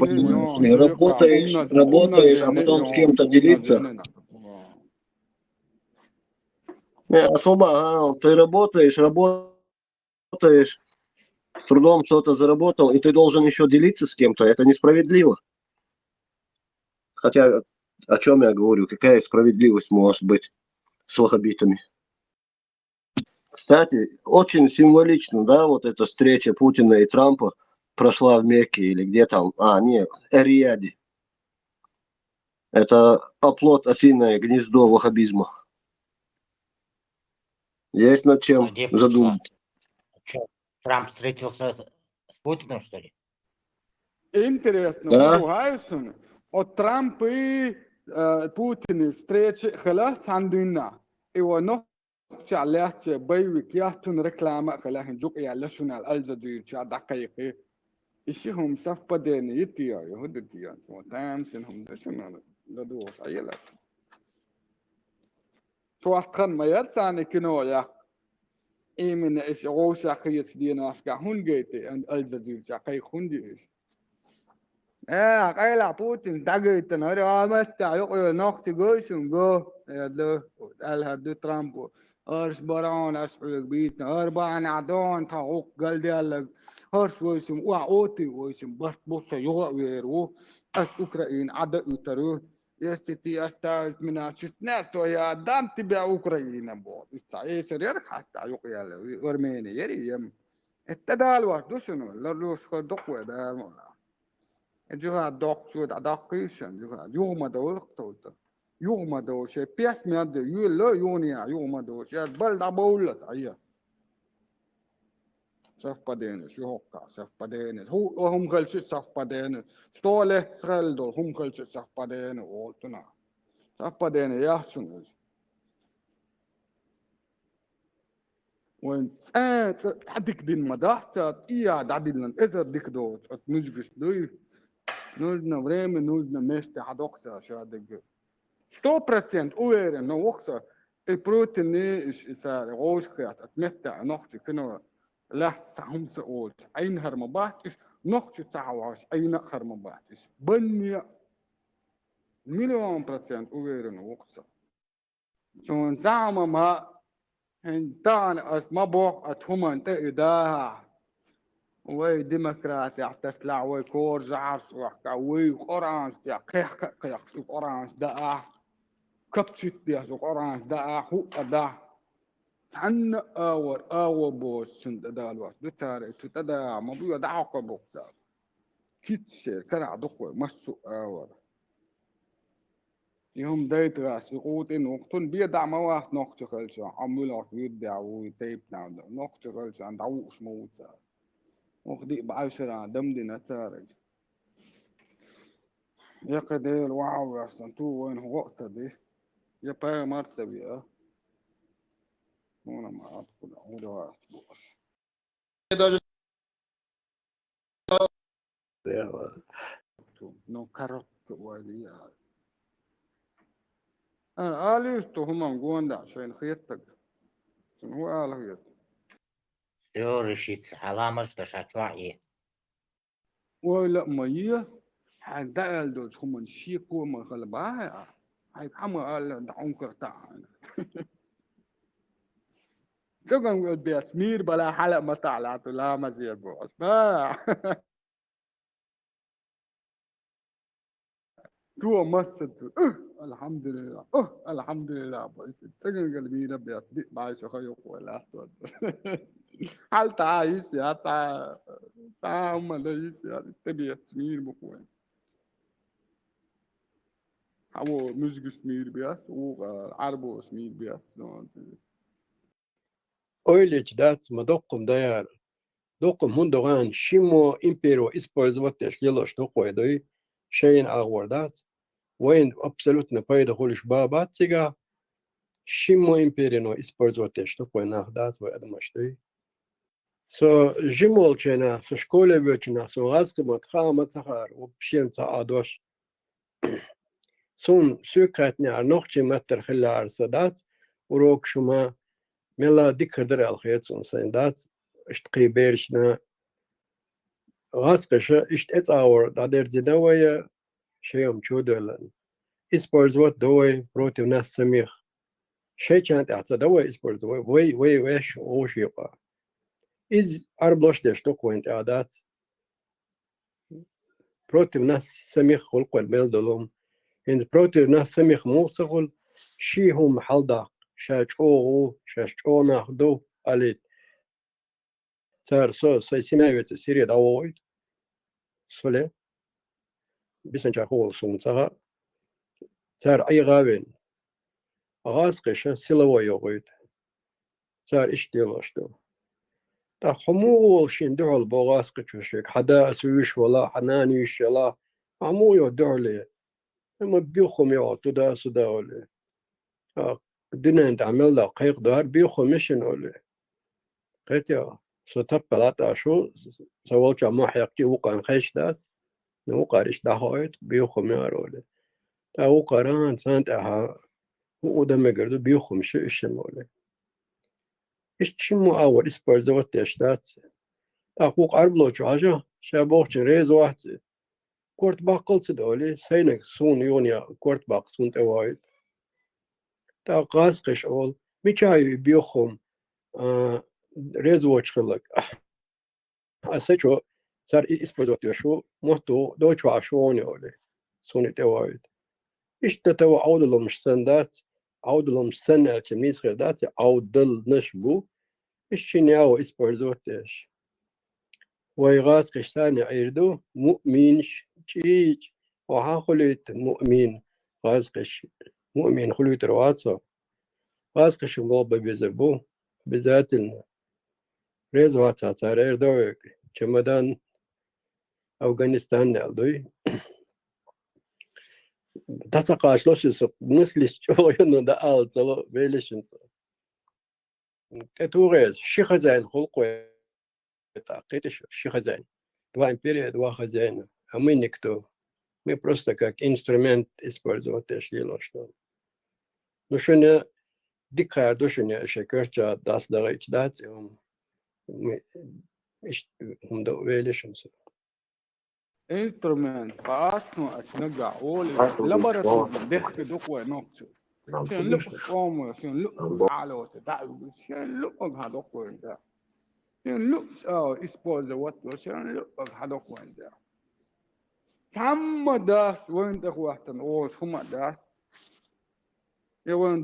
понимаешь ли, работаешь, а потом с кем-то делиться. Особо, ты работаешь, с трудом что-то заработал, и ты должен еще делиться с кем-то. Это несправедливо. Хотя, о чем я говорю, какая справедливость может быть с ваххабитами? Кстати, очень символично, да, вот эта встреча Путина и Трампа прошла в Мекке или где там, нет, Эр-Рияде. Это оплот, осиное гнездо ваххабизма. Есть над чем Где задуматься. Что, Трамп встретился с Путиным, что ли? Интересно, Да? Хайсон, от Трамп и Путин встречи خلاص عندنا. إيوه نقطة لات بيوك ياتون ركلامة خلاهم جوك يا لسنا الألزدير شا دقيقة. إشيهم سف بدين يتيا يهود تيا وتام سنهم دشنا لدوس أيلا. شو أتخن ما يرساني كنويا. إيه من إيش غوشة خيس دينا أشكا هون جيتي أن الألزدير شا قي خندي إيش. Cái là Putin ta gửi từ nói đó mà ta lúc rồi nó chỉ gửi xuống go đó al Trump ارش بران اسحق بيت اربعة عدون تاوق قال ديالك هرش ويسم واوتي ويسم بس بص يغا ويرو اس اوكرين عدا يترو يستي استاذ من اشتنات يا دام تبع اوكرين بو استعي سرير حتى يقيا ارميني يري يم التدال واحد شنو لروش خدق ودا جوها دوق شو دقيشن جوها يوم دور توت يوم دور شيء بيس مياد يلا يونيا يوم دور شيء بل دبولت أيه سف بدينه شو هكا سف بدينه هو هم خلص سف بدينه ستوله سرل دول هم خلص سف بدينه قلتنا سف بدينه يحسن وين تعدك دين مدحت إياه دعدلن إذا ديك دوت نجبس دوي نوزنا vreme نوزنا مست حدوقتا شادق 100% uweren no woksa e proteine is roosgaat het metta nog te kunnen lacht همse oot een hermabaat is nog te tawas een hermabaat is banya miljoen % uweren woksa zo'n samen maar en dan als mabok het human te idaha وي ديمقراطي تطلع وي كورز عرس وي قرانس يا كيح قرانس دا كبشت يا قرانس دا هو دا حن اور بوس سند دا الوقت بتاري تدا ما بيو دا عقب بوكسا كيتشي كرع دقوي مسو اور يوم دايت راس يقوتين وقتون بيدع مواس نقطة خلشا عمولا يدع ويتيب نعم نقطة خلشا عند عوش موتا وخدي بعشرة دمدي نتارج يا قدير واو يا سنتو وين هو وقت دي يا باي مرتبي هنا ما أدخل عود واسبوش نو كارت وليا آليستو هم مقوند عشان خيطك هو آله خيط Все решится. Алама, что шатвае. ولا مية حدال دوش هم شيكو ما خلبها هاي حما قال دعون كرتان شكرا البياسمير بلا حلق ما طلعت لا ما زي بوس تو مست الحمد لله الحمد لله بس سجن قلبي لبيت بعيش خيوق ولا أسود هل تعيش يا تعم ليش يا تبي سمير بكوين هو مش سمير بيس وعربو سمير بيس Ойлич дат мадоккум даяр. Доккум хундоган шимо имперо использовать лило что койдой шейн агвардат. Войн абсолютно пайда холиш бабатига. Шимо империно использовать что кой нахдат вы адмаштой. So жимолчена со школе вёчена со газкамат хамат сахар вообще-то адош. Сун сюкатня нохчи маттер хилар садат урок шума ملا ديك هدر الخيط سنسين دات اشتقي بيرشنا غاسقش إشت أتعور دادر زدوية شيء شودلن إسبورزوت دوي بروتين ناس سميخ شيء كانت أعتدوي إسبورز وي ويش وشيقة إز أربلوش دشتوك وين تعدات بروتين ناس سميخ خلق البلدلهم إن بروتين ناس سميخ موصل شي هم حلدا شاچو شاچو ناخدو عليت صار سيسماويت سيريد أويد سولي بيسنجا خول سونسها صار أي غابين غاسقش سلوى يوغيد صار إشتيلاشتو تا خمول شين دعل بغاسقش وشيك حدا سويش ولا حنانيش ولا عمو يدعلي اما بيخم يو تدا سدا ولي دينا تعمل له قيق دار بيخم مشن ولي قيت يا ستبلات أشو سوالك ما حيقتي وقان خيش دات وقارش دهويت بيخم يا رولي تا وقاران سانت أها ودم قردو بيخم شو إيش ولي إيش شمو أول إسبرزوت تشتات تا وق أربلو شاجا شابوخ ريز واحد كورت باقلت دولي سينك سون يونيا كورت باق سون توايد تا قاسقش أول ميشاي بيخم ريز واتش خلق أسيشو صار إسبرزوت يشو مهتو دوتشو عشوني أولي سوني توايد إيش تتوا عودلو مش سندات عودلو مش سنة تميز غير دات عودل نشبو إيش شنياو إسبرزوت إيش ويغاز قشتاني عيردو مؤمنش تشيج وها خليت مؤمن غاز قش مؤمن خليت رواتسو غاز قش مبابا بيزبو بذات ريز واتسا تارير دوك جمدان أفغانستان نالدوي تساقاش لوشيسو نسلش شوينو دا آلتسو بيليشنسو تتوغيز شي خزان خلقوي تعقيدش شي خزان два империя, два хозяина, а мы никто. Мы просто как инструмент использовать эшлило, что. Ну что не дикая душа не шекерча даст дарить дать, мы довелишимся. instrument قاسمو أتنقع أولي لبرتو دخك دقوة نقصو شين لقص قومو شين لقص على تعالو شين لقص هدقوة انت شين لقص إسبوز واتو شين لقص هدقوة انت تم داس وين تخواتن أوش هما داس يوين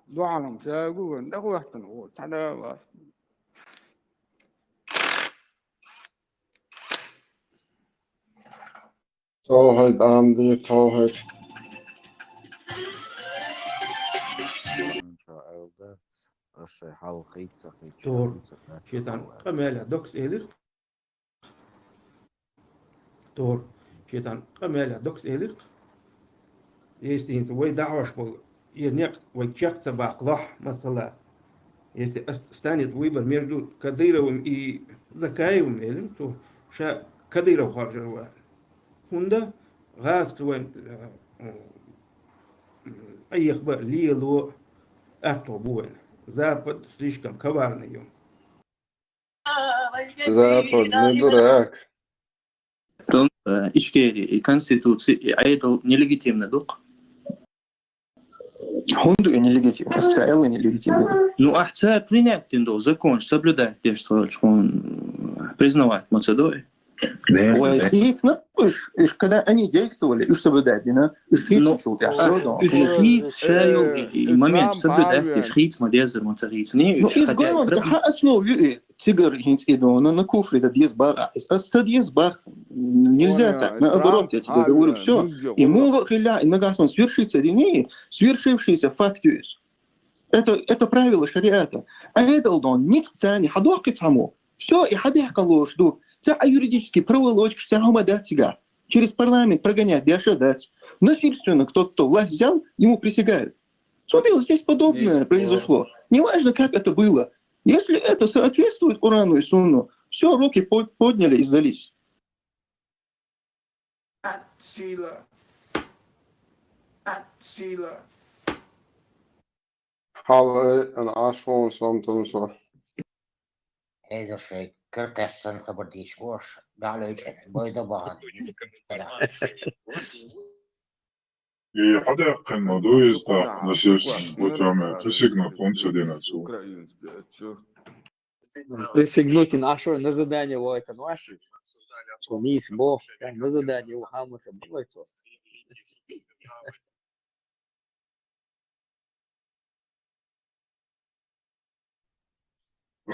دعالم ساقو وين تخواتن أوش هذا بس Tåhet, Andy, tåhet. دور شيطان قمالة دوكس إيلر دور شيطان قمالة دوكس إيلر يستين سوي دعوش بول ينق ويشق تبع قلح مثلا يست استاني طويبة ميردو كديرة ومي زكاي وميلم تو شا كديرة وخارج الوال هندا غاز وين أي خبر ليلو أتو بوين زابد слишком коварный يوم Запад, не дурак. ишкери конституции айдл нелегитимный дух. Хунду и нелегитимно, официально нелегитимно. Ну, ахца принять тендо закон, соблюдать те, что он признавать Мацедонию. Лайхитно, когда они действовали, и соблюдать, да? Шхит, шайл, и момент соблюдать, шхит, мадезер, мацарит, не ну, из года, основе тигр идона на куфре, это дьезбах, это дьезбах, нельзя так, наоборот, я тебе говорю, все, ему хиля, иногда он свершится или не, свершившийся фактуис. Это правило шариата. А это он не цани, хадуахки цаму. Все, и хадих калош, ду. А юридически проволочка, вся гумада тига. Через парламент прогонять, дашадать. Насильственно кто-то власть взял, ему присягают. Смотрел, здесь подобное произошло. Неважно, как это было. Если это соответствует Корану и Сунну, все, руки подняли и сдались. От сила. Halle en Ashford, soms zo. Ego shake. Kırkasın kabul diş boş. Dağlayıcı. Boyda bağın. حدا يقن موضوع يزدح نسيس وتعمل تسيقنا فونسا دينا سو Присягнуть на что на задание в этом ваши. Мисс Бог, на задание у Хамаса было.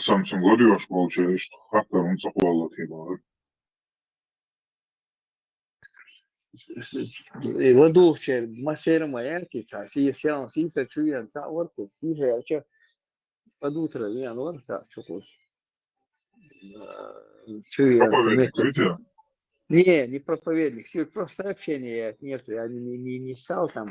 سامسونگ горешь получаешь حتى من والله تبارك Ладухче, машина моя, си сел, си се чуя, за орку, си се че под утро, я ну орка, чукус. Чуя, проповедник, не проповедник, все просто общение, нет, я не стал там,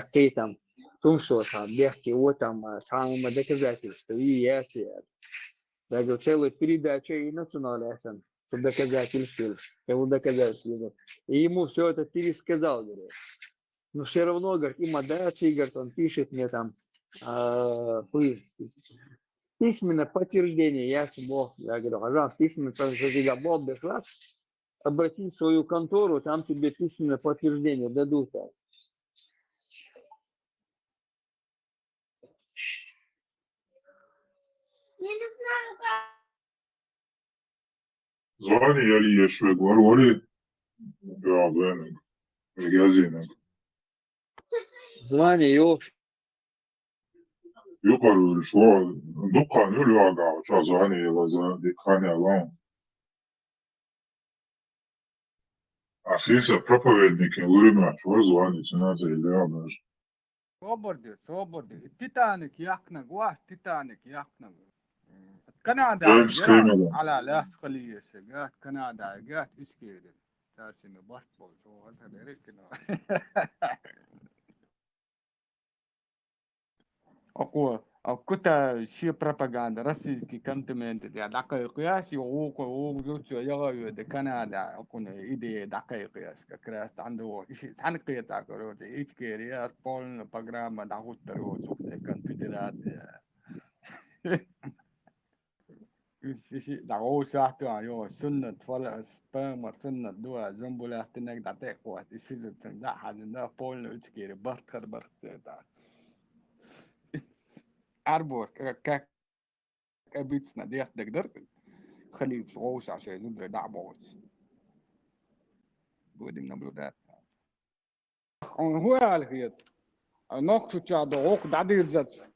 какие там, том, что там, легкие, вот там, самые доказательства, и я Я говорю, целую передачу и национальный чтобы доказательства, кого доказательства. И ему все это пересказал, говорю. Но все равно, говорит, и модерация, говорит, он пишет мне там письменное подтверждение, я говорю, пожалуйста, письменное подтверждение, Бог пришла, обратись в свою контору, там тебе письменное подтверждение дадут. звали я ли ешве говорили я бенег магазинег Звание его. يقال شو دقان يلوغا شازاني وزا دكاني alone أسيسا проповедник ورمع شو звани ценаza или Свободы. Титаник яхнаг, вах Титаник яхнаг. كندا على لا خليه قالت كندا قالت ايش كده تاسين باسبول شو هذا دريك اقوى او كتا شي بروباغندا راسيكي كنتمنت يا دقيق قياس يوقو وجوتو يغا د كندا اكون ايدي دقيق قياس كراست عنده شيء تنقيه تاكو ايش كيريا بول بروجرام داوت ترو سو كونفدرات دعوه شاهدوا يو سنة فلا سبرم سنة دوا زنبولا تنك دعتك قوات يشيل تنجح حدنا بول نوتشكير بركر بركتا أربور كاك أبيتنا ديخ دقدر خليه صوص عشان ندري دعبوز بودي نبلو ده هو الخيط نقطة جاد عق دعدي زت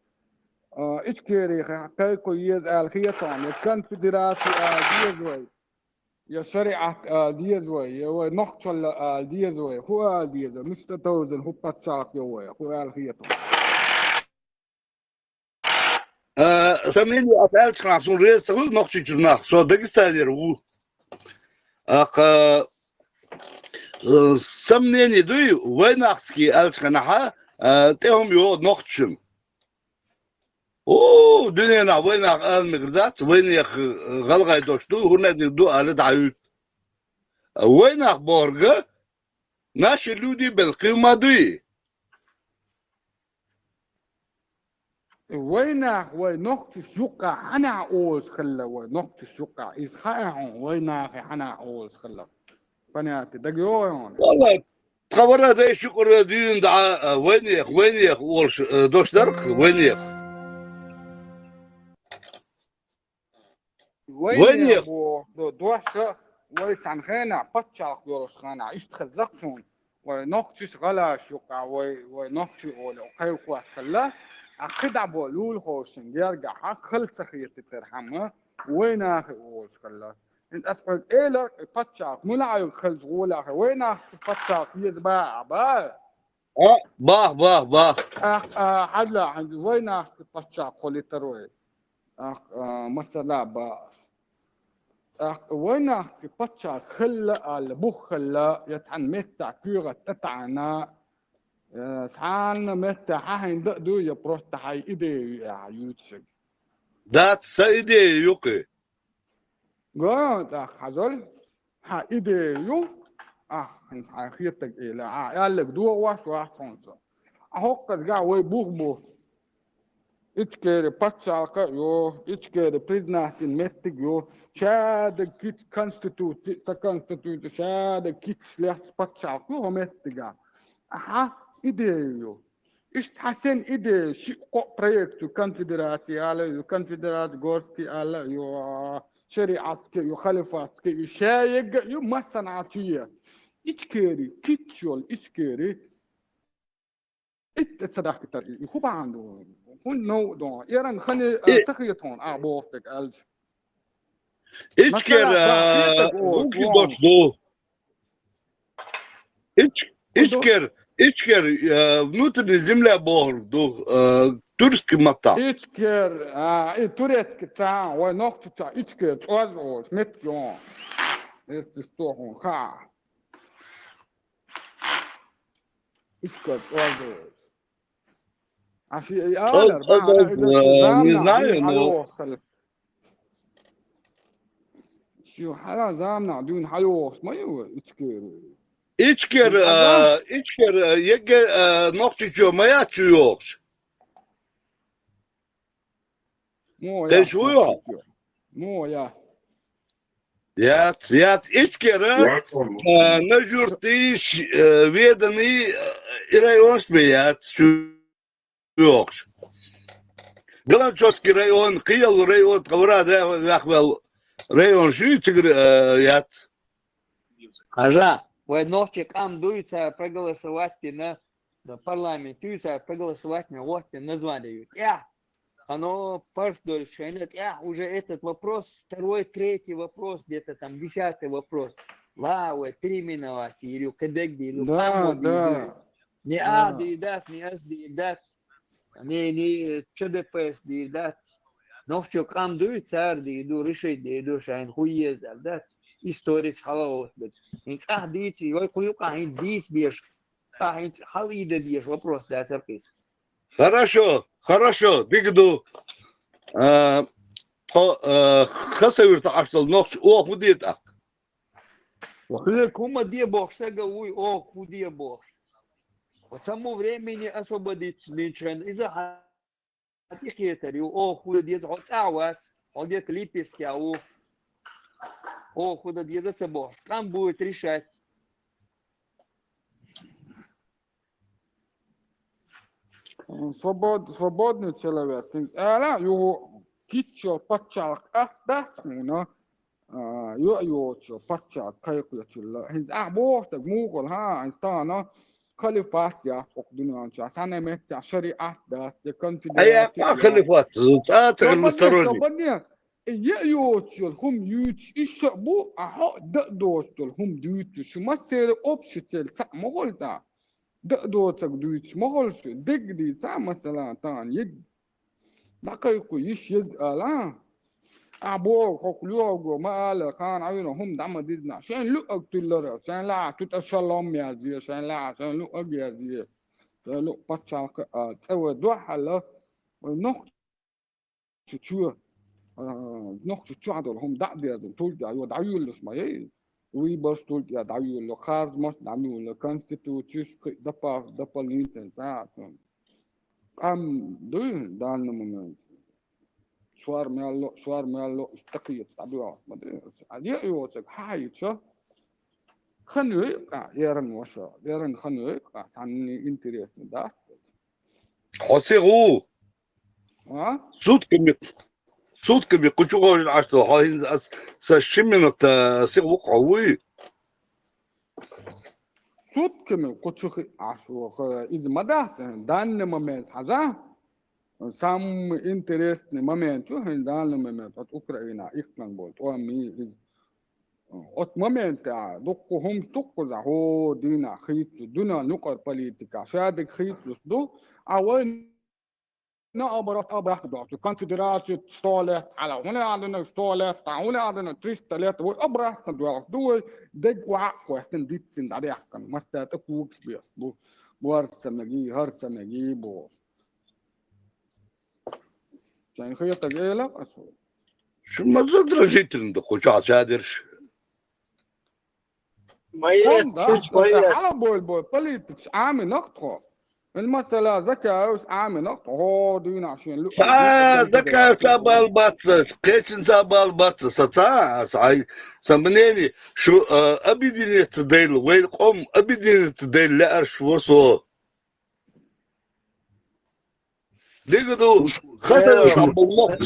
إيش كيري كاي كويز الخيطان الكونفدراسي ديزوي يا شريعة ديزوي يا نقطة ديزوي هو ديزوي مستر توزن هو بتشاك يوي هو الخيطان سمعني أفعال خمسون رئيس تقول نقطة جناح سو دقيقة يروه سمعني دوي وين أحكي ألخناها تهم يو نقطة أوه دنيا وين المقدات وين يخ غلغة دوشتو هنا دو على دعوت وين أخبارك ناش اللودي بالقيمة دوي وينك نقطة الشقة أنا أوز خلا نقطة الشقة إسخاء وينك أنا أوز خلا فنياتي دقيقة والله خبرها ده شكر دين دعا وين ورش دوش درك وين دوش ويتعن خانع بطشاق يورش خانع يشتخل زقفون ونقطة غلا شقة ونقطة أولو قيوكواس خلا أخدع بولول خوشن يرجع حق خلص خيط ترحمه وين أخي أوز خلا أنت أسأل إيه بطشاق ملعب خلص غولا وين أخي بطشاق يزباع باه حلا عند وين أخي بطشاق قولي تروي مثلا باس وين أخي بطشاق خلا البخ خلا يتعن متع كورة تتعنا سان متى حين دو يا بروست هاي إيدي يا يوتشك دات سيدي يوكي قلت حزل ها إيدي يو انت خيتك إلى يالك دو واش صونص أحق جا وي بوخ İçkeri patçalka yo, içkeri priznatin mettik yo. Şada kit konstitüsü, şada kit slihat patçalka yo mettiga. Aha, ideyo yo. İşte hasen ide, şu proyektu konfederasyon ala, konfederasyon gorski ala yo, şeriatski yo, halifatski yo, şayeg yo, masanatiyye. İçkeri, kit yol, içkeri, إنت صدقت ترى هو عنده هو نوع ده إيران خلي تخيطون بوفتك ألج İçker ruki dostu. İçker внутренний земля борду. Турский мата. إيشكر توريت كتا ونقط تا إيشكر أوز متيون استوحون خا إيشكر أوز عشان يقالر بقى شو حلا زامنا دون حلوش ما يو إيشكر İçker yege nokçucu maya çuyor. مو Te şuyor. مو يا Yat içker ne jurtiş vedeni rayons beyat çuyor. Galançoski rayon, Kıyal rayon, Kavrada Vahvel rayon şu içker yat. Ажа, вы ночи там дуется проголосовать на парламент, дуется проголосовать на вот название. Оно подольше, уже этот вопрос, второй, третий вопрос, где-то там 10-й вопрос. Лауэ, переименовать, или кадегди, или да. Не А доедать, не С доедать, не ЧДПС доедать. Но что там дуется, доеду, решить, доеду, шайн хуе задать. Историк халаот. Инц дити, ой куюка, ин дис беш. Инц халида беш, вопрос, да, церкис. Хорошо, бигду. Хасавир таштал нокч ох мудита. Кума де бог, сега уй, ох, куде бог. К тому времени освободить ничен из-за хатихетари, ох, куда дед отцават, он дед липиски, ох, куда дед бог. Там будет решать. Свободный человек. Его кичо пачак, да, ну, يو فتشا كيكو يتشلا هنز بوست موغل ها انستانا خليفات يا فوق دنيا انشا سنة مت شريعة ده يكون في أيه ما خليفات تغلستروني يو تشل هم يوتش إشبو أحا دقدوشتل هم دوتش شو ما سير أوبشتل سا مغول تا دقدوشتك دوتش مغول شو دق دي سا مثلا تان يد دقيقو يش يد ألا أبوه خلوه ما له كان عيونهم دم ديدنا عشان لقى تلرا عشان لا تتسلم يا زي عشان لا عشان لقى يا زي لقى بتشاك تسوي دوحة ونقطة شو نقطة شو عندهم دعدي طول دعيو دعيو اللي اسمه ويبرش طول دعيو اللي خارج مش دعيو اللي كونستيتوتشيش دبا لينتن ساعة دون دان مومنت شوار مالو استقيت طبيعة ما ادري يوتك هاي شو خنوي يرن وشا يرن خنوي عني انتريس ده حسيغو ها صوتكم يكونوا العشرة هاي سشمنت سيغو قوي صوتكم يكونوا عشرة إذا ما ده دان ما هذا Sam interesni moment ju hindalni moment at Ukraina iklan bolt o mi ot moment dokku hum tukku za ho dina khit duna nukar politika shadik khit do awin na abrat do konfederatio stolet ala huna aduna stolet huna aduna 3 و abrat do deg wa question ditsin da yakan masta ta ku bi warsamagi harsamagi bo يعني خيطة جايلة أسود شو ما زدرجيتن دخو شو عشادرش على بول بوليتكس عامل نقطة المسألة ذكاء عامل قاعدين عشان ذكاء سابال باتس كيتشن سابال باتس ساي سمنيني شو أبيديني تديل وين قوم أبيديني تديل لا أرشوسو ديقدو خطر شعب الله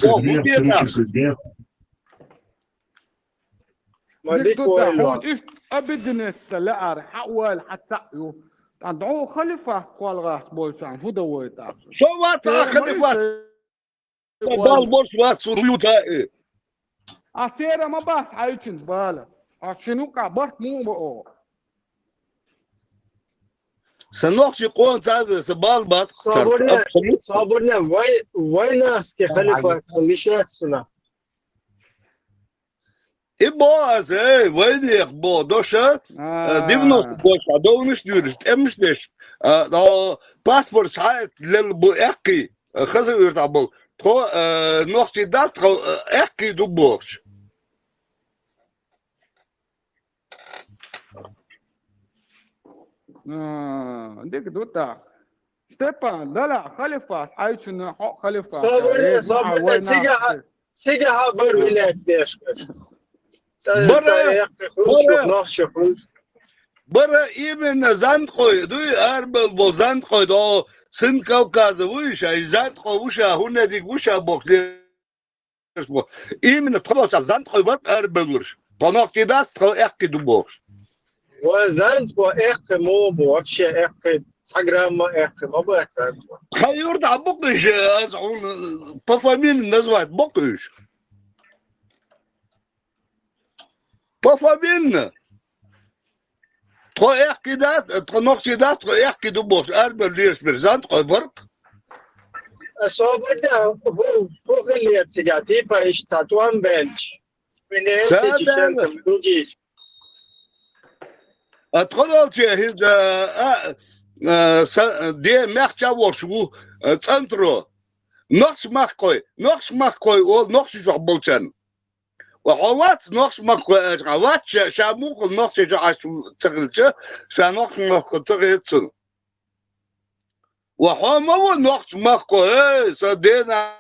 أبيديني تلقى حول حتسعيو تدعو خليفة قال غاس بولشان هو دويتا شو واتسا خليفة بال بولش واتسو ريوتا أثيرا ما بس عايشين بالا عشانو كبرت مو بقى سنوخشي قوان تاعي سبال بات صابرنا وين ناس كخليفة خليشات سنا إبواز وين يخبو دوشة ديفنوس دوشة دونش ديرش تأمش ليش باسبور ساعات للبو إحكي خزر يرتعبل تخو نوخشي دات تخو إحكي دوبوش ديك دوتا ستيبان لا خليفة عايشين خليفة صابرنا تيجا هابر ولاك ديش برا إيمن زندقوي دوي أربل بول زندقوي دو سن كوكاز ويشا زندقوي وشا هنا ديك وشا بوكلي إيمن تخلص زندقوي برد أربل ورش طناقتي داس تخلص إحكي دو بوكش وزندقوي إحكي مو بوكشي إحكي تحقرام إحكي ما بوكش خيورد عبوكش أزعون بفامين النزوات بوكش بفامين تخو إحكي دات تخنوكشي دات تخو إحكي دو بوكش أربل ليش برزندقوي برد صابرنا هو غلية تجاتي بايش تاتوان بنش من تجيشان سمدوجي أدخل شيء هذا دي مخشى وشو تنترو نقص مخكوي أو نقص شعبوتن وحوات نقص مخكوي حوات شاموك نقص جاش تغلش شانقص مخكوي تغلش وحومو نقص مخكوي صدينا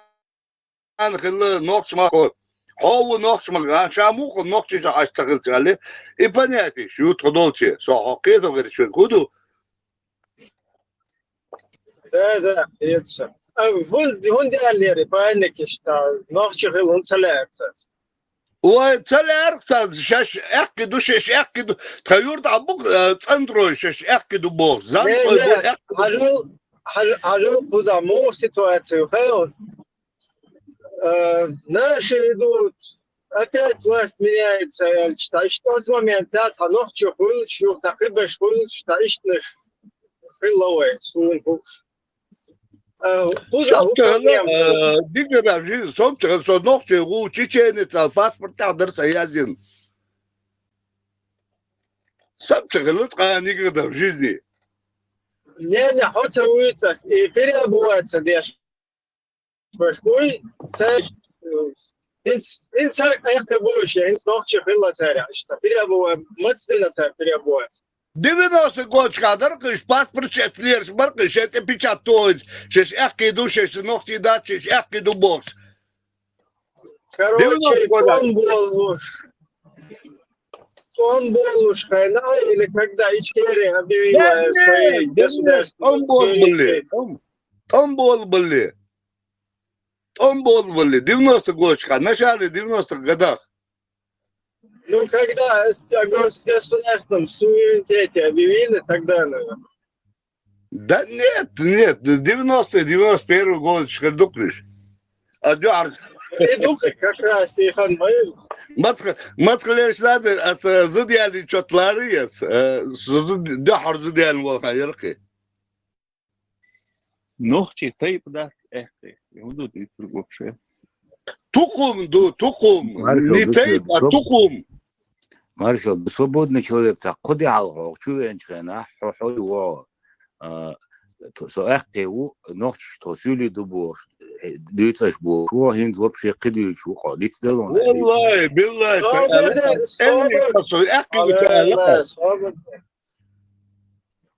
أنا خل نقص مخكوي هو نقص مخكوي شاموك نقص جاش تغلش عليه إبنياتي شو تقولش صح كده غير شو كده ده يتش هون دي اللي ريبانك اشتا نقص غير ثلاث وثلاث شاش اكدو شاش اكدو تغيرت عبوك تندرو شاش اكدو بوز زان هلو بوزامو سيتواتيو خير наши идут опять власть меняется что с момента ночь хул что закрыбаш хул что ищешь хиловой сун ديجا جي صوت صنوخ هو تشيني الباسبورت تاع درس يازين سبت غلط قاني كده جيزني не хочется уйти и переобуваться дешь башкой цеш инца это больше инструктор хилла царя что переобув мацдина царя переобуваться 90 год кадр кыш паспорт четлерс маркыш это печатают шеш эхки душеш ногти дат шеш эхки ду бокс короче он был уж хайна или когда Ичкерия объявила свои государственные он был 90 год в начале 90-х годах. Ну, когда о государственном суверенитете объявили, тогда, наверное. Да нет, 90-й, 91-й год, шкардуклиш. Придумки как раз и ханмаил. Матхалеш надо, зудяли чотларец, дахар зудяли волхайерки. Ногти тейп дат эхты. Юдут и другое. Тукум, не тейп, а тукум. Маршал, свободный человек, так ходи алго, чуенчена, хохой во, со эхтеу, ночь, что сюли дубош, дюйцаш бо, ко хинз вообще кидючу, ходит сделано. Валлай, биллай,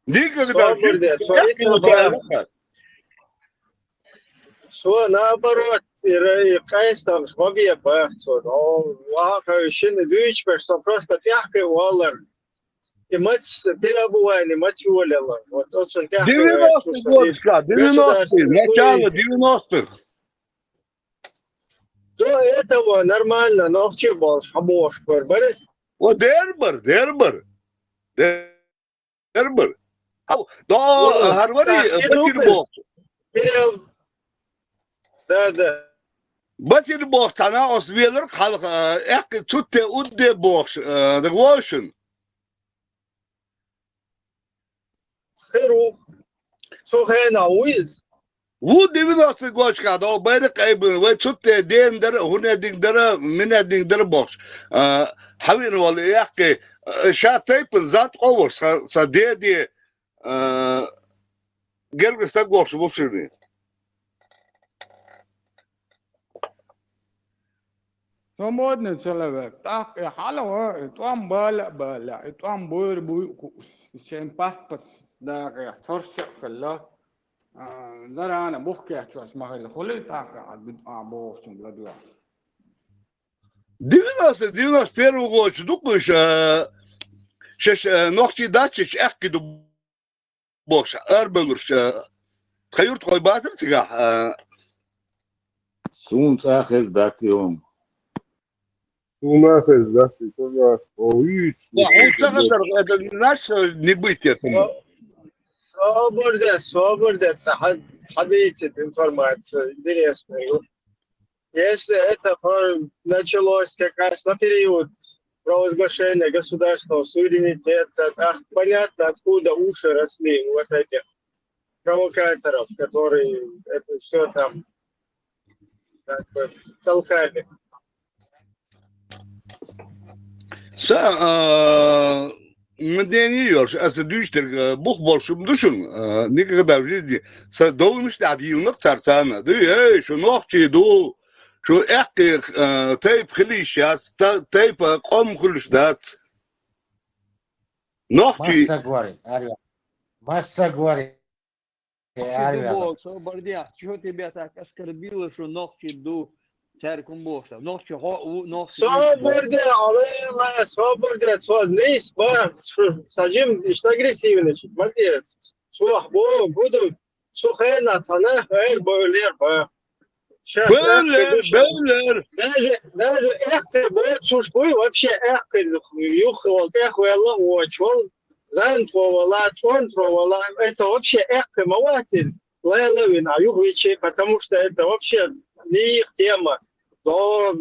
Никогда в жизни Творится не Бог. Что наоборот, и кайс там швабе бахцо, но ваха шины дюйч, что просто тяжкий уаллар. И мать перебывай, не мать уволила. Вот очень тяжкий. 90-й год, 90-й, начало 90-х. До этого нормально, но в чем был шабош, говоришь? Вот дербер. Да, Харвари, Батирбок. Да. Батирбок, она освелер, халк, эх, цутте удде бокс, дегвошен. Херу. Сухена уиз. Ву 90-й год, когда обеды кайбы, вы цутте дендер, хуне дингдер, мине дингдер бокс. Хавин вал, эх, шатайпен зат овер, са деди, гергеста гокс, вуширни. Свободный человек. Так, и халава, и там бала, и там буй, чем паспорт, да, я торся, хала. Зара أنا بحكي أشوف ما هي الخلية تاعك عبد أبوشتم بلادوا. 91 год, думаешь, ногти датчик, эх, киду бокс, арбелурш, хайурт хой базар цыга. Сунц ахез датиом. Сунахез дати, сунах, оич. Да, он это наш не быть этому. Свободец, ходите информацию, интересно. Если это началось как раз на период провозглашения государственного суверенитета, понятно, откуда уши росли у вот этих провокаторов, которые это все там как бы толкали. Мединиёрш, если дюштер бух большим душен, никогда в жизни должен один царцана. Да, что ногти иду, что эхких тейп хлищат, тейп ком хлищат. Ногти. Масса говорит, Ария. Масса говорит. Чего тебя так оскорбило, что ногти иду? Церкву Бога. Ногти. Свободе, алейла, свободе, нейс, ба, сажим, что агрессивный, молодец. Буду, сухена, цана, бойлер, ба. Бойлер. Даже эхты, будет сушбой, вообще эхты, юхал, эхуэлла, очвал, зантровала, чонтровала, это вообще эхты, молодец. Лайловина, юхвичи, потому что это вообще не их тема. То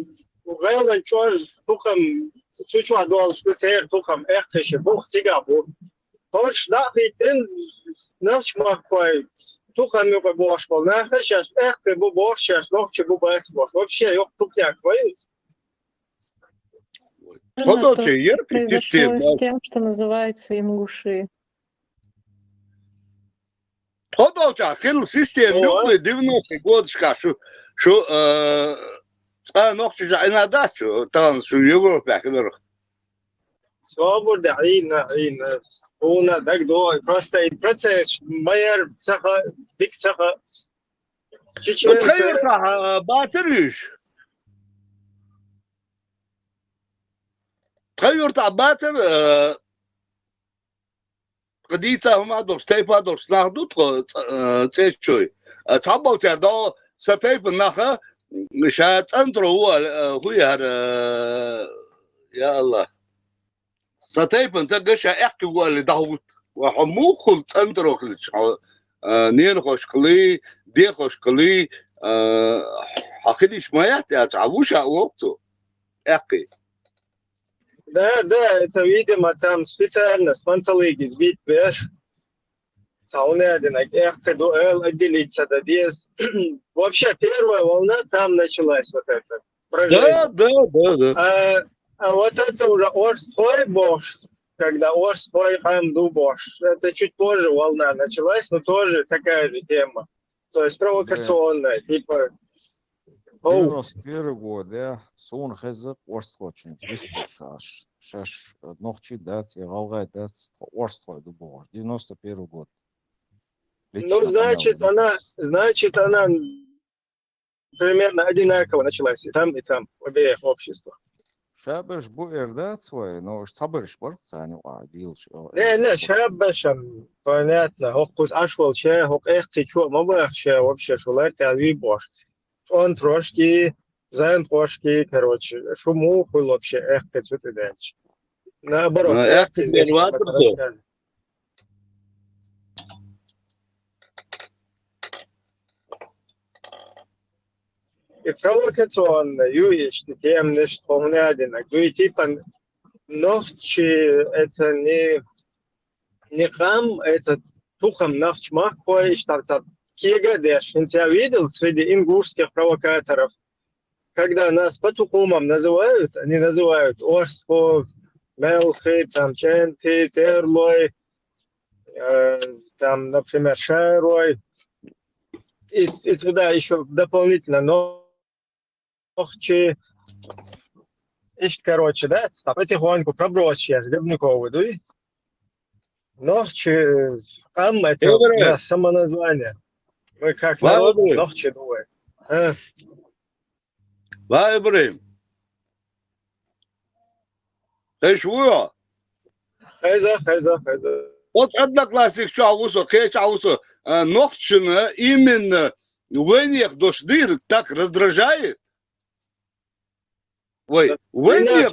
реально что тухам сучва дуал специаль тухам эхтеше бух цигабу. Точ нахитин наш макой тухам юга бош бол. Нахешаш эхте бу бош сейчас ногче бу бац бош. Вообще ёк тупняк боюсь. Произошло с тем, что называется ингуши. Ходоча, хил систем юга 90-й год скажу, что ногти же иногда, что там, что Европе, которых. Свобода, Уна, так до, просто процесс, майер, цеха, дик цеха. Вот хайрта, батариш. Хайрта, батар, قديتها هم عندهم ستيب هذول سناخدوت تيجي تعبوا تعدوا ستيب النخا مش هتنطروا هو هذا يا الله ستيب انت قش احكي هو اللي داوت وحمو كل تنطروا خلش نين خوش قلي دي خوش قلي حكيش ما يحتاج تعبوش وقته احكي Да, это, видимо, там специально с панталыги сбить пеш. Цаунядин, эхты дуэл отделиться, да без. Вообще, первая волна там началась, вот это. Да. А вот это уже Орстой Бош, когда Орстой Хамду Бош. Это чуть позже волна началась, но тоже такая же тема. То есть провокационная, типа... 91 год, да, сон хазык, орст очень, шаш ногчи дать, я галгай дать, орстой дубор, 91 год. Ну, значит, она примерно одинаково началась и там, в обеих обществах. Шабаш буэр дать свой, но сабырш борца, не бил. Не, шабашам, понятно. Хокус ашвал че, хок эхти чё, мабах че, вообще шулать, а вибош. Он трошки, зайн трошки, короче, шуму хуй вообще эхти цветы дальше. Наоборот, эхти здесь как-то. И провокационно, юридически, тем не вспомнядено. И типа ногчи это не храм, это тухом навчмах, кое что кигадеш. Я видел среди ингушских провокаторов, когда нас по тухумам называют, они называют Орстков, Мелхи, там Ченти, Терлой, там, например, Шарой. И туда еще дополнительно ногчи. Короче, да, потихоньку пробросишь, Гребникову, да? Ногчи, там это у нас самоназвание. Мы как народ ногчи думаем. Вайбрим. Ты швуя? Хайза. Вот одноклассник чаусо, чаусо, ногчина именно в них дождыр так раздражает. Ой, меня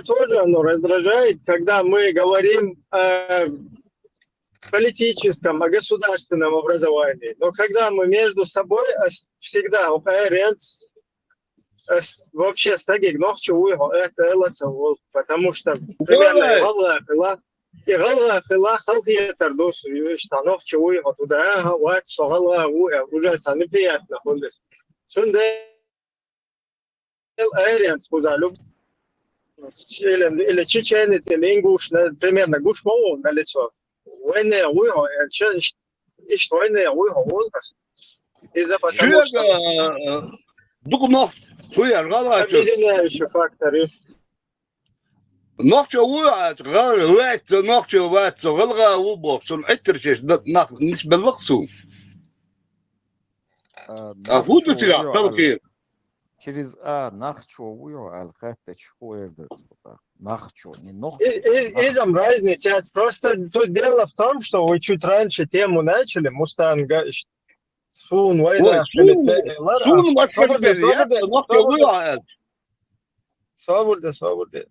тоже оно раздражает, когда мы говорим о политическом, о государственном образовании. Но когда мы между собой всегда вообще стагик ногчи это потому что примерно и Гала халки тардус, что ногчи туда, вот согала уже неприятно ходит. Арианс сказали, или чеченец, или ингуш, примерно гуш мову на лицо. Войны уйго, и что войны уйго волкас. Из-за потому что... Объединяющие факторы. نقطة وقعت وقت نقطة وقت غلغة وبوكسون اترشش نسبة لقصو أفوتو تلع تلقير Через нахчо уйо, алхаттач хуэрдет. Нахчо, не ногчо. Изом разница. Просто тут дело в том, что вы чуть раньше тему начали, Мустанга, Сун, война. Сун, свобода.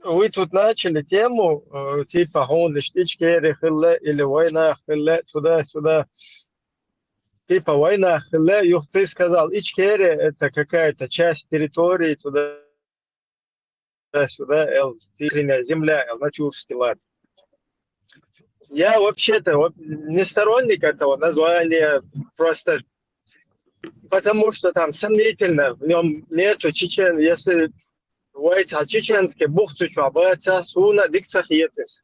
Вы тут начали тему, типа, он штичкери хилле или война хилле, туда-сюда. Типа война хилле, ты сказал, ичкери это какая-то часть территории, туда-сюда, земля, натюрский лад. Я вообще-то не сторонник этого названия, просто потому что там сомнительно, в нем нету чечен, если войца чеченские бухты чуабаца суна дикцахиетис.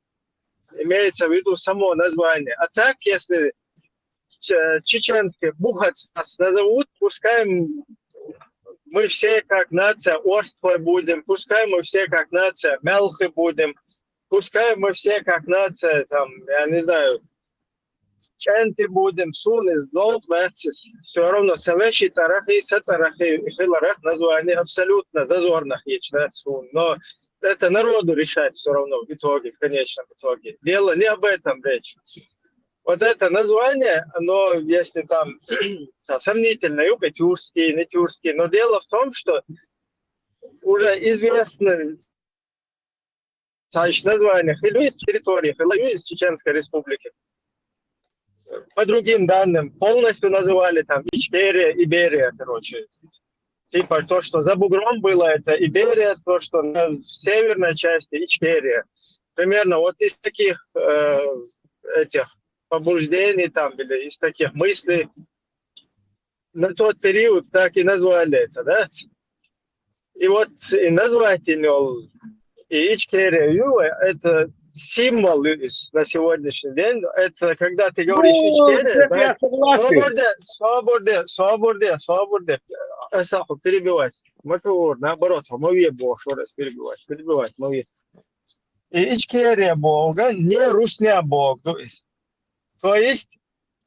Имеется в виду само название. А так, если чеченские бухац нас назовут, пускай мы все как нация Орстлой будем, пускай мы все как нация Мелхи будем, пускай мы все как нация, там, я не знаю, Ченти будем, Суны, Сдолт, Вецис, все равно Селеши, Царахи, Сецарахи, Хиларах название абсолютно зазорных есть, да, Сун. Но это народу решать все равно в итоге, в конечном итоге. Дело не об этом речь. Вот это название, оно, если там сомнительно, юго тюркский, не тюркский, но дело в том, что уже известно название Хилю из территории, Хилю из Чеченской республики. По другим данным, полностью называли там Ичкерия, Иберия, короче. Типа то, что за бугром было, это Иберия, то, что в северной части Ичкерия. Примерно вот из таких этих побуждений там, или из таких мыслей на тот период так и назвали это, да? И вот и назвать имел и Ичкерию, это символ на сегодняшний день. Это когда ты говоришь Ичкерия, свобода, Асаху, перебивать. мотор, наоборот, мове Бог, что раз перебивать, мове. И ичкерия Бога, не русня Бог. То есть,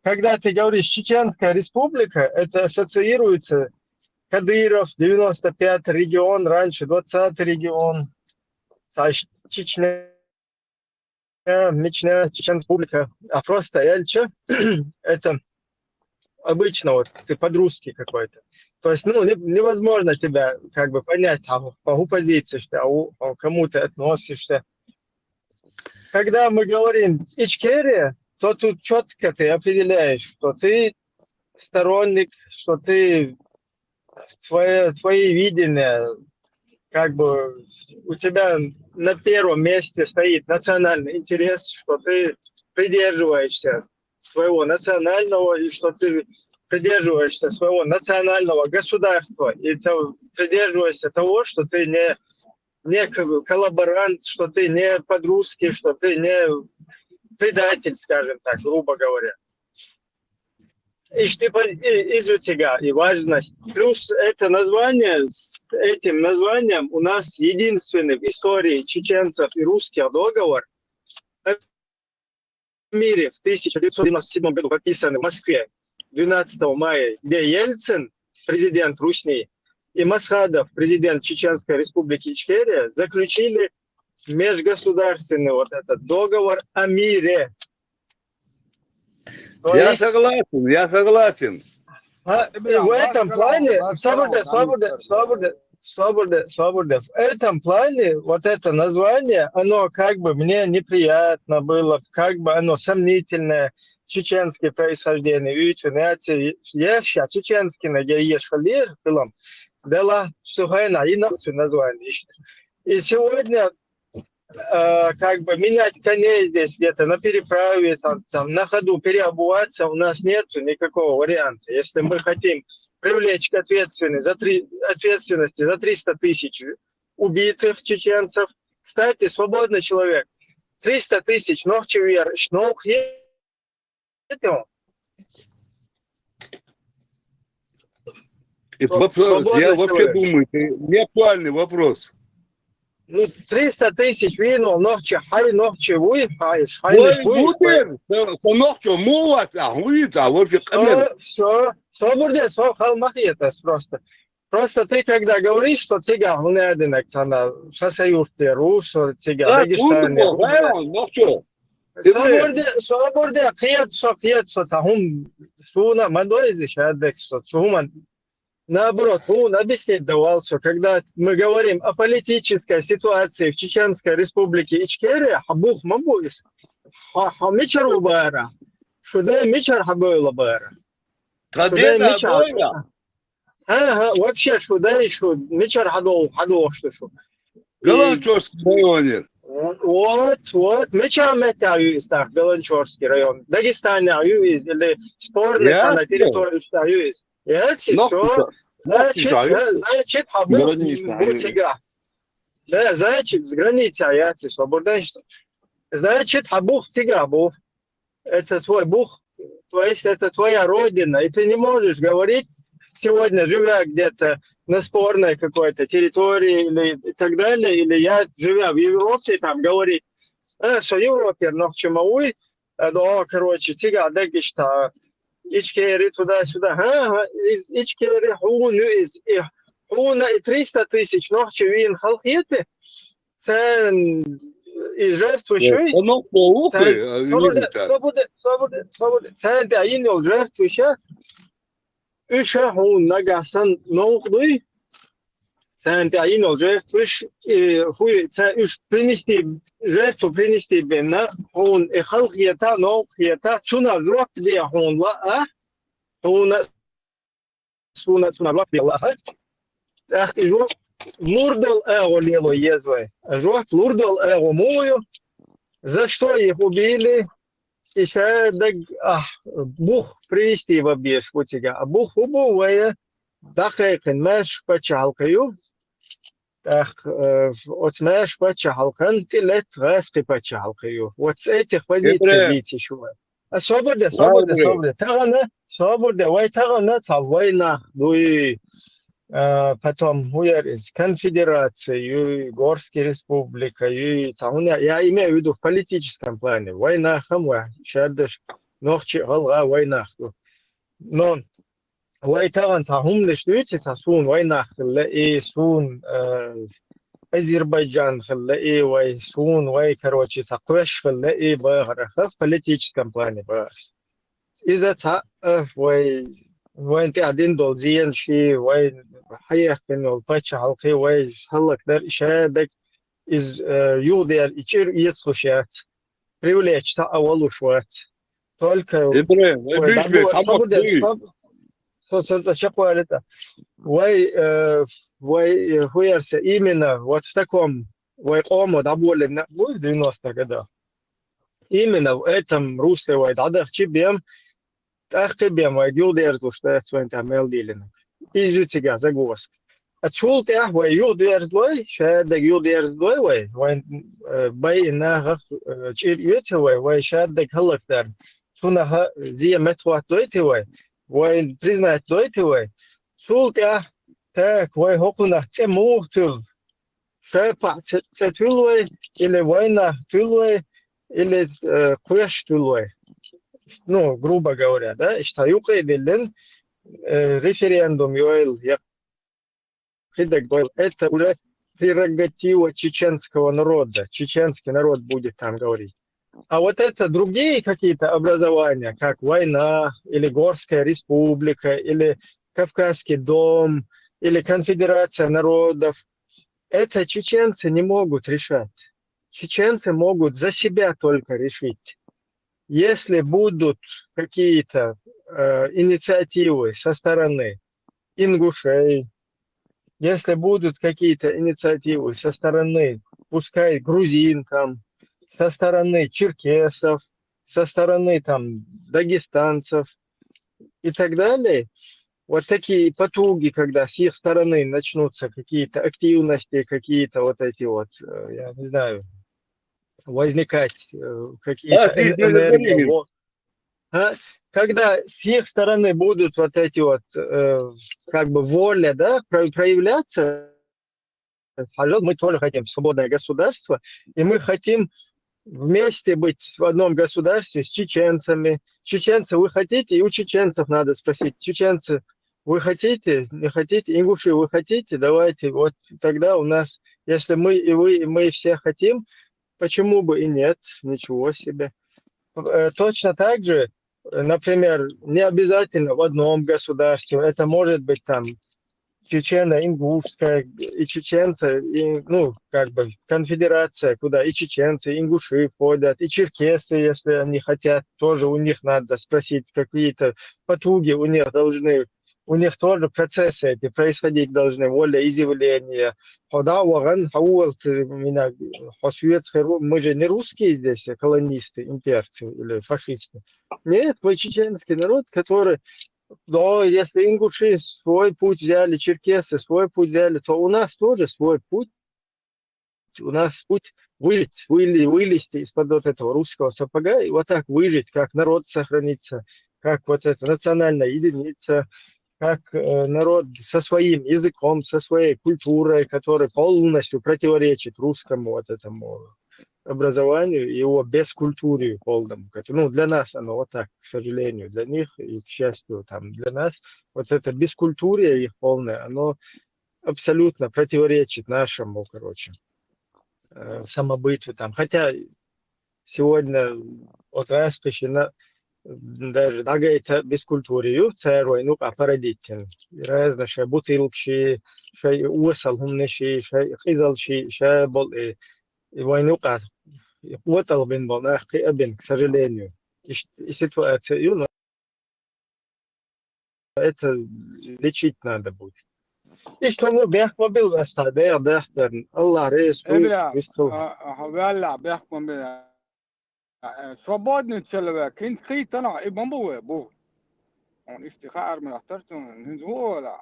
когда ты говоришь Чеченская республика, это ассоциируется Кадыров, 95-й регион, раньше 20-й регион, Чечня, Чеченская республика, а просто Эльча, это обычно вот ты подрусский какой-то. То есть, ну, невозможно тебя как бы понять, по какой позиции, а кому ты относишься. Когда мы говорим Ичкерия, то тут четко ты определяешь, что ты сторонник, что ты твои видения, как бы у тебя на первом месте стоит национальный интерес, что ты придерживаешься своего национального и что ты придерживаешься своего национального государства и ты придерживаешься того, что ты не коллаборант, что ты не подрусский, что ты не предатель, скажем так, грубо говоря. Из-за тебя и важность. Плюс это название, с этим названием у нас единственный в истории чеченцев и русских договор в мире в 1997 году подписан в Москве 12 мая, где Ельцин, президент Русни, и Масхадов, президент Чеченской республики Ичкерия, заключили межгосударственный вот этот договор о мире. Я согласен. В этом плане, свобода. В этом плане вот это название, оно как бы мне неприятно было, как бы оно сомнительное, чеченское происхождение. Я чеченский, я ешхалер, дала сухайна и нахуй название. И сегодня как бы менять коней здесь где-то на переправе, там, на ходу переобуваться у нас нет никакого варианта. Если мы хотим привлечь к ответственности за 300 тысяч убитых чеченцев, кстати, свободный человек, 300 тысяч, Это вопрос, я вообще думаю, это не актуальный вопрос. Ну, 300 тысяч винул, ногче, хай ногче вы, хаешь, хай Ой, бутер, ногче, мулат, вообще камер. Все, будет, все, халмахиетас просто. Просто ты, когда говоришь, что цыган, он не один, она, шасаюрте, руsso, цыган, Дагестане. Свобода, киет, тахум, суна, мадоизи, шадек, суман. Наоборот, он объяснить давался, когда мы говорим о политической ситуации в Чеченской республике Ичкерия, хабух мамбуис, хамичар убара, шуда мичар хабойла бара. Вообще шуда еще мичар хадол что шо. Галанчорский район. Вот, мичар метаю из так, Галанчорский район. Дагестане аюиз или спорный на территорию что аюиз. Все. Значит, хабух бутига. Да, значит, граница яйца свобода. Значит, хабух тига бух. Это твой бух, то есть это твоя родина. И ты не можешь говорить сегодня, живя где-то на спорной какой-то территории или и так далее, или я, живя в Европе, там говорить, что Европе, но к чему короче, тига, дагишта, Ичкери туда-сюда. Из Ичкери хуна и 300 тысяч ногче вин халхеты. И жертву еще. Свобода. Цен да инол жертву сейчас. Үша хун нагасан ногдуй. Цен да инол жертву хуй үш принести бена хун и халхета ногхета чуна рок де хун ла хуна рок де ла. Ах и Лурдал эго лело езвай. Жок лурдал эго мою. За что их убили? И сейчас бух привести в объезд у тебя. А бух убывая. Дахайкин мэш пачалкаю. От мэш пачалкан тилет гаски пачалкаю. Вот с этих позиций бить еще. А свобода. Тагана. Свобода. Вай тагана. Война. Дуй. потом из конфедерации, Горская республика, я имею в виду в политическом плане, война хамва, шардыш, нохчи галга война. Но вайтаган сахум лиштуйти сасун война хлла сун Азербайджан хлла вай сун вай короче саквеш хлла баграха в политическом плане бас. إذا وين قاعدين دول زين شيء وين حياة إنه الباتش حلقي وين هلا كدر إشادك إز يودير إيشير يسوشيات بريوليش تا أولو شوات تولك إبراهيم ويبيش بيت عمك دوي صوت شقوة لتا وي هو يرسى إيمنا واتفتكم ويقوموا دابول لنا بول دينوستا كده إيمنا وإتم روسيا ويدعدخ شبيهم Archibiem vai 20 meldīlina. Izjūtīgā zagos. Atšulti vai 22, šādāk 22 vai bainā čir jūtīvai vai šādāk halaktар. Sunaha zīja metuāt doitīvai vai priznāt doitīvai. Čulti tak vai hokunā ce mūhtul. Šāpā ce tulvai ili vainā tulvai ili kueš tulvai. Ну, грубо говоря, да, штаюка билен референдум юэл это уже прерогатива чеченского народа. Чеченский народ будет там говорить. А вот это другие какие-то образования, как война, или Горская республика, или Кавказский дом, или Конфедерация народов, это чеченцы не могут решать. Чеченцы могут за себя только решить. Если будут какие-то инициативы со стороны ингушей, если будут какие-то инициативы со стороны, пускай грузин там, со стороны черкесов, со стороны там дагестанцев и так далее, вот такие потуги, когда с их стороны начнутся какие-то активности, какие-то вот эти вот, я не знаю, возникать какие-то энергии. Когда с их стороны будут вот эти вот как бы воля, да, проявляться, мы тоже хотим свободное государство, и мы хотим вместе быть в одном государстве с чеченцами. Чеченцы вы хотите, и у чеченцев надо спросить, чеченцы вы хотите, не хотите, ингуши вы хотите, давайте, вот тогда у нас, если мы и вы, и мы все хотим, почему бы и нет? Ничего себе. Точно так же, например, не обязательно в одном государстве. Это может быть там чечено-ингушская, и чеченцы, и, ну, как бы конфедерация, куда и чеченцы, и ингуши входят, и черкесы, если они хотят, тоже у них надо спросить, какие-то потуги у них должны, у них тоже процессы эти происходить должны, волеизъявления. Мы же не русские здесь, колонисты, имперцы или фашисты. Нет, мы чеченский народ, который, да, если ингуши свой путь взяли, черкесы свой путь взяли, то у нас тоже свой путь. У нас путь выжить, вылезти из-под вот этого русского сапога и вот так выжить, как народ сохранится, как вот эта национальная единица, как народ со своим языком, со своей культурой, который полностью противоречит русскому вот этому образованию, его бескультурию полному. Ну, для нас оно вот так, к сожалению, для них и, к счастью, там, для нас вот это бескультурие их полное, оно абсолютно противоречит нашему, короче, самобытию там. Хотя сегодня от распущена даже дагайта бескультурию царой, ну, парадитен. Разно ше бутылки, ше усалхумны, ше хизалши, ше бол и войнука. Вот албин бол, ахти абин, к сожалению. И ситуация, ну, это лечить надо будет. И что мы бяхма был настадер, дахтер, Аллах рейс, Свободный человек, кинскритана и бомбовые был. Он истихар мы ахтартун, хинзуола,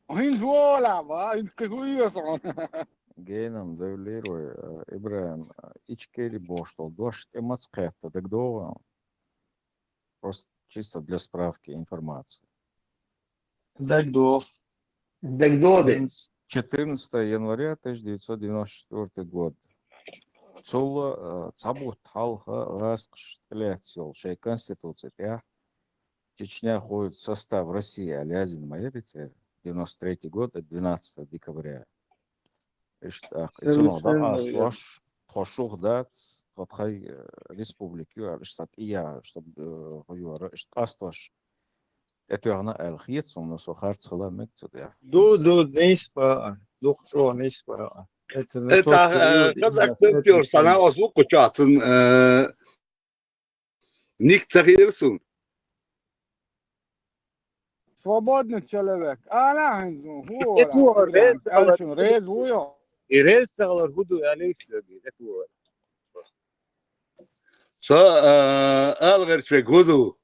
ва, инскритуиосон. Гейнам девлируй, Ибраим, ичкери боштол, дошт эмацкета, так дома. Просто чисто для справки информации. Так до. Дегдоды. 14 января 1994 год. Цула цабут халха раскш тляцел шей конституция тя. Чечня входит в состав России, Алязин Маевице, 93 год, 12 декабря. Это аслаш тошух дат тотхай республики, штат Ия, чтобы хуюара, аслаш. Это она элхиец, он нас охарт схаламет туда. Ду нейспа, духтро нейспа. Это казак пёр sana ozlu koçatın ник цахирсун. Свободный человек. Рез хуя. И рез тағалар худу әлейшлөги. So algırçve gudu.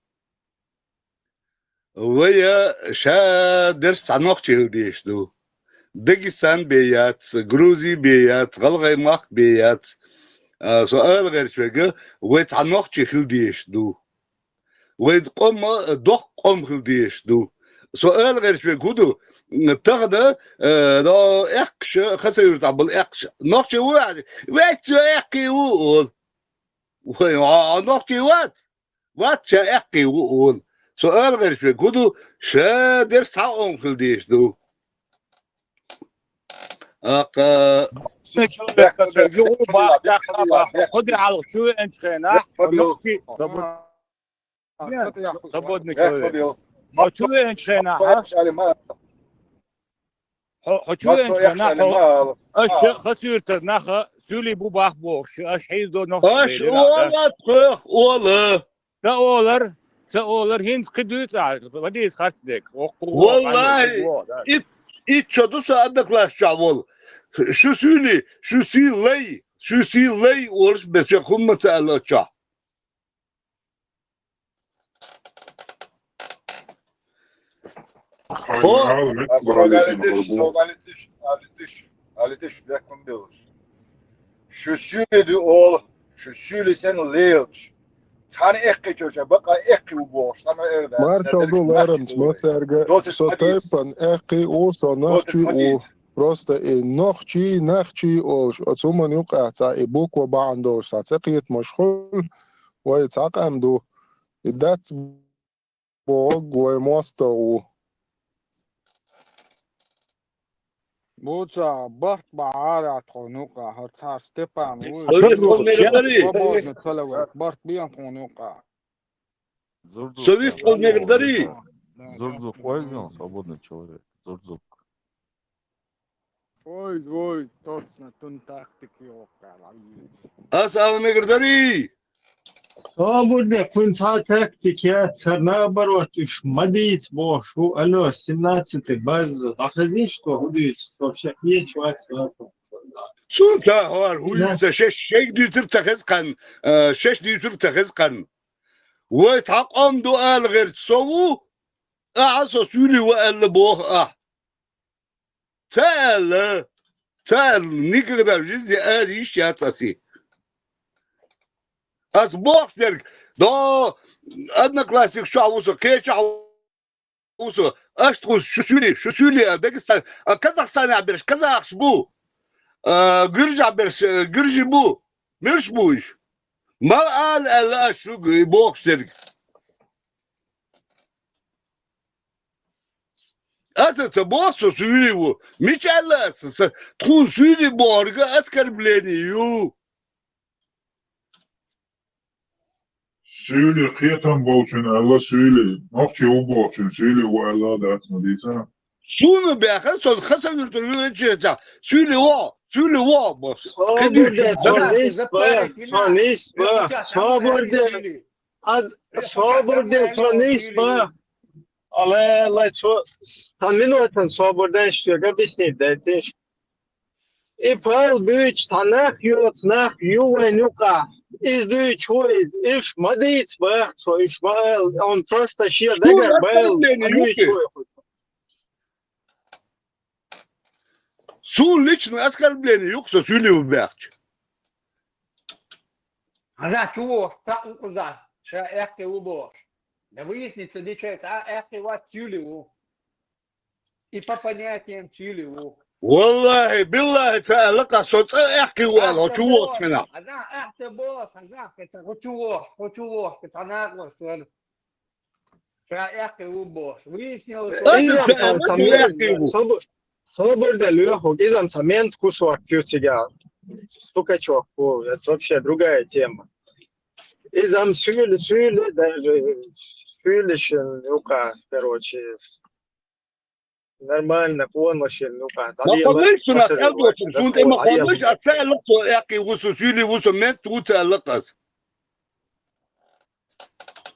Veya درس عنق çevirdiğiştu. Dagestan beyat, Gruzi beyat, Galgaymak beyat. So algırçve ve عنق çevirdiğiştu. Ve dok kom çevirdiğiştu. So algırçve gudu. تاخده ده اكش خسر طب الاكش نقش واحد وات اكي وقول نقش وات اكي وقول سؤال غير شوي كدو شادر ساعون كل ديش دو خدي على شو انت خناح свободный человек. Хочу я خناح хочу я خناح اش خسرت نخ سولي بو باخ بوش اش حيز دو نخ اش والله تا اولر هند قدوت ودي خاطدك والله it çadı sadıklar şavol şu süli şu silay orş beşe kumma alaça Şu süli ol şu süli sen leoç Tane ekki çocuğa bak ekki bu boş ama öyle. Маркал долларом смосерга сотепан экки о сонахчи о просто и нахчи олш отсуман юқаца и буква бандош сацقيت مشغول ويتعقم دو دات بوغ وماستو Буца бахт баарат хонука хатар Степан свободный человек бахт биан хонука Совет полмегдари Зурдзук понял, свободный человек. Зурдзук. Ой, точно, тун тактики ока. Asal megdaри Свободный функция тактики, наоборот, уж мадить бошу, алло, 17-й баз, ахазни, что гудит, вообще нечего сказать. Sunta var huysa şeş dütür takız kan şeş dütür takız kan ve taqam dual gayr tsawu a'asa suli wa al boh tal nikada jizi ari şatasi as boh der do adna klasik şavusu ke şavusu ashtus şu suli Dagestan Kazakhstan abir Kazakh bu Gürcü bu. Nırş bu iş. Mal al şu boxer. Asıl boxu suyu bu. Miçallas. Tun suyu borga asker bileniyor. Söyle kıyatan bolçun Allah söyle. Nakçı o bolçun söyle o Allah da atma değilsene. Sunu be son kasa yürütülüyor çeca. Söyle o boss. Свободный, але там минута свободен что объяснить дайте. И пал бич танах юц нах ювенука. Из дуч хуиз иш мадит бах то иш бал он просто шир дагер бал. Su лично оскорбление, yoksa söylüyor belki. Ага, чего? Так укуза. Ша эхте убор. Да выяснится, дичает, эхте вот сюливу. И по понятиям Чили. والله بالله تعالى صوت احكي والله شو وقتنا أنا أحسبه أنا كنت خشوه كتناقل سؤال فأحكي وبوش Собор да лёгок, изам цемент кусок пьются, стукачок, это вообще другая тема. Изам сюли, даже сюлищен, ну-ка, короче, нормально, конлощен, ну-ка. ما قبلش ناس أدوس سون ما قبلش أتسألك احكي وسوسيلي وسمنت وتسألك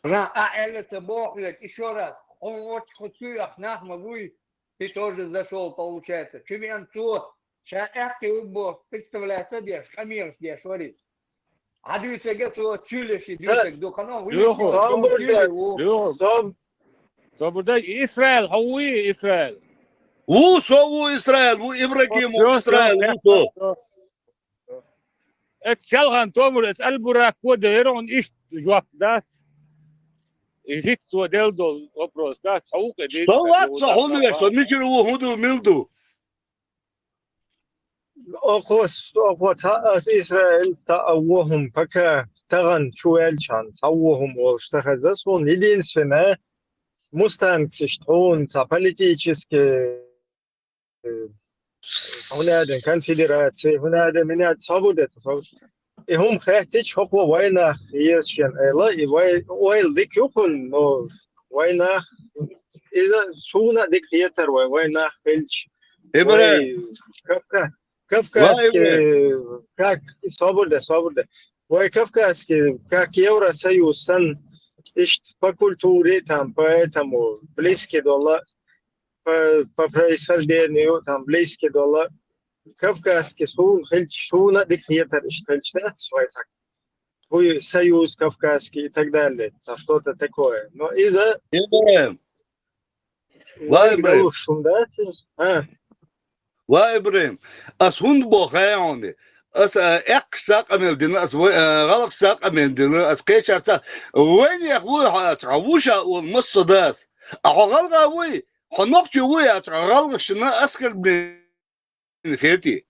это Бог, еще раз, он вот хочу, нахмагуй, ты тоже зашел, получается. Чувенцо, шаэхки Бог, представляй себе, шамир здесь, говорит. А дюйся гетто чулиши, дюйся духаном, Собордай Израиль, хауи Израиль. وسووا إسرائيل وإبراهيم وإسرائيل وسو. اتشالغان تومر البراك وديرون إيش جواب ده. يجيك سوديل دول أبروز ده حقوق دي. صوت صحون يا سميكر وهودو ميلدو. أخوس از إسرائيل تأوهم فكا تغن شوال شان تأوهم والشتخزسون единственное мустангсиштон та политические هناك конфедерации هناك منات صابودة и هم خاطش حقوق وينا يشين إلا ويل ديك يكون نو وينا إذا سونا ديك يتر وينا خلش إبراهيم Кавказский, как свобода, ой, кавказский, как Евросоюз, сан, по культуре, там, поэтому близкий доллар, по происхождению, там, близкий доллар, кавказский, суна, дикьетер, свой так, твой союз кавказский и так далее, что-то такое. Но из-за... وإبراهيم أسهند بخياني إك ساق أميردنا غلق ساق أميردنا كيشار ساق وين يخوي أتعوشا والمص داس أغلق وي حنقتي وي أتغلق شنا أسكر من خيتي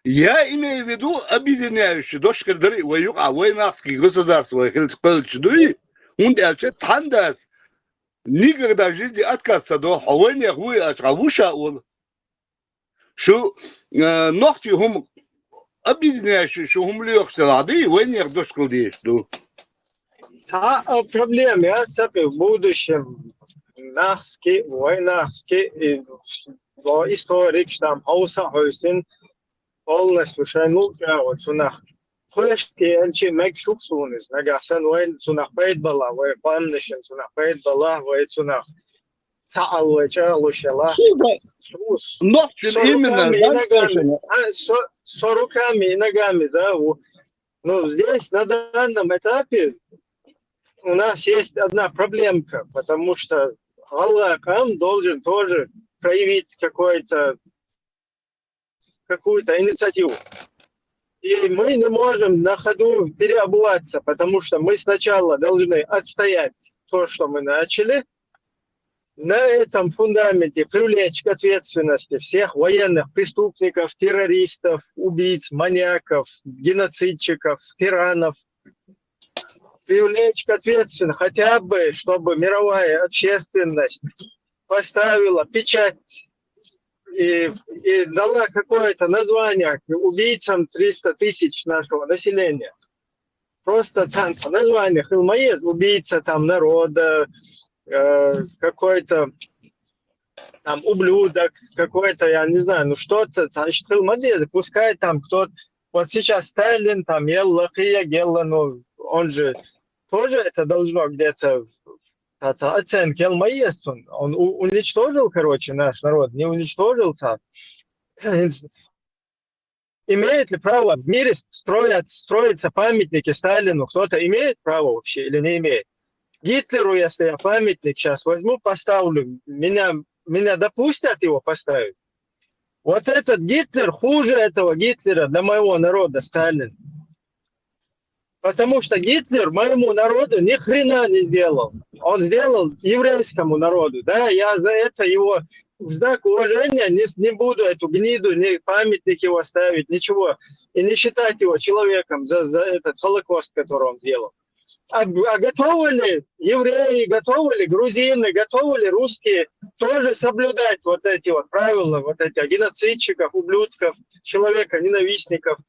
يا إمي يبدو أبيدني عيش دوش كردري ويقع وين أسكي غصدارس ويخلت قلت شدوي وند ألشت تحنداس никогда в жизни отказаться до хавения хуй отравуша он شو نقطي هم объединяющие شو هم ليك سلادي وين يقدرش كلديش دو проблемы в будущем nachski войнахски до историк там Außerhäuschen полностью шайнул вот сунах Хошки анчи мекшуксун из нагасан вайн сунах пайд бала вай памнешен сунах пайд бала вай сунах саал вай чалу шала но именно с руками и ногами зову. Но здесь на данном этапе у нас есть одна проблемка, потому что Аллах должен тоже проявить какую-то инициативу. И мы не можем на ходу переобуваться, потому что мы сначала должны отстоять то, что мы начали, на этом фундаменте привлечь к ответственности всех военных преступников, террористов, убийц, маньяков, геноцидчиков, тиранов, привлечь к ответственности хотя бы, чтобы мировая общественность поставила печать и дала какое-то название убийцам 300 тысяч нашего населения. Просто название Хилмаед, убийца там народа, какой-то там ублюдок, какой-то, я не знаю, ну что-то, значит, Хилмаед, пускай там кто-то, вот сейчас Сталин, там, Гелла, ну, он же тоже это должно где-то оценки Элмаест, он уничтожил, короче, наш народ, не уничтожился. Имеет ли право в мире строиться памятники Сталину? Кто-то имеет право вообще или не имеет? Гитлеру, если я памятник сейчас возьму, поставлю, меня допустят его поставить? Вот этот Гитлер хуже этого Гитлера для моего народа, Сталин. Потому что Гитлер моему народу ни хрена не сделал. Он сделал еврейскому народу. Да, я за это его в знак уважения не буду эту гниду, ни памятник его ставить, ничего. И не считать его человеком за этот Холокост, который он сделал. А готовы ли евреи, готовы ли грузины, готовы ли русские тоже соблюдать вот эти вот правила, вот эти геноцидчиков, ублюдков, человека, ненавистников?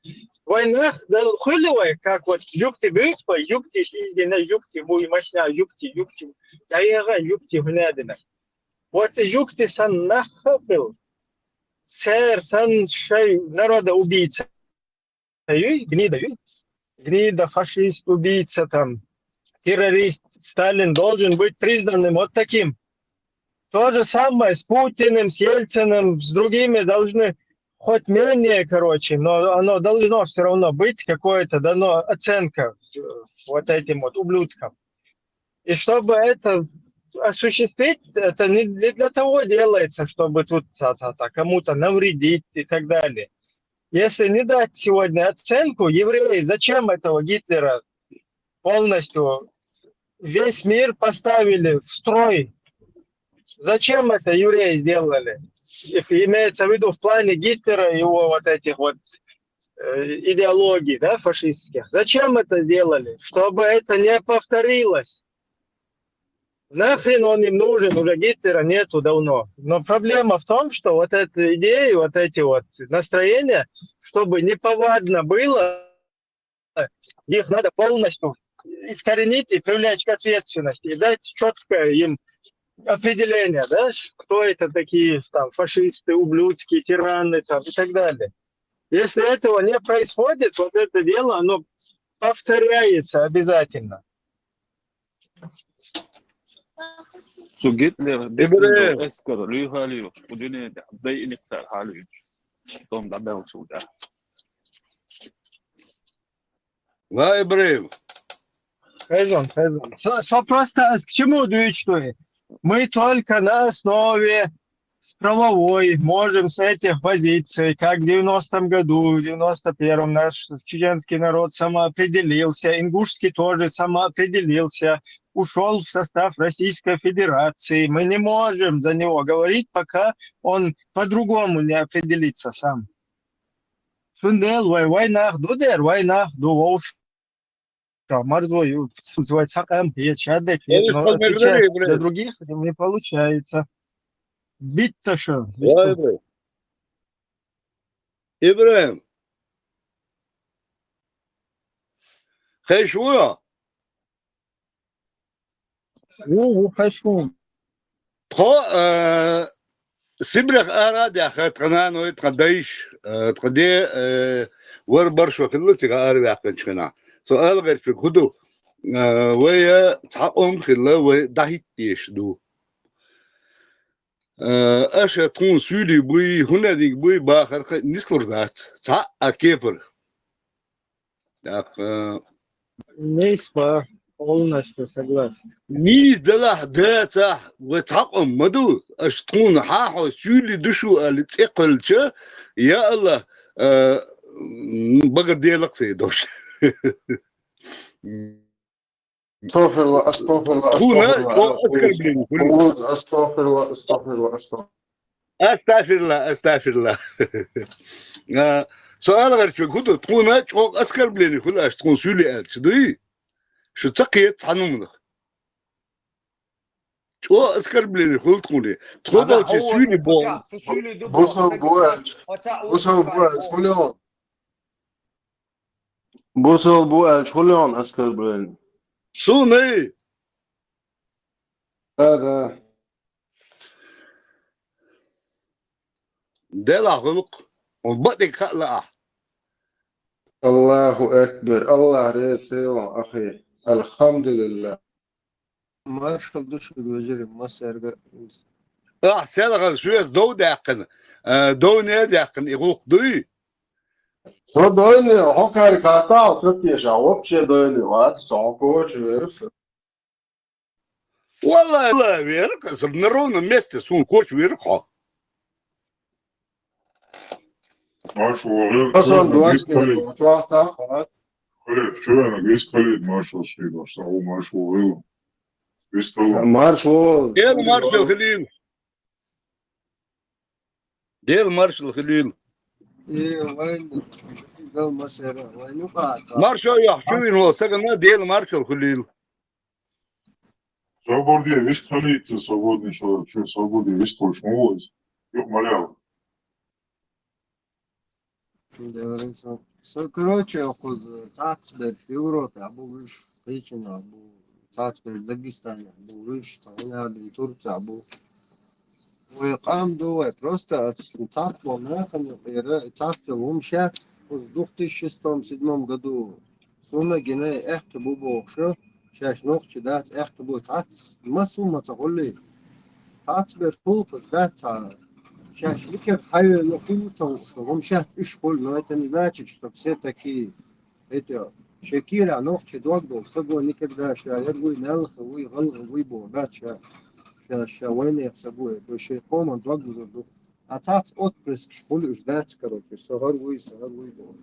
В войнах, да, хуливай, как вот юбти быкпа, юбти на юбти, муй масня, юбти, даяга, юбти гнядина. Вот юбти сан нахапил, сэр, сан шай народа убийца. Гнида, фашист, убийца там. Террорист Сталин должен быть признанным вот таким. То же самое с Путиным, с Ельциным, с другими должны хоть менее, но оно должно все равно быть какое-то дано оценка вот этим вот ублюдкам. И чтобы это осуществить, это не для того делается, чтобы тут кому-то навредить и так далее. Если не дать сегодня оценку, евреи, зачем этого Гитлера полностью весь мир поставили в строй? Зачем это евреи сделали? Имеется в виду в плане Гитлера, его вот этих вот идеологий, да, фашистских. Зачем это сделали? Чтобы это не повторилось. Нахрен он им нужен, уже Гитлера нету давно. Но проблема в том, что вот эти идеи, вот эти вот настроения, чтобы неповадно было, их надо полностью искоренить и привлечь к ответственности, и дать четкое им определение, да, кто это такие там фашисты, ублюдки, тираны там, и так далее. Если этого не происходит, вот это дело, оно повторяется обязательно. Så Gitler dessutom älskar lyhörlig och du är det är inte så här de där bälsor. Да, Ибраим. Хайзон. Просто к чему движется? Мы только на основе правовой можем с этих позиций, как в 90-м году, в 91-м наш чеченский народ самоопределился, ингушский тоже самоопределился, ушел в состав Российской Федерации. Мы не можем за него говорить, пока он по-другому не определится сам. Война, за других не получается. Бить-то что? Ибраим. Хэшуя? Хэшуя. То Сибрах аради ахатхана но тхадайш тхаде وربرشو كله تيجا أروي أكنشنا سؤال غير في كده ويا تعقم خلا ودهيت يشدو أشياء تكون سولي بوي هنا ديك بوي باخر نسلر ذات تع أكبر نسبة полностью согласен. ميز دلح داتا وتعقم مدو أش تكون حاحو سولي دشو اللي تقل شا يا الله بقر ديالك سيدوش استغفر الله استغفر الله استغفر الله استغفر الله استغفر الله سؤال غير شو كنت تكون أسكر بليني كلها تكون سولي قال شدي شو تقيت عنهم شو أسكر بليني كل تكوني تخوضوا تسولي بون بوصل بوال شلون أسكر بليني سوني هذا دلع خلق وبدك خلق الله أكبر الله رسول أخي الحمد لله ما شغلش الوزير مصر سالغ شوية دو داقن دو ناداقن يغوق دوي Så døgnet har karikata og tredje sjavop skje døgnet var saker чверс. والله ويرك نرونا مستي سون كوش ويرقا Hasan duak çuaqta خليل شو أنا قيس خليل مارشال شيء بس هو مارشال غيره قيس طلع مارشال ديل مارشال خليل ديل مارشال خليل ايه وين قال مسيرة وين قاعد مارشال يحشوين هو سكن ديل مارشال خليل свободе весь خليل свободный человек что свободе весь тоже молодец yok малял короче خذ تعتبر في أوروبا أبو ريش قيتنا أبو تعتبر داغستان أبو ريش طالع من تركيا أبو ويقام دو просто تعتبر ما خلنا تعتبر ومشات в 2006-2007 году сумма جنيه echt بوبو شو شاش نوخش دات echt بو تعت ما سوما تقول لي تعتبر فوق دات شاش لك حي نقطة شو مشات إيش كل نوعية نزاتش что все такие это شكيرا نوخش دوغدو سبوا никогда شاير وي نلخ وي غلغ وي بو دات شا وين يحسبوه بشي قوم دوغدو أتات أوتبرس كل إيش دات كروتي سهر وي بو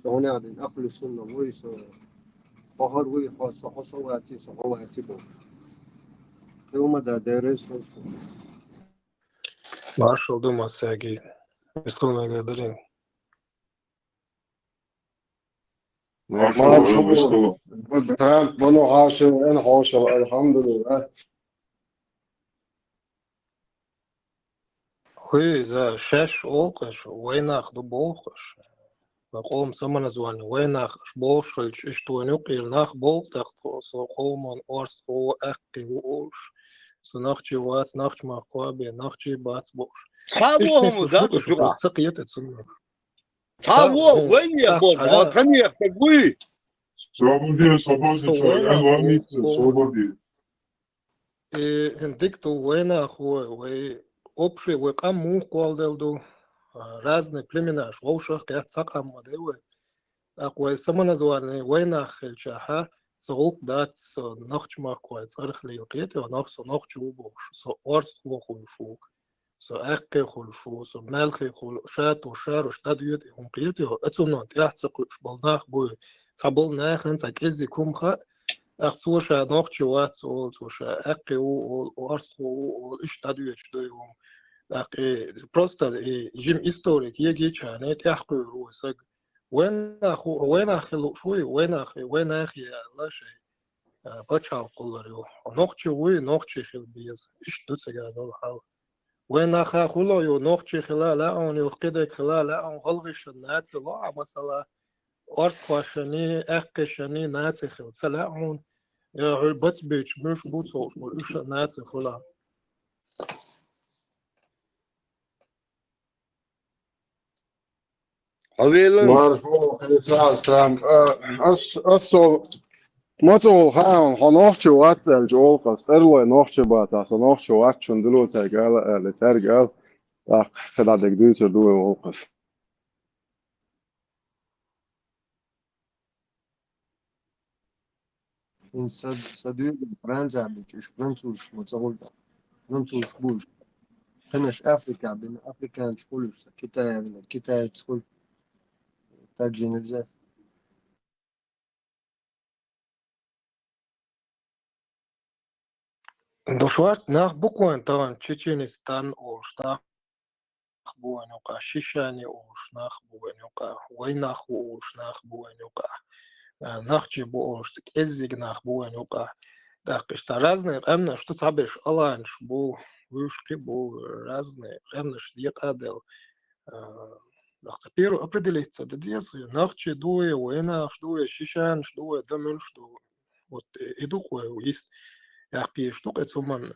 هون قاعدين أخلي السنة وي سهر وي صواتي بو يوم دا دارس Marshall Dumas Sergey. Бессловно благодарим. مارشال ترامب بنو عاشر أنا عاشر الحمد لله Хуй за шеш олкаш, войнах до болкаш. Бақолым сама название, войнах болшальч, и что не укирнах болтах, со холман орсо эхки олш. So nachtje wat, nachtje maar kwabe, nachtje baat boos. صحابوهم ذاته شو سقيت تسمع. صحابوه وين يا بابا كان يحتاجوه свободе свободный человек он ломится свободе Индикто война хуй, общий векам мух квалделду, разные племена, швошах, кяцакам мадевы. Аквай сама название война хельчаха. سوق دات نخش ما كويس صارخ لي قيت نخش وبوش سو أرس وخلشو سو أكل خلشو سو ملخ خل شات وشار وشتاد يد هم قيت أتونا تحت قبلناه بوي قبلناه خنت كذي كم خا أخصوش نخش وات سوش أكل وأرس وإشتاد يد شدوا يوم أكل просто جيم إستوري يجي كانت تحقق روسك وين أخي شوي وين أخي لا شيء بتشال كلاريو نقطة وي نقطة خل بيز إيش دوتسجع بالحال وين أخي خلا يو نقطة خلا لا أنا يفقد خلا لا أنا غلغش الناس لا مثلا أرفعشني أكشني ناس خل سلا أنا يا بتبيش مش بوتوش إيش الناس خلا مارشال خليل ترامب أصل ماتو هان هنوخش وات الجولقس أروي نوخش بات أصل نوخش وات شندلو ترجال لترجال خدعة دكتور دوي وقف إن صديق فرنسا بيجيش فرنسوش متصور فرنسوش بوش خناش أفريقيا بين أفريقيا تقولش كتاية تقول также нельзя. Дошварт nach буквально там Чеченистан олштах буанюка, Шишани олшнах буанюка, Войнах олшнах буанюка, Нахчи олштик эзигнах буанюка. Так что разные, эмна что sabешь аланш бу вышки бу разные, эмна шдиакадел. Теперь определиться, да действие, нахчи дуе, Войнах дуе, Шишан дуе, Дамин дуе. Вот иду кое есть. Яхпи штука цуман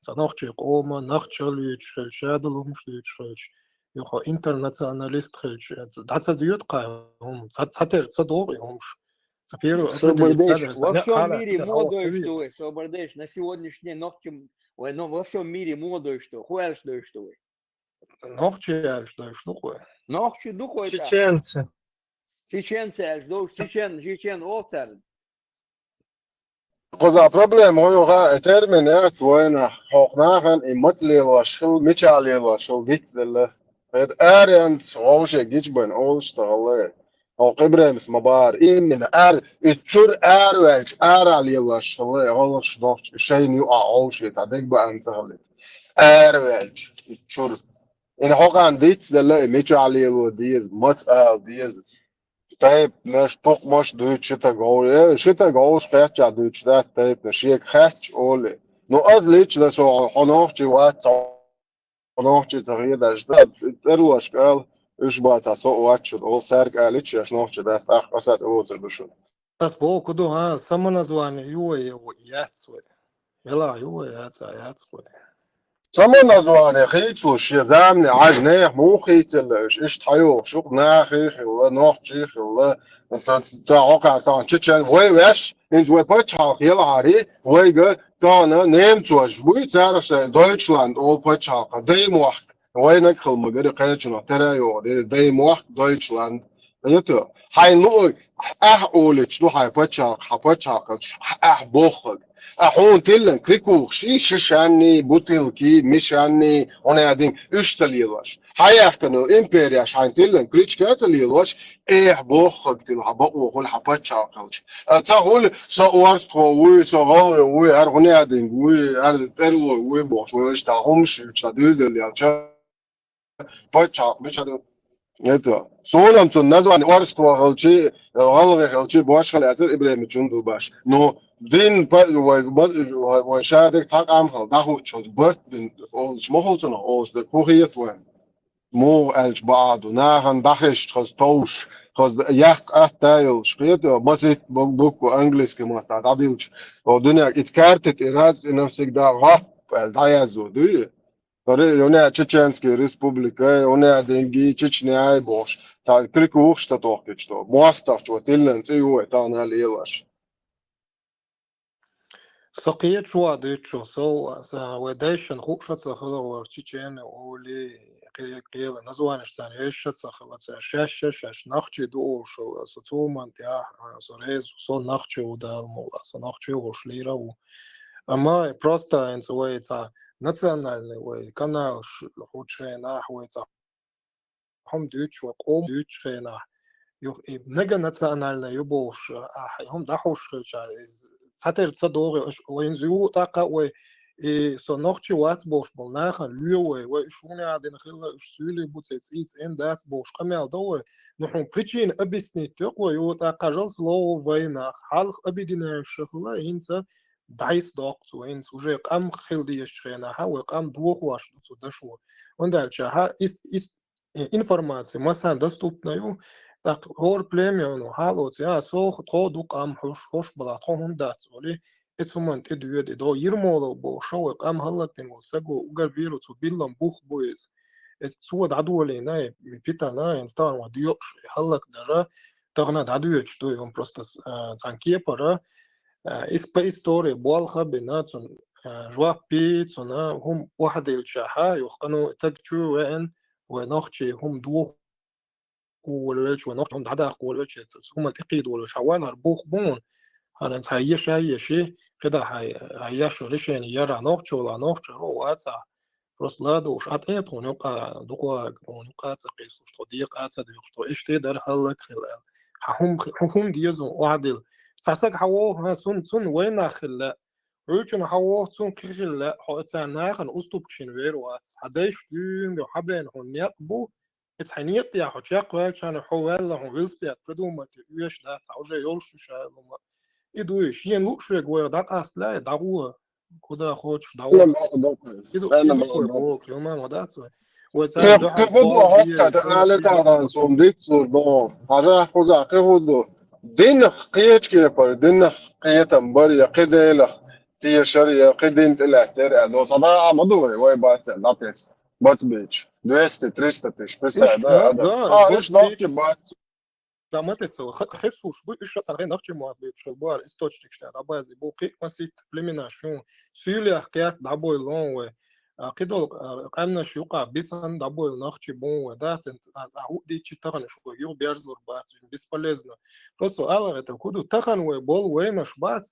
занахчи кома нахчалич шадалум шлич йохо интернационалист хич дата дьют каум цатер цадори умш теперь Собордеш, во всем мире молодой что, Собордеш, на сегодняшний день ногтем, во всем мире молодой что, хуэль что. Нохчи что кое. Нохчи духой. Чеченцы. Чечен овцар. قضا problem هو termin erts وين حقناهن إمتلي وشل ميشالي وشل جيت ذل هاد أريانت ووشة جيت بين أول اشتغله أو إبراهيم مبار إن من الشر والج على الله شغله الله شنو شيء يقع شيء تعديك بقى أنت غلط والج الشر إن حقا ديت دلله ميجي على الله ديز مات ديز طيب مش طق مش دوت شتا قول شتا قول شقيت جا دوت شتا طيب نشيك خاتش أولي نو أزليش لسه حنوش جوات حنوش تغيير دجداد تروش قال إيش بات سوق واتش أول سارق قالتش يا شنوش ده ساق قصد أوزر بشون بس بو كدو ها سمنا زوان يو ياتسوي يلا يو ياتسوي سمونا زواني خيتلوش يا زامني عجنيه مو خيتلش إيش تحيو شو ناخي ولا نوح شيخ ولا انت تعوقع طبعا تشتشن ويش انت وبتشحق يلا عاري ويجا تانا نيمت وش وي تعرف دويتشلاند او بتشحق دايم واحد وينك خل مجري قيتشنا ترى يو دايم واحد دويتشلاند يتو هاي نو أولش نو هاي بتشحق بوخك أحون تلن كريكو شيش عني بوتيلكي مش عني أنا قاعدين اشتليلاش هاي احتنو إمبرياش هاي تلن كريتش كاتليلاش إيه بوخك تلعبوا وقول حبات شاقلش تقول سوارس قوي سوغال وي أرغني قاعدين وي أرد تلو وي بوش ويش تاهمش تدل اللي عشان باتشاق مش هذا يتو سولم تون نزوان وارس قوالشي غالغ خالشي بواش خلاتر إبراهيم جندل باش نو دين وشادك تاق عمل داخل شد برد بين أولش مخلصنا أولش دكوهية وين مو ألش بعض وناهن داخش خز توش خز يحت أحتايل شقيت مسيت بوكو أنجليز كما تعديلش ودنيا إتكارتت إراز نفسك دا غاب الدايزو دوي فري يونا تشيتشنسكي ريسبوبليكا يونا دينجي تشيتشنيا بوش تا كريكو وخشتا توقيتشتو مواستر شو تلن تيو تانا ليلاش سقيت شو عديتشو ودايشن خوشة تخلا وشيشين أولي قيل نزوانش ثاني إيش تخلا شاش نخشي دوش سوتومان تيا سوريز سو نخشي ودال مولا سو نخشي وشليرا أما просто إنت ويتا национальный وي канал خوشينا ويتا هم دوش وقوم دوشينا يو نجا национальный يبوش هم دحوش ساتر تصدق وين زيو طاقة و صنعتي وات بوش بالناخن ليوي وشون قاعدين خلا سولي بوتيت إن دات بوش قمع دور نحن بريتشين أبيسني تقوى يو طاقة جلس لو وينا حالق أبيدنا الشغلة إنسا دايس دوقت وين سوجي قام خلدي الشخينا ها وقام دوخ واش تدشوا وندالش ها إنفورماتي مثلا доступна يو так هور племяну халот я сох тодук ам хош бала тохун дат оли этуман тедуеде до ирмоло бо шоу ам халатен саго угар биру цу биллам бух боез эс цуад адуоле на питана инстан ва диок халак дара тагна дадуеч то он просто танки пара из по истории болха бинатун жва пицуна хум واحد الشاحا يخنو تكچو وين ونخشي هم دوخ والوش ونقطهم دعدا والوش هم تقيد والوش حوال هربوخ بون هذا هيش هيشي كده هيش ريشين يرى نقطش ولا نقطش رو واتسا بس لا دوش أتيت ونقع دقوا ونقع تقيس وش تضيق أتى دوش إيش تقدر هلك خلال هم ديزون وعدل ساسك حواه سن وين خلا روچن حواه سن خلا حتى ناخن أستوبشين ويروات هداش دين وحبين هنيقبو اتحنيت يا حشاق وكان حوال لهم ويلسبيات بدون يش ده سعوجة يولش شالوما يدويش ينوش يقوي داق أصلا دعوة كده خوش دعوة يدو بوك يوما وداتو وسان ده كهودو هفتا تعالى تعالى صنديت صردو هذا خوزا كهودو دين قيت كي بر دين قيت أمبر يقيد له تيشر يقيد انت الاعتراء لو صداع مضوي وي بات لاتس بات بيتش 200 300 تش بس هذا ايش ضغط بات Даматесо хефсуш бу иш царгай нахчи муат бу шелбар источник штат абази бу қимасит племена шун сюля хкят дабой лон قدول قامنا شيوقع بيسان دابول نخشي بون وداتن عودي تشتغل شو يو بيرزور بات بيسبلزنا просто аларета куду тахан وي бол وينش бат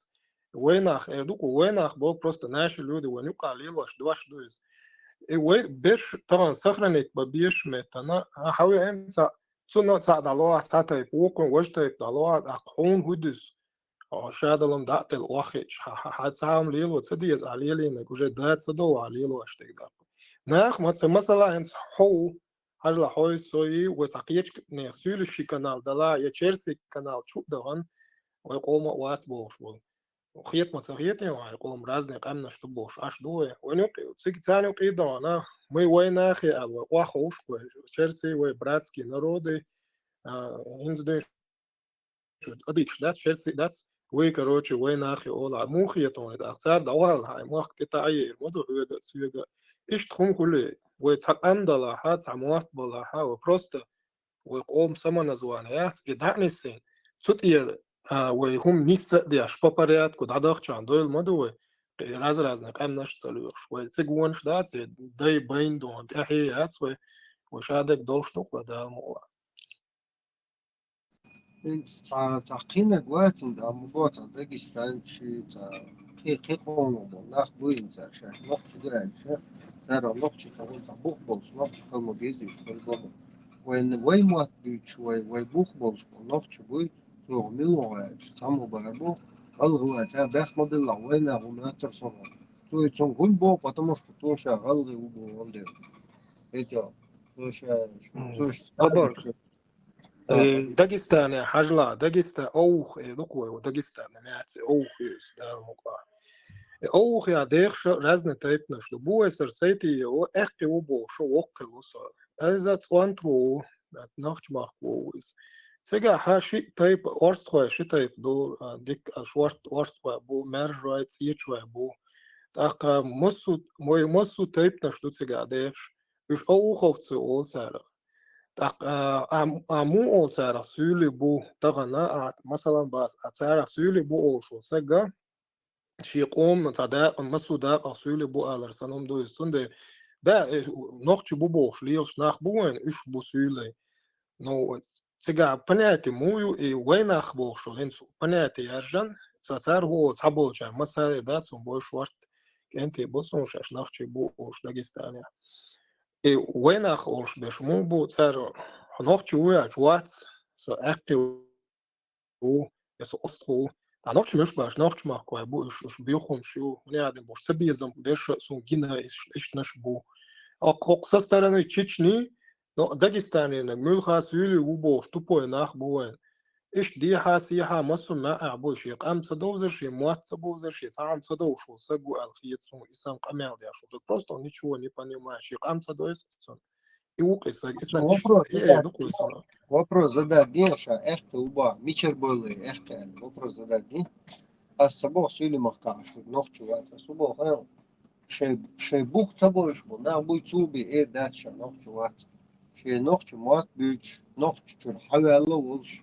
وينах эрдуку وينах бол просто наши люди ванюка лилаш дваш дуис и وي беш таран сохранить бабиш метана хауя энца цуно цадало татай букон воштай дало акхон худус шадалом дател вахич хацам лило цадиз алилина уже дат цадо алило аштегда нах مثلا انس حو هجلا حوي سوي وتقيج نسول الشي كانال دلا يا تشيرسي كانال شو دغن ويقوم وات بوش وخيط مسخيتي ويقوم رازني قمنا شو بوش اش دوي ونقي تسيك تاني وقي دانا مي وين اخي ال واخوش تشيرسي وبراتسكي народы هنز دي اديش ده تشيرسي ده وي короче وين اخي ола мухиетон ده اكثر دوال هاي وقت تعير مدو سيغا ايش تخون كله ويتقام دلاحات سموات بلاحة وبروستا ويقوم سمنا زوانيات إدعني السين تطير ويهم نيسا دي أشباباريات كود عداخش عن دويل مدو راز نقام نش سلوش ويتسيقوانش دات داي بين دون تحييات وشادك دولش نقوى دا المولا تعقينا قواتن دا مبوطة داقستان شي كي قومو ناخ بوين شا نوخش دوال شا ترى نوخش تقول بوخ بولش نوخش كلمو بيزي شكل وين موات بيتش وي بوخ بولش نوخش بوي تو ملو تامو باربو الغو تا بس موديل وين هو ترسون تو يتون غلبو потому что то ша галгы убо онде это то ша أبر داغستان حجلا داغستان أوخ لقوة وداغستان نعتي أوخ دا المقلا أوخ يا ديخش رزن تايبنش لبو سرسيتي وإحكي وبو شو وقل وصل أزا تلانترو نخش مخبوز سيجا حاشي تايب أرسخوا شي تايب دو ديك أشوارت أرسخوا بو مرج رايتس يتشوا بو تاقا مسو تايبنش دو سيجا ديخش إش أوخ أوفتسو أول سارخ أمو أول سارخ سيولي بو تغنى مثلا باس أتسارخ سيولي بو أول شو سيجا شي قوم تداق مسو داق سيولي بو ألرسانهم دو يسون ده نوخش بو بوش ليش ناخ بوين إش بو سيولي نو تيجا понятие мою и войнах бошо ленсу понятие яржан цацар го цаболча масар да сум бош варт кенте босон шаш нахчи бу ош дагестане и войнах ош беш му бу цар нахчи уя чват со акти у ясо остру да нахчи меш баш нахчи мах кой бу ш биохом шу не адем бош сабизам беш сум гина иш наш бу ак со стороны Чечни но Дагестане на мюлхасюли убош тупой нах буэн إيش دي حاسيها مصر ما أعبوش يقام صدوزر شيء موات صدوزر شيء تعام صدوش وسجوا الخيط سون إسام قمال دي عشان просто ничего не понимаешь يقام صدوز сон يوقف إسام إيه دكتور сон вопрос задать Генша эхте уба мичер бойлы эхте вопрос задать Ген а с собой сюли махка что ночью это субо хай шей бух собой что на будет цуби дача ночью شيء نوخش موات بيج نوخش شو حاول الله وش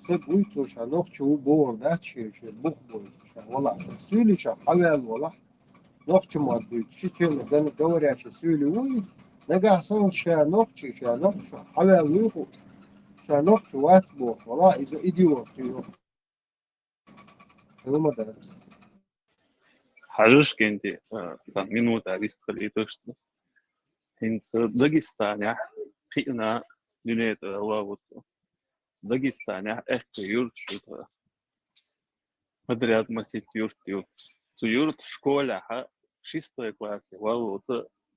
سبوي تو شا نوخش وبور ده شيء بوخ بور شا ولا سيلي شا حاول ولا نوخش موات بيج شو كل ده ندور يا سيلي وي نجا صون شا نوخش حاول ويخش شا نوخش وات بور ولا إذا إديو تيو هو ما ده حاجش كنتي минута рискали то что هنس داغستان فينا دنيت واوت داغستان احكي يورت شو подряд масит юрт سو يورت школа ха 6 классе واوت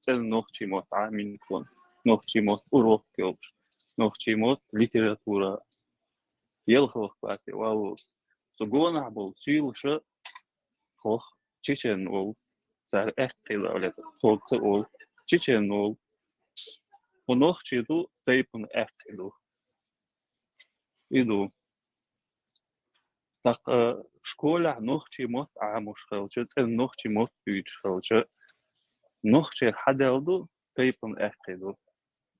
цел нохчи мот амин клон нохчи мот урок келш нохчи мот литература елхов классе واوت سو гона был сюлша хох чечен ол зар эхкил олет хохцы ол чечен ол ونوخشي دو تايبن افتلو иду так школа нохчи мот амуш халча цел нохчи мот бич халча нохчи хадалду тайпен эфтелу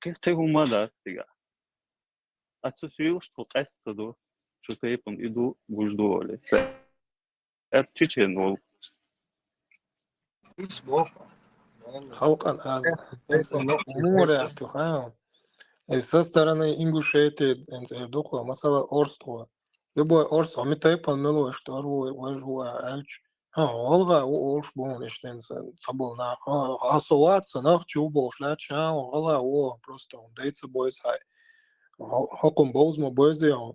кефте хумада тига ацусил что тестду что тайпен иду гуждуоле чеченол халкан аз море тухао со стороны Ингушетии докла масала орство любой орство ми тайпан мело что вожуа альч олга олш бон иштенса цаболна асоваться нах чубо шла ча ола о просто он дается бойс хай حكم بوز ما بوز يعني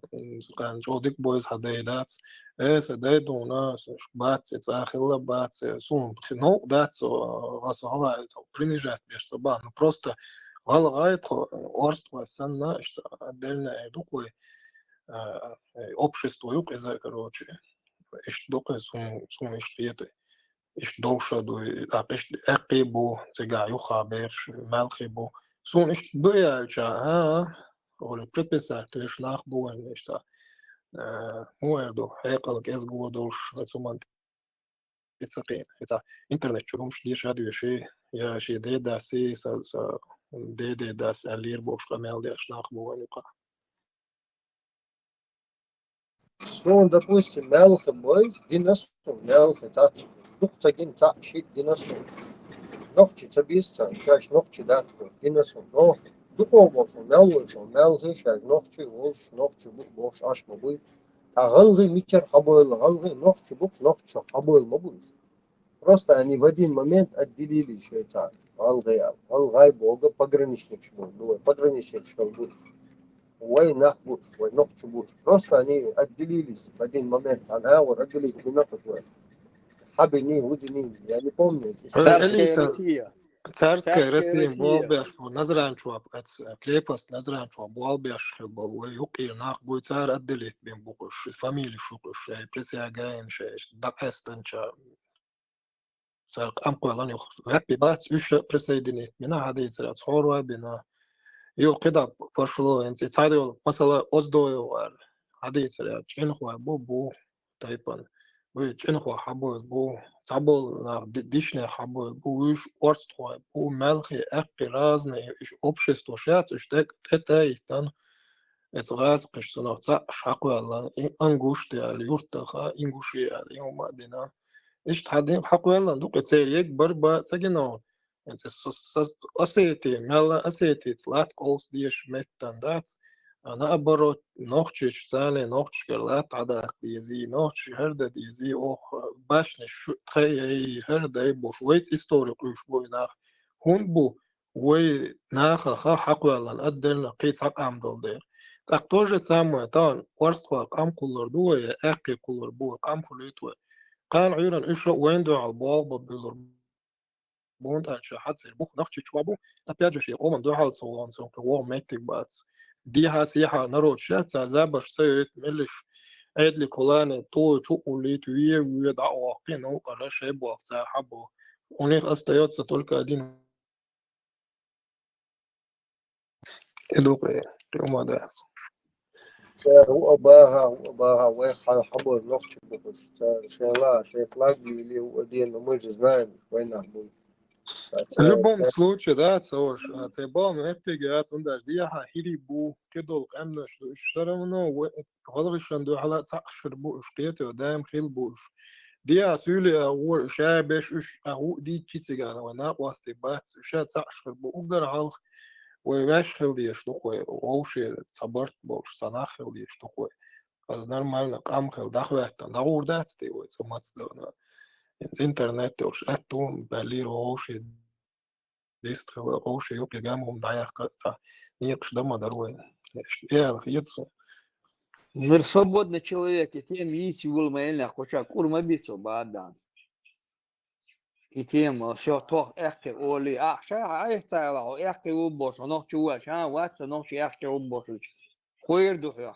كان جودك بوز هدايدات هدايدونا بات تاخلا بات سون خنو دات غصلا برينجات بيش صبان просто غلغايت орст وسنا отдельно дукой общество юг из короче иш дукой сум иштриеты иш доушаду иш эқибу тега юхаберш малхибу сун иш дуялча ولا предписать лишь нах буэн ишта муэрду хэкалк эс гуодолш нацуман ицакин это интернет чурумш диш адвеши я ши деда си са деде дас алир бош камел деш нах буэн юка. Ну, допустим, мелкий бой, динасу, мелкий, так, нухта гин, так, щит, динасу. Нохчи цабиста, шаш нохчи датку, динасу, но духовофу, мелвышо, мелзы, шаш нохчи, волш, нохчи, бош, аш, мабуй. А галгы мичер хабойл, галгы нохчи, бук, нохчи, хабойл, мабуй. Просто они в один момент отделили Швейцарию. Алгай Бога, пограничник шел, пограничник шел, وين نخبط وين نخبط просто они отделились в один момент она отделились немного حبني ودني يعني помню Царская Россия. Царская Россия болбяш назран чуап крепость назран чуап болбяш бол вы юки нах будет цар отделить бим букуш фамилии шукуш присягаем шеш дакестанча цар амқолан юх вапи бац үш присоединить мина хадицра цорва бина يو كده فشلو انت تعالوا مثلا أصدقوا حديث جنخوا بو تايبان وجنخوا حبوا بو تعبوا ديشنا حبوا بو وش أرستوا بو ملخي أقي رازنا إيش общество شات إيش تايتان اتغاز قشتنا تاع حقوا الله أنغوشتي على يرتخا إنغوشي على يوم دينا إيش تحدين حقوا الله دوك تيريك بربا تجنون انت اسيتي ملا اسيتي طلعت قوس ديش متندات انا ابرو نوختش سالي نوختش كرلات عداك ديزي نوختش هردا ديزي اوخ باش نشو تخي هردا بوشويت استوريك وشبوي ناخ هون بو وي ناخ خا حقوا لان ادلنا قيت حق ام دولدير так то же самое тан орства ам куллар дуе эки куллар бу ам хулитwe قان عيران ايش وين دو على البال ببلور بونت als hat sehr buch nach chwabu опять же он до хал солон сон то метик бац ди хас я народ шат забаш сет мелиш эдли колане то чу улит вие да оqin он qarаш бо сахабо у них остается только один эдуке тумадас هو أباها ويخ حبوا نخش بخش شيلا شيخلاق اللي هو دين мы же знаем وين نحبوا В любом случае, да, це бом اتجاه عندك دي هيري بو كده القمنا شو равно غلغشان دو على تأخر بو شقيته قدام خيل بوش دي أسولي أو شابش أو دي تيجي أنا وانا واسطة بات شا تأخر بو أقدر على ويش خيل دي شتوقي أو شيء صبرت بوش صناخ دي شتوقي אז نرمال قام خيل دخوة تناور دات دي ويسمات دنا الإنترنت وش أتوم بالير أو شيء ديست خلا أو شيء يوكل جامهم ضيق قطع نيقش دم دروي إيه الخيط Мир свободный человек, и тем есть will маэльна, хоча курма бицо баадан. И тем все то эхте оли, ша айхтайла, эхте убош, нох чуа, ша ватса нох эхте убош. Хуир духя.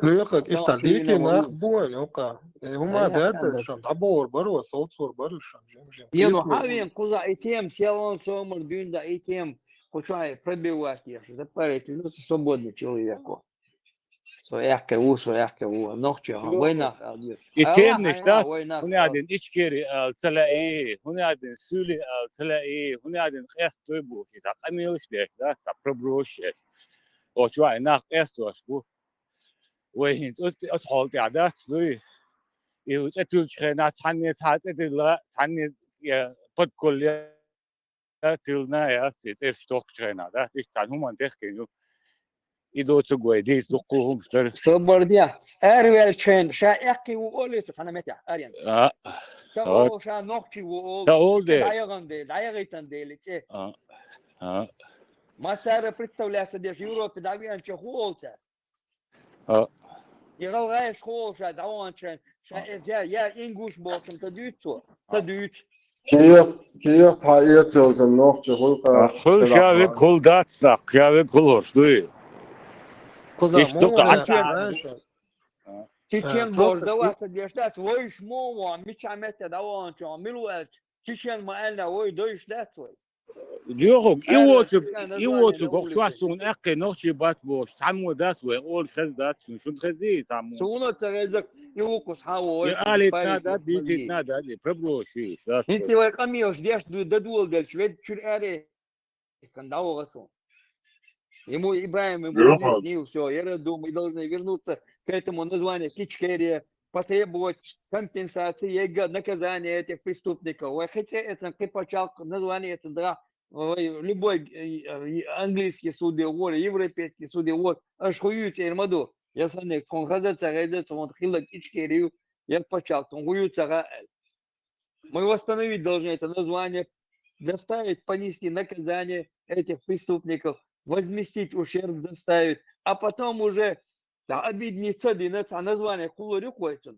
ليخك إفتح ديكي ناخ بوين يوقع هما دات شان تعبور بروا صوت صور بروا شان جيم ينو حاوين قوزا ايتيم سيالون сомер дюнда ايتيم хоча пробивать я же запарить ну свободный человек сояхке у ночью война ايتيم نشتات هنا قاعدين اشكري تلاقي هنا قاعدين سولي تلاقي هنا قاعدين قياس طيبو في تقميوش ده ده تبروش او شوي ناق قياس بو وين أتحول قاعدة زوي يوز أتوش خنا ثانية ثانية يا بد كل يا تلنا يا تشتوك خنا ده تشتانهم عن تخكينو يدو تقوي ديس دقوهم صبر ديا أرويل شين شايقي وقولي سفنا متى أريان سو شا نوكي وقول تقول ده دايغان ده دايغيتان ده لتي Масара представляется, где в Европе давянча холца. А, Иралгаеш холша даванча. Я ингуш боком тадючо. Тадюч. كيف حقيقة النقطة هو كل شاوي كل دات ساق شاوي كل هرسوي Коза, يشتق мова عن знаешь, Чечен просто бордавата дешдат. Войш мова мичамета даванча. Милуэль. Чечен маэлна вой дойш датсвой. اليوغ Эр يوتو название на قوقشوا улице. سون اقي نوشي بات بوش تعمو داس ويقول خز دات شون خزي تعمو Суно царезак иукус хаво يقالي парик تنادا ديجي мозги. تنادا اللي بربلو شي داس Инти лайк амиош деш дадул дел швед чур эре. Скандал расу. Ему Ибраим ему объяснил все. Я думаю, мы должны вернуться к этому названию Кичкерия, потребовать компенсации и наказания этих преступников. Хотя это кипачал название это да, любой английский судьевод, европейский судьевод, аж хуются ирмаду. Я санек, он хазаться, гайдется, он хилак Кичкерию, я почал, он хуются. Мы восстановить должны это название, доставить, понести наказание этих преступников, возместить ущерб заставить, а потом уже да, обидниться, а название кулу рюквается.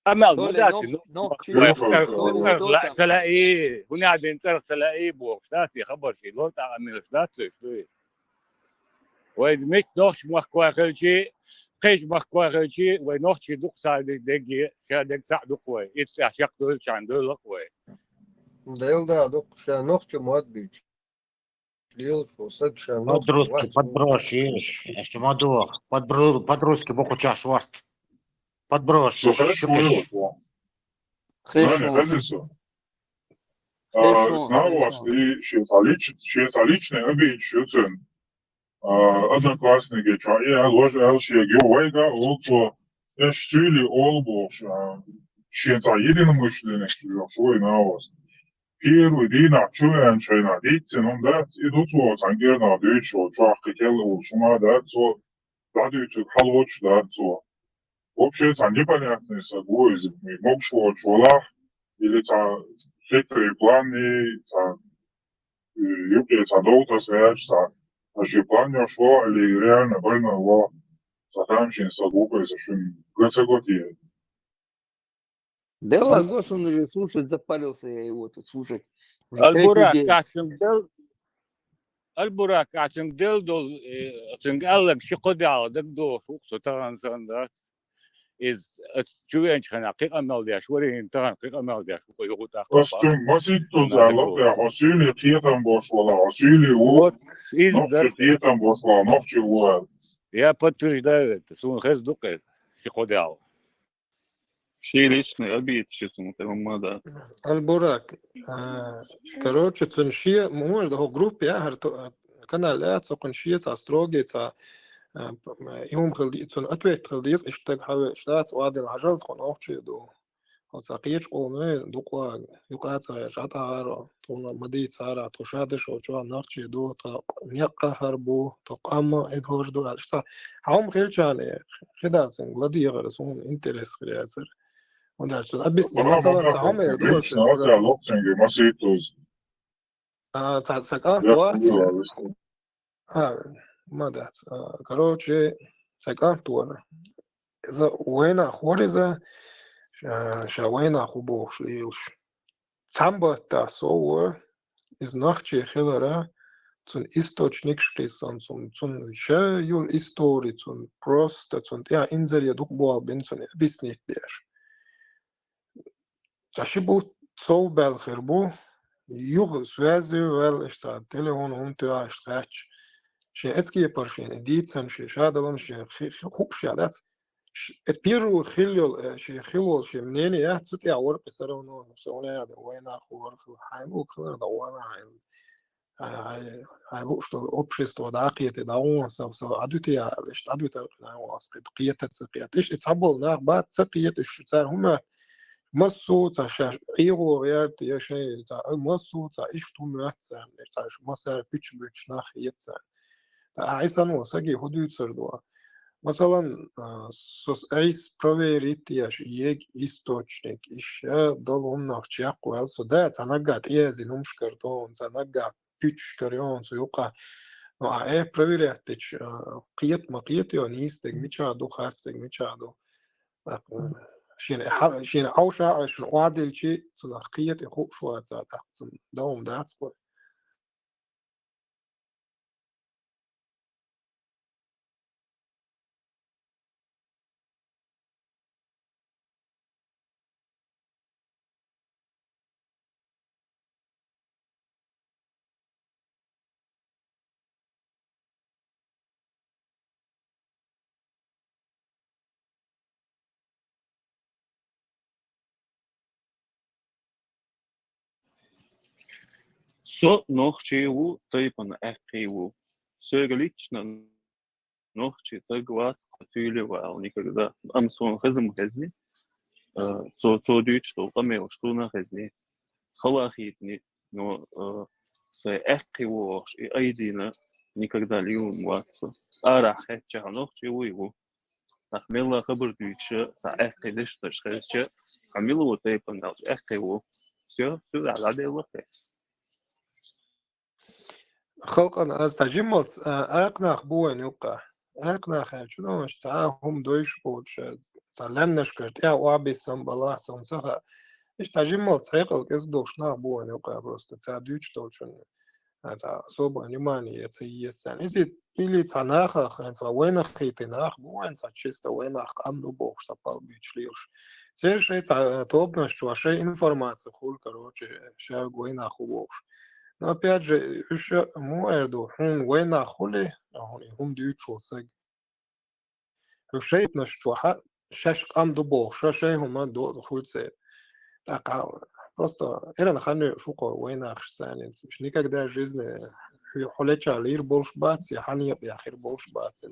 امل То ли موداتي ногчи, то ли لا что там. تلاقيه هنا قاعدين تلاقيه بوش داتي خبر شي لو تعمل داتي شوي ويد مش نوش مخكوا خلشي قيش مخكوا خلشي ونوش دوق ساعد دقي شادك ساعد قوي يتسع شق شان دول قوي Да, док, ша ногти мат бить. Лил, что сад ша ногти. Под-русски, подброшишь. Еще мадох. Под-русски боку чашварт. Подброшишь. Щукиш. Знание, разница. Знавость и шеецаличный обид шуцен. Одноклассники, я ложу элшие геовайга, олто эштюли олбош. Шееца единомышленник, свой навоз. Первый день чуен шейна дитсен, он дат идут вот ангерна дючо, чах кекел шума дат so дадючо халвоч дат so. Вообще это непонятные собой, мог что чула или та хитрые планы, та юбки та долго связь, та даже плане шло или реально больно его затамщин собой, зачем год. Да ладно, он уже слушать запарился, я его тут слушать. Уже البراك третий день. عشان دل البراك عشان دل دول عشان قال لك شو قدع دكدو فوق ستان سندات is شو يعني خنا حقيقة مالديش ورين ترى حقيقة مالديش ويقول Костюм, маситу залог, осили киетам бошла, осили вот, ногчи киетам бошла, ногчи вот. Я подтверждаю это, сун хэс дукает, шо قدع شيء личный обид, что-то да. البوراك короче цуншия может هو جروب يا канал لا تكونشية أستروجي تا يوم خلدي تون أتويت خلديت اشتاق حاول اشتات وعد العجل تكون أوكشي دو أو تقيش قومي دوقوا يقات شاتار تون مدي تارا توشادش أو شو نقشي دو تا نيقا هربو تقام إدهوش دو أشتا هم خيل يعني خداتن غلدي غرسون إنترس خياتر وداشتن أبيسني مثلا تعمل يدوس سكان ما ده короче سكان تونا إذا وين أخور إذا وين أخو بوش ليش Цамбата сова из нахче хелера цун источник шкисан цун ше юл истории цун просто цун я инзер дук буал бен цун объяснить беш. Чашибу цол бел хербу юг связи вел ишта телефон он тя иштач. Ше эски паршин дитсан ше шадалам ше хук шадат. Het Peru Gilo شه منين يا تطلع ورق سرونه سونا هذا وين أخور هاي كلا دوانا هاي لوش الأوبشيست وداقية داون سو عدوتي ليش عدوتي واسقط قية تسقية إيش تحبل ناق بعد سقية إيش صار هم مصو تشاش إيرو غير يا شيء تا مصو تا إيش تومات تا إيش مصار بيتش ناخ يتسان عايزان وسقي حدود سردوا مثلا эйс проверить яг источник еще должен нахчак уэлсо да танагат езин умшкартон танагат güç görüyorsun yuqa. No проверять قيت ما قيت يعني يستك ميشادو خاصك ميشادو شين أوشا عشان وعدل شيء صلاحية يخوف شوية ساعات أحسن دوم دات Så nog chewu typen FPU. Sögelichna nog che tagwat tyle wa никогда. Амсон хазм хазни. So Deutsch то камео что на хазни. Халахитни, но с FPU и айдина никогда лиун ватса. Арах хэтча nog chewu его. Нахмела хабар дүйче та FPDш ташхэче. Камилу typen FPU. Все على هذا الوقت. خلقنا از تجمل اقناخ بوين يبقى اقناخ شنو مش تعاهم دويش بوش تعلمناش كرت يا وابي سم بالله سم سخا مش تجمل تحقل كز دوش ناخ بوين يبقى بروست تعديش دوشن هذا صوب نيماني يتيسن إذا إلي تناخ خنت وين خيتناخ بوين تشيست وين أم دو بوش تبال بيشليش تير شيء توبنا شو شيء информация خول короче شاو وين أخو بوش Но опять же, еще муэрду, война хули, дючусек. Шейп на что, шаш до бог, шашей хума до хуйце. Так, просто это на хане шуко война хсанин. Никогда в жизни хулеча лир больше бац, я хане я хир больше бац.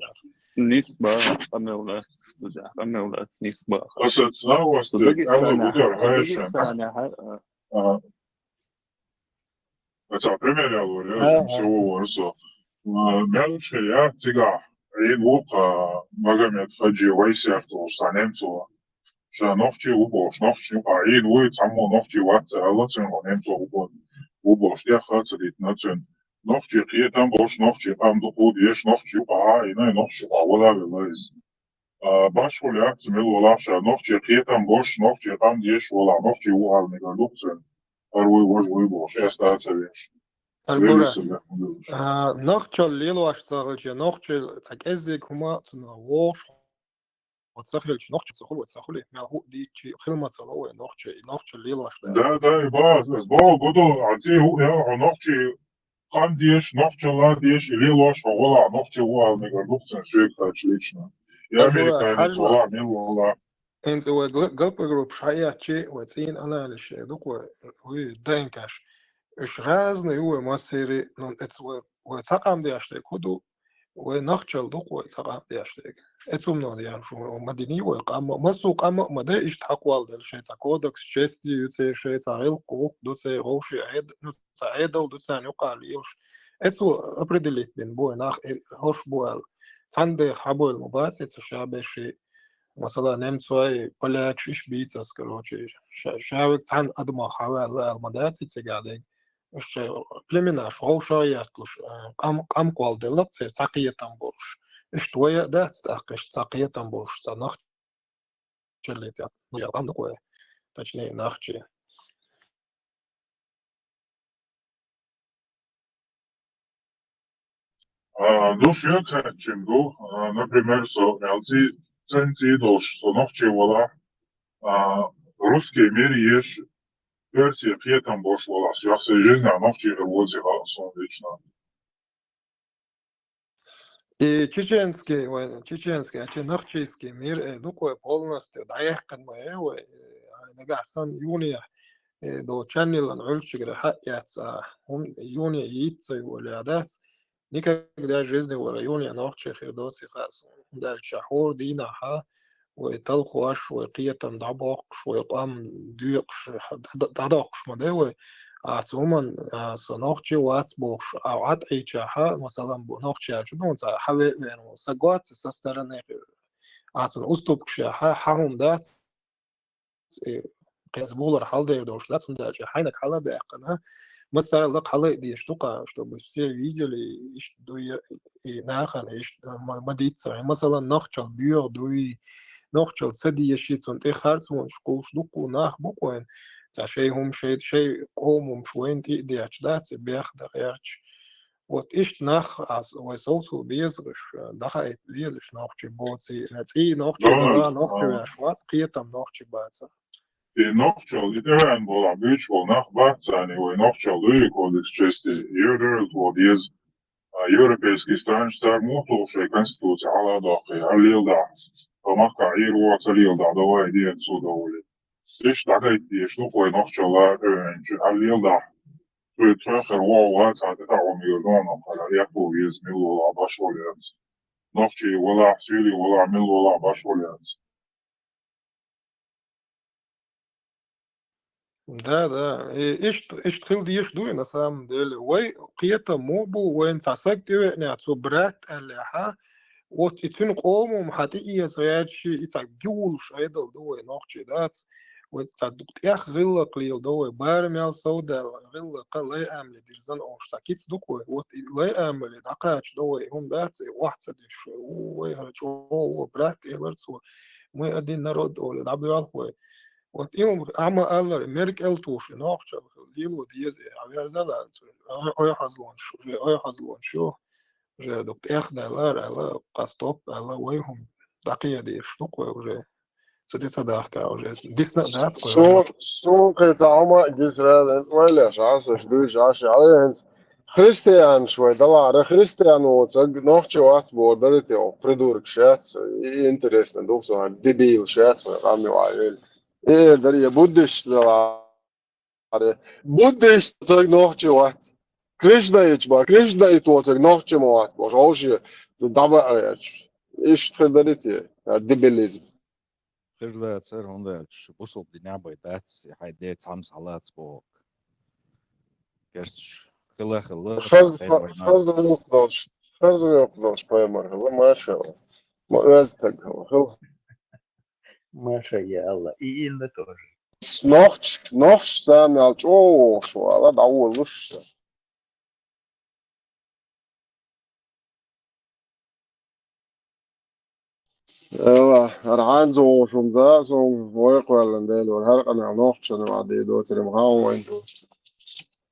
نسبة قمولات قمولات نسبة. أصلا Znači, primjerjalo je, se ovo vrso. Melčke ja ciga, in vuka, magamet fađi vajsjertu sa Nemcova. Že nohči uboš, nohči, a in uvijek samo nohči vatse, ali o Nemcova uboš, ja hacadit, znači, nohči kijetam boš, nohči tam dohud ješ, nohči pa i ne, nohči pa volavi lez. Baš voljak se milo laša, nohči kijetam boš, nohči tam ješ vola, nohči uhalnika lukcen. Arvoj vož vojboš, ja staca veš. البورا نخشى الليل واشتغل نخشى تكذب هما تنوش وتسخل نخشى تسخل وتسخل ما هو دي شيء خدمة صلوة نخشى الليل واشتغل ده باز بابا بدو عتيه هو يا نخشى قام ديش نخشى لا ديش الليل واش ولا نخشى هو نقدر شيء كاتشليشنا يا أمريكا طلع من والله انت وقلب جروب شيء شيء وتين أنا للشيء دوك ودينكاش إيش غازنا هو مصيري نون إتس وثقام دي أشتى كودو ونخشل دوق وثقام دي أشتى إتسوم نادي يعني شو مدني وقام مسوق أما ما ده إيش تحقوال ده شيء تكودكس شيء يوتي شيء تعيل قوق دوتي روشي عيد نتعيدل دوتي نقال يوش إتسو أبردليت بين بو ناخ هوش بوال تندي حبو المباسط شابه شيء مثلا نمسوي بلاك شيش بيتس كروشي شاوك تان أدمى حوال المداتي تقعدين племена шоушаятлыш кам квалделак цакиятан болуш иштуя да цакыш цакиятан болуш санах челетят ну я там такое точнее нахчи Душ я качем до, например, со мелци ценци дош, со нохче вола, русский мир еш версия пьетам бош вола, я се жизнь, а нохче вози сон вечно. и чеченский а нахчийский мир такое полностью даехкан моего нагасан юния до чаннилан ульчигра хатяца юния яйца ولادات никогда в жизни в районе нахчих и доци хас дальше хор динаха وتلقواش وقيتم دعباقش ويقام ديقش دعقش مداوي عطوما صناقشي واتبوش أو عط أي شاحة مثلا بناقشي عجبون حوي بين سقوات سسترني عطون أسطوب شاحة حهم دات قيس بولر حال دير دوش دات داجي حينك حالا داقنا مثلا لك حلقة دي штука, чтобы все видели, и nachher ist man die مثلا نخشل بيور دوي نخشل سدي يشيت und ich hart und schkulsch duku nach bukoin شيء هم شيء قوم شوين تيدي أجدات بياخد غيرش вот ich nach was also bezig daher bezig noch чебоци и noch чебала noch чебя швас киетам noch чебаца Nochçal iteven bola büyük olnak bahtsani ve nochçal üye kodeks česti juror vodiz Europejski strančar motošaj konstitucija ala doqi alilda Tomakka irvo salilda davay diyen sudavuli Iş takayt diye şnu koy nochçala önce alilda Tütfeher vova tahtı taum yurdon okala yapu yüz milola başvoluyaz Nochçi vola süli vola milola başvoluyaz Да, ишь тхил диш дуй на самом деле. Вай қиета мобу вайн тасак деве не ацо брат алиха. Вот итин قومهم حتى يزغيات شي إتاك جول شايدل دوي نوخشي داتس وإتا دكتياخ غلا قليل دوي بارميال سودا غلا قلي أملي ديرزان أوش تاكيت دوكوي وات لي أملي دقاش دوي هم داتس واحد سدش وي هرجو برات إيلرتس وي أدين نرد أولي دعبدو يالخوي Вот им ама аллар мерк элтуш нохчал лилу диез авязалан ой хазлон шо уже докт эхдалар ала кастоп ала ойхум бакия ди штука уже садится дахка уже дисна дахка Son qeetsama Israel wala shaas du shaas alens Christian شوي دلار Christian وتق نوخش وات بوردرتي او بريدور شات interesting دوسو ديبيل شات رامي وعيل إيه دري بودش دلار بودش تق نوخش وات Krishna يجبا Krishna يتوتق نوخش موات باش اوش دابا ايش تخدرتي ديبيليزم خير سر هوندا بوصل دي نابا داتس هاي عم صلات بوك كرش خلا خذ يقدرش بايمر ما شاء الله ما ازتك هو Маша я Алла и Инна тоже. noch سامي على شو على دعوة وش ايوه رعان زو شو مذا زو ويقوى لنديل والهرق انا noch شنو بعدي دوت المغاو وين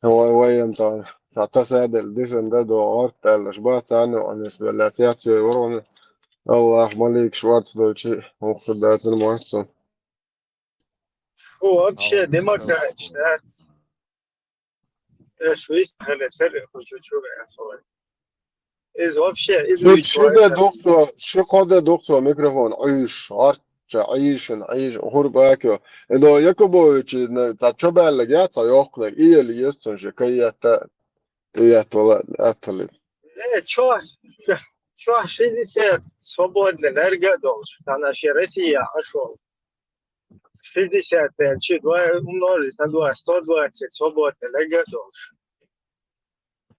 هو وين طال ساعتها الديشن ده دوارت الاشباه عنه بالنسبة للاتيات ورون الله مالك شوارц دولشي وخدات المؤسسة вообще демократия شو يستاهل فرق شو إذا вообще شو قد دكتور ميكروفون عيش عيش هور باكو إنه يكبو تشبع لجات يأكل إيه اللي يستنج كيات ولا أتلي شو 60 свободно энергодолж она же Россия ошел 60 чуть умножить на 2 120 свободно энергодолж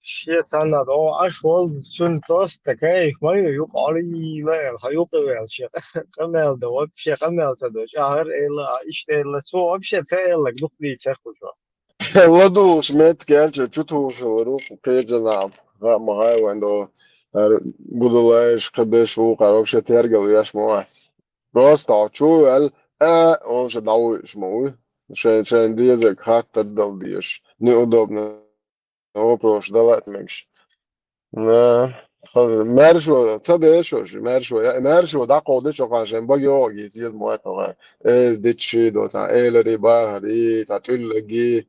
شيء أنا ده أشوال شن توست تكاي ما يقال لا هيقول شيء كمل ده وبشيء كمل صدق شهر إلا إشتغل سو بشيء سهل لك دخلي تأخذ لدو سمعت كالش شو شلرو كيجنا ما هاي وعنده بدلاش قديش هو قرب شيء ترجع وياش موس راست عشوا قال مش دعوة موي شان دي زك خاطر دل ديش نقدر هو بروش دلات مش نه مرشو تبعش مرشو دا قودش عشان باقي اوجي زي موات ديتشي دو تا الري باهري تا تلقي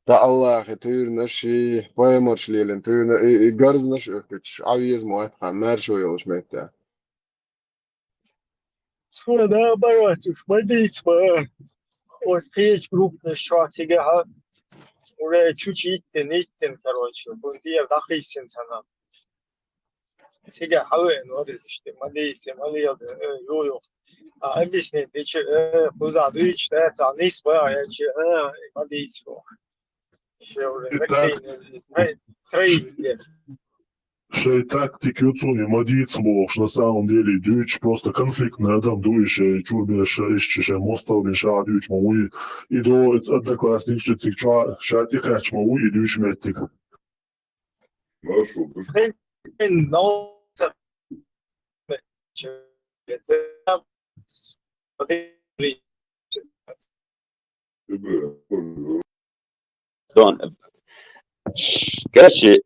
تا الله خطير نشي بايمرش ليلن تون جرز نش اكتش عايز موات مرشو يلش متى скоро да оборот смотрите вот петь группы стратегия уже чуть-чуть нitten короче вот я дахисен sana Сега хавен вот işte малейте малейте yo объясни ты че куда ты читаешь а не спа я че малейте еще уже трей Шей тактик юцуни модиц бог, на самом деле, дюч просто конфликтный адам дуешь, чурбе шаищ, мостал бен шадюч мауи, и до одноклассник шицик шатик хач мауи, и дюч меттик. Хорошо, Короче,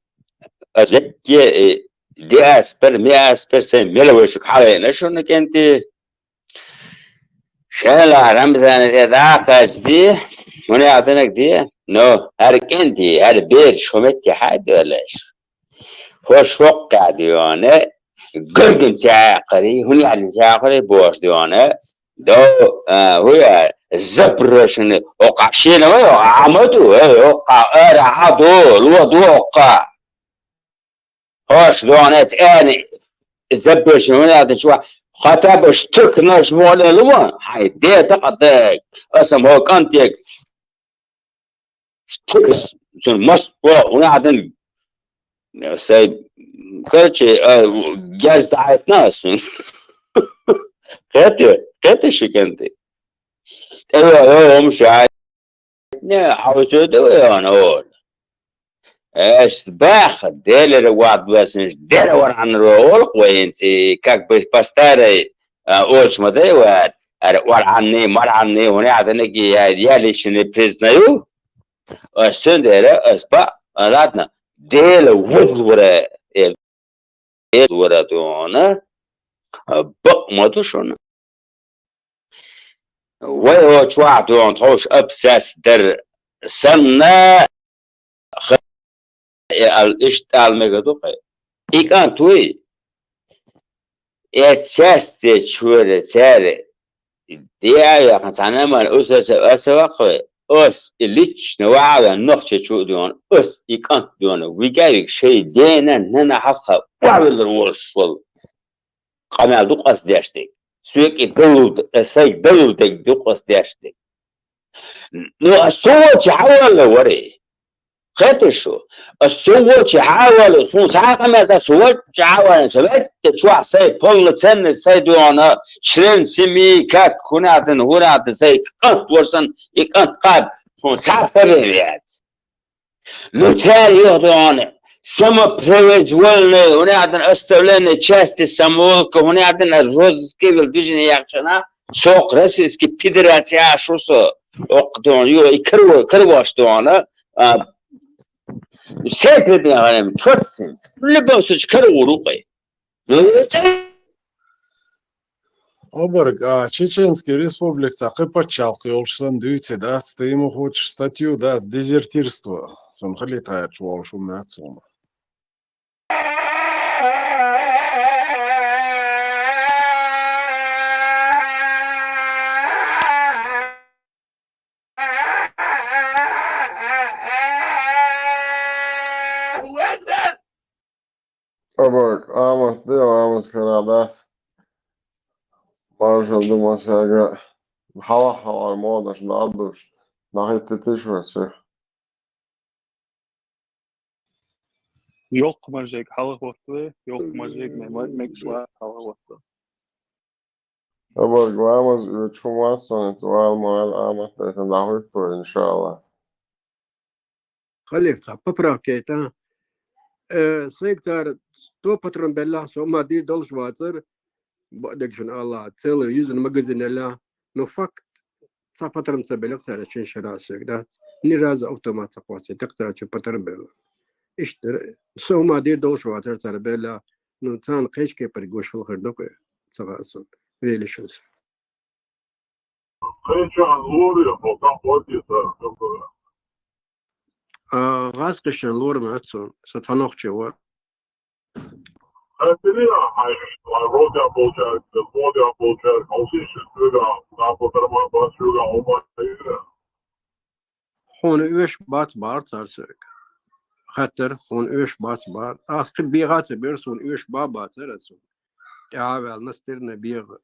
أزبكي دي أسبر مي أسبر سن ملوشك حوالي شو إنك أنت شالا رمزان إذا خاش دي هنا أعطينك دي نو هارك أنت هار بير شو متي حد ولا إيش خوش وقع ديوانه قلقن تعاقري هنا يعني تعاقري بوش ديوانه دو هو الزبرشن وقع شينا وقع عمدو وقع أرعادو الوضو وقع خوش دوانت أني الزبرشن هنا هذا شو خطاب اشتكنا شمولا لما هاي دي تقدك اسم هو كانتك اشتكس مش هنا هذا سي كرتشي جاز دعاية ناس خيتي شكنتي ايوه مش عايز حاوشو دوي انا اقول ايش باخد ديل رواد بس مش ديل ور عن رول وينتي كاك بستاري اوش مدري ور عني مر عني هنا عدنك يا ليش نبرزنايو السندرة اسبا راتنا ديل ورا ورا دونا بق ما تشون وهو شوع دون توش ابسس در سنة الاشتغال مقدوقه إيكان توي اتشاست شورة تاري ديايا خطانا من أساس أسواقه أس الليش نوعا نقشة شو دون أس إيكان دون ويجايك شيء دينا ننا حقا وعبل الورش وال قناة دوقس داشتك سويك دلودك دوقس داشتك نو أسوات حوال وري خطشو السوات حاول سون ساعة ما تسوات حاول سبت تشوع سي بول تن سي دونا شرين سمي كاك كناتن هورات سي قط ورسن يقط قاب سون ساعة فريات نتاري دونا سما بريج ولنا ونعدن استولنا تشاست سمولك ونعدن الروز كيبل ديجن ياكشنا سوق رسيس كي بيدراتي عشوسو وقدون يو كرواش دونا سيكرت يا غنم تفرسن لبوسش كروروقي Оберг, Чеченский республика Кыпачал, Йолшсан Дюйте, да, ты ему хочешь статью, да, дезертирство. Он халитает, что он шумный отцом. Оберг, Амос, Карадас. Marshall Dumasaga, Halahala, Modas, and others, Nahitishwasser. Yok majek halahotu, yok majek mek shwa halahotu. Оберг, Amos, Chumason, it's while my Amos, and Nahitpur, inshallah. خليفة ببراكيتا سيكتار تو باترون بلا سو ما دي دولش واتر بدك شن الله تسلو يوزن مجزين الله نو فقط صار باترون سبلك ترى شين شراسك دات نيراز اوتومات قواسي تقطع شو باترون بلا ايش سو ما دي دولش واتر ترى بلا نو تان قيش كي بريغوش خلق دوك صغاسون ريليشنز غاسقشن لور معتصون ستفنوخ جوار I wrote that bullshit, the border bullshit, هون ايش بات بار ترسك خاطر هون ايش بات بار اسق بيغات بيرسون ايش بابا ترسون تعال نسترنا بيغ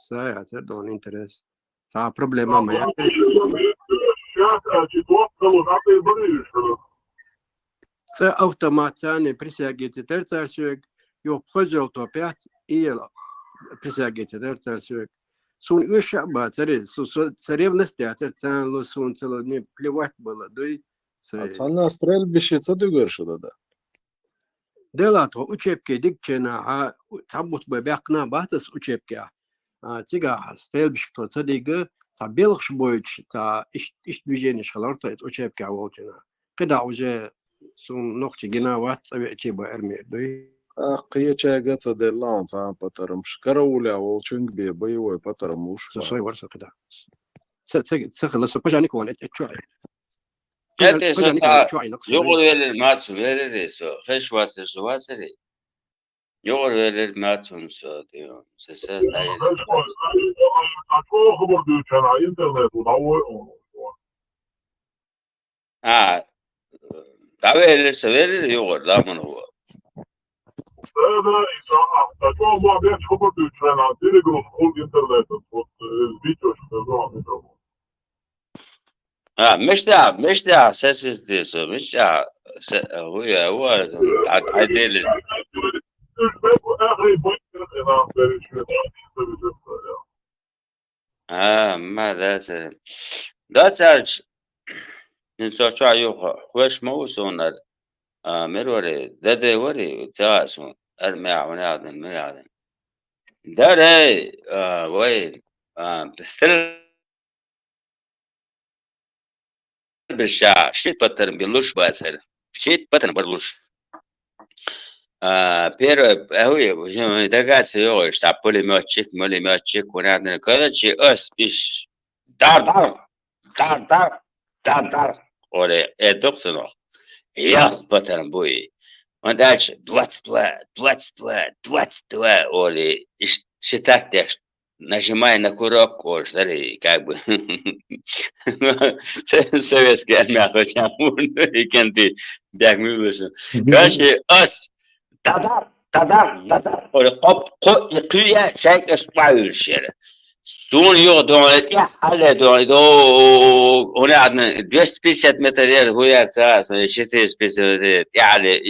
ساعه دون انترست صار بروبليما ما це автоматичне присягити терцарсюк, його пхозол то 5 і присягити терцарсюк. Сун ушаба, царевность терцан, сун цело не плевать было, дой. Цана стрельбище це дугершу да. Делато учебки дикчена, а табут бебякна батас учебки. Тига стрельбище то цадига, та белых боич, та иш движение шаларта это учебки аволчена. Когда уже сун ногти генават, цавечеба армия, дой. Қия чайга цадерлан цан патарымш. Карауля волчунг бе боевой патарымуш. Сосой варса когда. Цехласо пожаник вон это чуай. Это يقول ما تسوي سو خش واسري يقول ما تنسى ديون سساس تعال سوير يقول لا من هو هذا تجوا ما بيش خبر دوشنا تيجي نقول إنترنت فيديو شو مش ده أساس ديسو مش ده هو عدل ما ده سالش نسوا شو يوخ خوش موسونا مروري ده وري تاسون الماء ونادن ده ري وين بستل بالشا شيت بطن بلوش باسل شيت بطن بلوش pero هو ده قاعد سيوغ اشتاع مولي ماتشيك ونعدنا كذا شيء اس ايش دار ولا ادوكسنو يا بطن بوي ونداش 22 ولا شتات нажимая на курок, смотри, как бы советский армия хотя и кенты бяг мюллюсен. Короче, ос тадар, коп и куя шайка спающая. Сун ее думает, я хале думает, он одна 250 метров хуяца, 450 метров, я хале,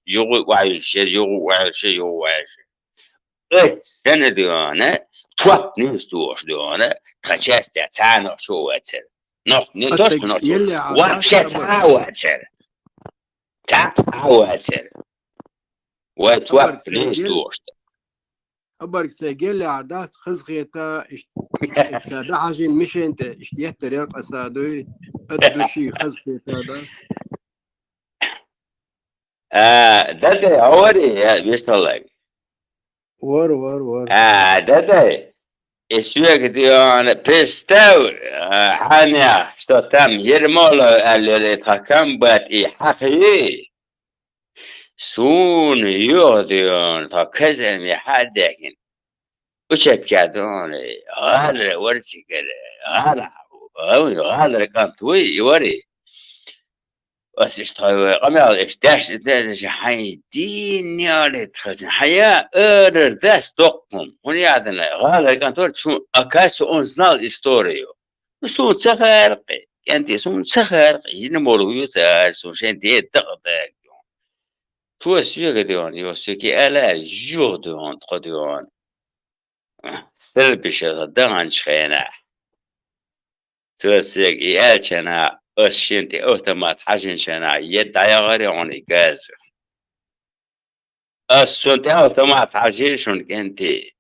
يغو وعيش. السنة ديانا توت نيستوش ديانا تخشيست تعانو شو واتر نوت نيتوش نوت وابشة تعاواتر وتوت نيستوش أبارك سجل عادات خزخيتا اشتبعجين مش انت اشتيت رياض أسادوي أدوشي خزخيتا ده عوري بيستلق ور ده السوق ديان بستو حانيا شتو تم يرمولو اللي تحكم بات حقيقي سون يوديان تا كزن يحدكن وشب كادون غال ورسي كده غال كانت وي وري بس اشتغل قمر اشتاش ده حي دين يالي تخزن حياة داس توقم هني عدنا غالا كانت شو أكاسو أنزنال إستوريو سون سخارقي كانتي سون سخارقي ينمرو يسار سون شين دي دقدق تو سيغ ديون يوسيكي ألا جور ديون تخو ديون سلبي شغدان شخينا تو سيغ إيال شنا أشينتي أوتومات حاجين شنا يدعي غير عني غاز أشينتي أوتومات حاجين شون كنتي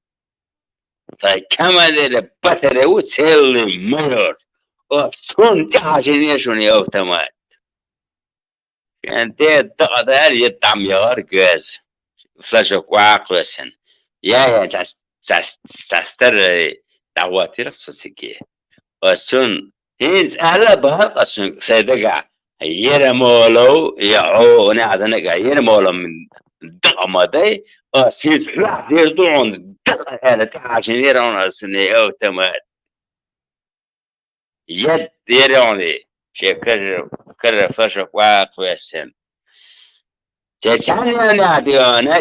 طيب كما دي بطري وتسلي ملور أشينتي حاجين شوني أوتومات كنتي تقدر يدعم يغير غاز فلاشوك وعقلسن يا تستر دعواتي رخصو سيكي أشين هينز ألا بهاق أسون سيدقع يرمولو يعو نعدنقع يرمولو من دقمة دي أسيز حلاح دير دون دقة هذا تعاشن يرون أسوني أو تمات يد يروني شي كرر فشق واق ويسن تتعني أنا ديونا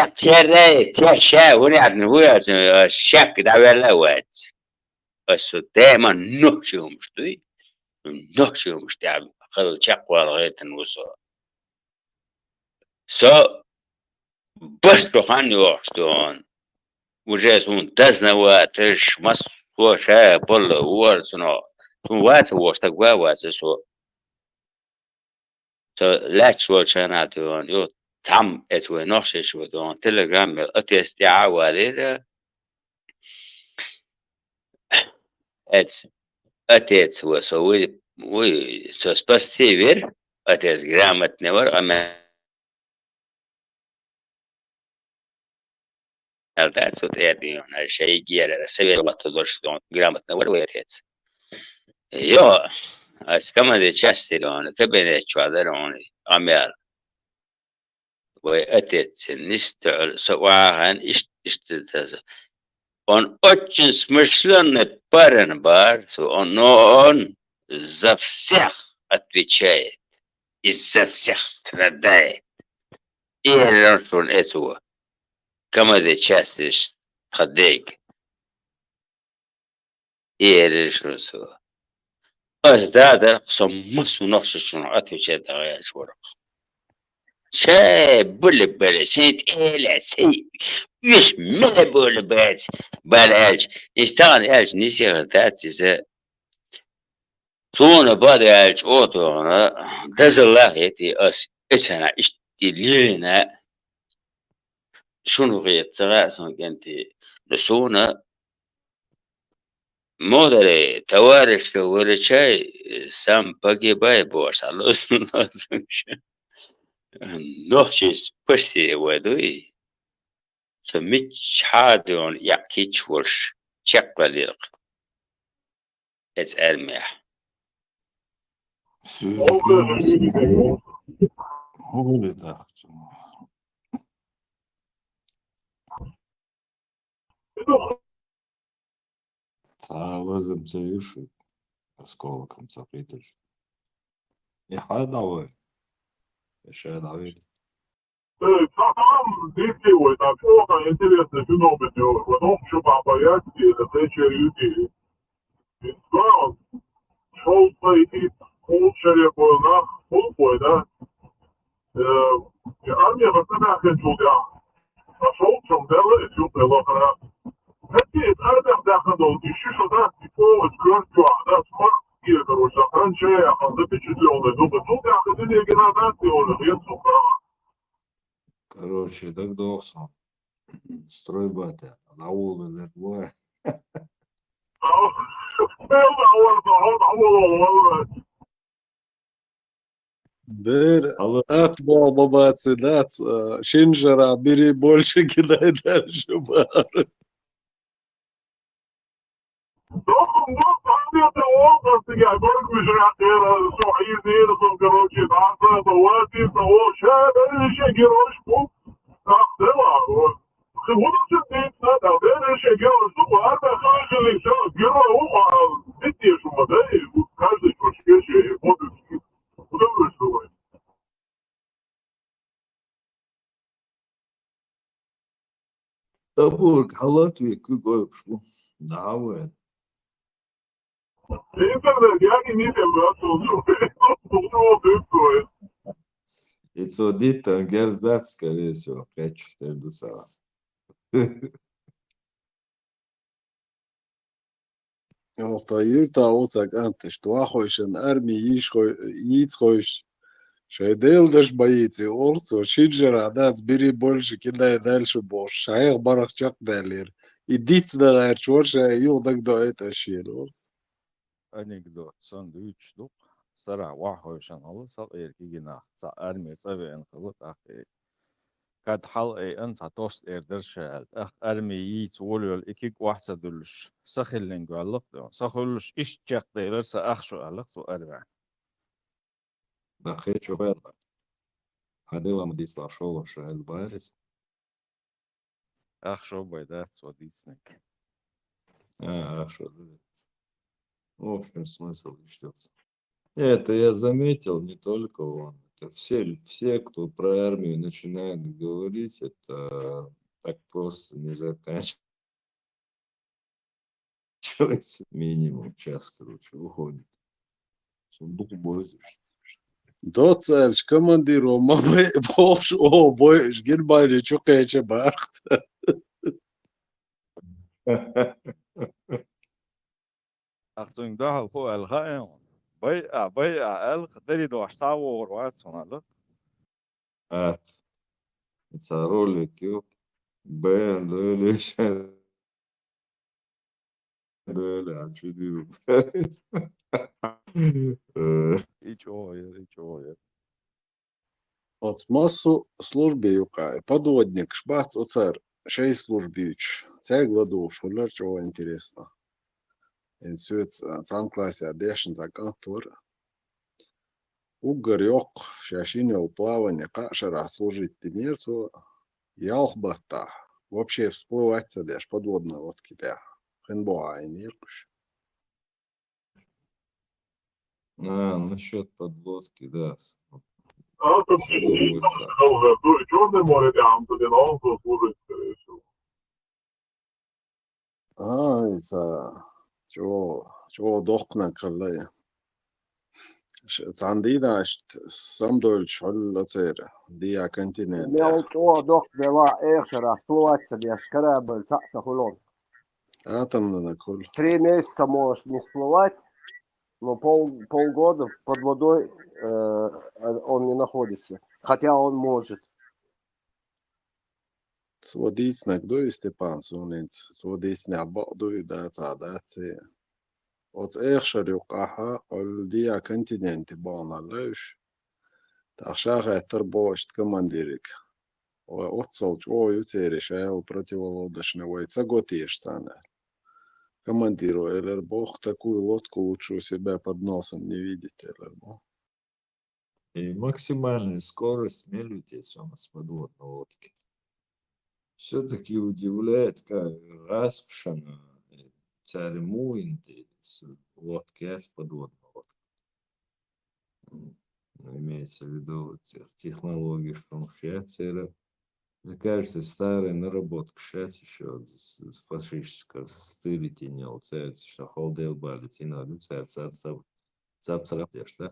تيري تيشا ونعدن هو الشك دعوة الأوات بس دائما نحشهم مشتوي تعمل خلو شق ولا غير تنوصل Со быстрохан ёрстон. Уже сун тазнава тыш масо ша было уорсуно. Сун ваца ворстак ваца со. Со лачвол шанатуон. Ё там это ноши шводон. Телеграм отестя валера. Это отец со вы со спасивер. Отец грамотный ама that's what they do. I say, get it. I say, what to do? Don't grammar. No, what do it? Yo, as come the chest on the cabinet, other only. Amel. We at it, Mr. So, and is on Ochins Michelin Parent Bar, so on Zavsech отвечает. Из-за всех страдает. И он это. Кому the chest is خديك إيرجع سوا أزداد صمص نقش شنو أتوجه دعاء شورا شيء بول سيد إله سيد يش ملا بول بالعج يستغل عج نسي ذات إذا صون بعد عج أوتو دز الله يتي أس إسنا إشتلينا شنو غير تغاسون كنتي نسونا مودري توارش ورشاي سام باقي باي بوش على نوشيس بشتي ودوي سميتش حادون يحكيش ورش شقة ليرق اتس ارميح لازم تسويش осколком запрятать. И хадавай. Еще давай. Там действует, а плохо интересно, что новое делать. Потом что попасть, это встреча люди. Искал, шел пойти, полчаса был на полпой, да? Армия в остальных кончила. Пошел, чем делает, что было. Какие армия вдохнул, еще что-то, типа, скрытью, да, скоростью, короче, раньше, а запечатленный, думаю, ну, да, ходили генерации, уже, я сухо. Короче, так дохсон. Стройбата. На улице двое. Дэр, атбол бабацы, да, шинжера, бери больше, кидай дальше бар. Табург, Латвия, какой пошел. Да, вы. Интернет, я не И то дита, гердат, скорее всего, 5-4 дуца. Alta oțak antes, tu ahoișen armii yiți hoiș. Și делдаш боите, орцо, шинжера, дац, бери больше, кидай дальше бош. Шаях барахчак далер. Идите да арчворша, юлдак до это шел. Анекдот, сандвич, дук. Сара, вахойшан, алла, сал эрки гина. Са армия, цавен, халут, ахи. Kad hal أنت توست إردرشال أرمي ييت ولول إكيك واحد دلش سخلين قالك سخلش إيش جاك ديلر سأخشوا عليك سو أربع بخيت شو بيضا هذا ما ديس لاشوا شال بارس أخشوا بيدات سو ديسنك أخشوا в общем смысл что это я заметил не только он. Все, кто про армию начинает говорить, это так просто не заканчивается. Минимум час, короче, выходит. Сундук бойся. Доцельч командиру мабы болш о бой Германия чукече бархт. Achtung, da hal ko el gaen. Bay el khadri do sawo roat sonalo. Это ролики Б, böyle açılıyor. Ичо. От массу службе юкай. Подводник шбац оцер. 6 службич. Цяй гладу шулер чего интересно. Инсует цанклассе адешн закантур. Угар ёк шашинел плавание кашера служить тенерцу. Ялхбата. Вообще всплывать садешь подводной лодки да. Хенбоа и ниркуш. Насчет подлодки, да. Черное море там, где на он служит. Это чего дохна каллая. Цандида самдольч холлацер дия континент. Мел чего дох дела эхшера всплывать садешь корабль сахулон. Атомно на куль. 3 месяца можешь не всплывать, но полгода под водой он не находится. Хотя он может. Сводить на кто и Степан Сунец. Сводить на баду и да цадаться. От эхшер юкаха ол дия континенте бана леш. Тахшага тербошт командирик. Отцолч о юцериш айл противолодочный войца готиеш цана. Командиру ЛРБОХ такую лодку лучше у себя под носом не видеть, ЛРБО. И максимальная скорость мне лететь у нас подводной лодки. Все-таки удивляет, как распшена царь Муинти с лодки с подводной лодки. Имеется в виду технологии шумшецера. Мне кажется, старая наработка сейчас еще с фашистского стиля тенел, царь, что холдел бали, тенел, царь, цап-цап-цап, да?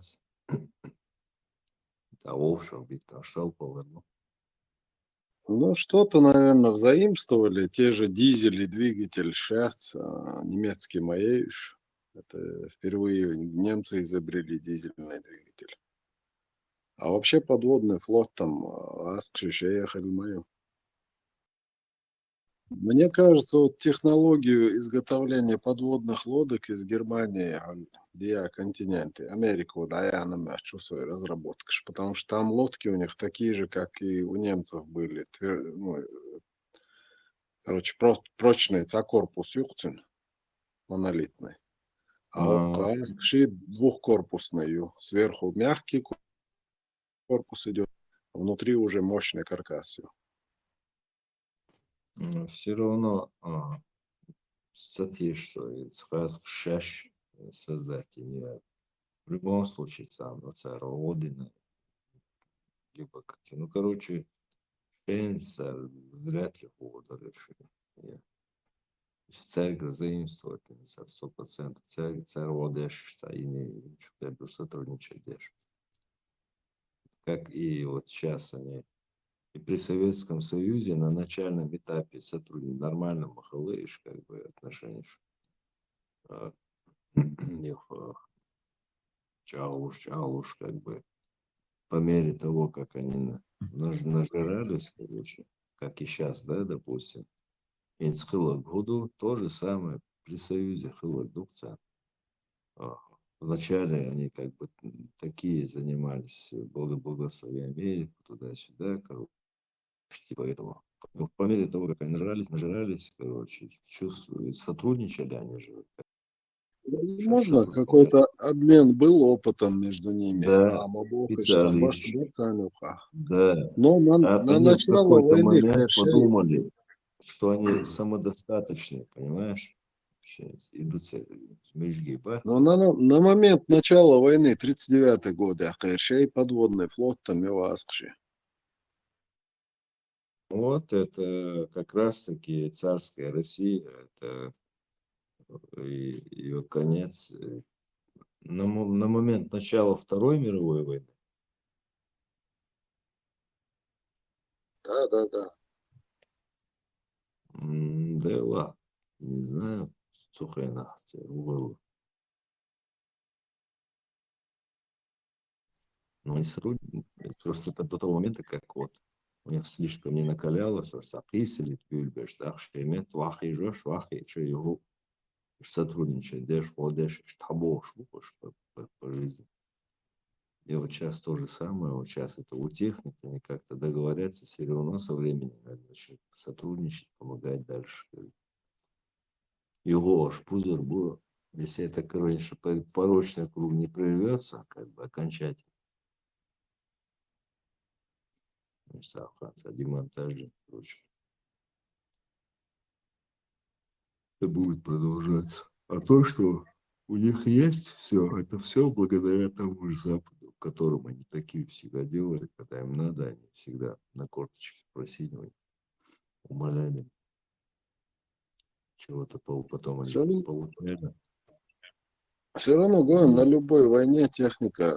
А офшор бит нашел половину. Ну, что-то, наверное, взаимствовали. Те же дизели, двигатель сейчас, немецкий Маевиш. Это впервые немцы изобрели дизельный двигатель. А вообще подводный флот там Аскшиш ехали мою. Мне кажется, вот технологию изготовления подводных лодок из Германии, где континенты, Америку, да, я на чувствую разработка, потому что там лодки у них такие же, как и у немцев были. Короче, прочный корпус юхтин, монолитный. А Аскши двухкорпусный, сверху мягкий корпус идет, внутри уже мощный каркас. Все равно статьи, что шаш создать не в любом случае сам царь Одина либо как ну короче вряд ли повода решили. Царь заимствовать 100%. Царь Одеш и не что-то сотрудничать дешь. Как и вот сейчас они и при Советском Союзе на начальном этапе нормально махалыш, как бы отношения их чалуш, как бы по мере того, как они нажирались, короче, как и сейчас, да, допустим, инсхылок году то же самое при Союзе хылок дукца. Вначале они как бы такие занимались благословия Америку туда-сюда, короче. Типа этого. Но по мере того, как они нажирались, короче, чувствуют, сотрудничали они же. Возможно, какой-то обмен был опытом между ними. Да, да. Но на начало в какой-то войны момент подумали, что они самодостаточные, понимаешь? Идут межги. Но на момент начала войны, 1939 год, Ахайршей подводный флот там его Аскши. Вот это как раз-таки царская Россия, это ее конец. На момент начала Второй мировой войны Да. Да ладно, не знаю, сухая тебе в голову. Но они сотрудничают, просто это до того момента, как вот у них слишком не накалялось, саписили, бюльбеш, так что имеет вахи жешь, вахи, что его сотрудничать, дешь, водешь, штабош, по жизни. И вот сейчас то же самое, вот сейчас это у техники, они как-то договорятся, все равно со временем начнут сотрудничать, помогать дальше. Его аж пузырь было, если это, короче, порочный круг не прервется, как бы окончательно. Демонтажи, короче. Это будет продолжаться. А то, что у них есть все, это все благодаря тому же Западу, которым они такие всегда делали, когда им надо, они всегда на корточке просили, умоляли. Чего-то потом они получали. Все равно, говорю, на любой войне техника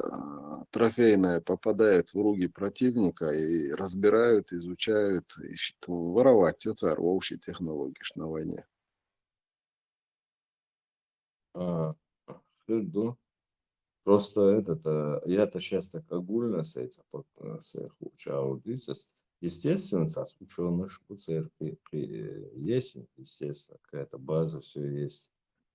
трофейная попадает в руки противника и разбирают, изучают, ищут воровать. Это царь, вообще технологии ж на войне. Да. Просто я-то сейчас так огульно с этим учал. Естественно, ученых есть, естественно, какая-то база, все есть.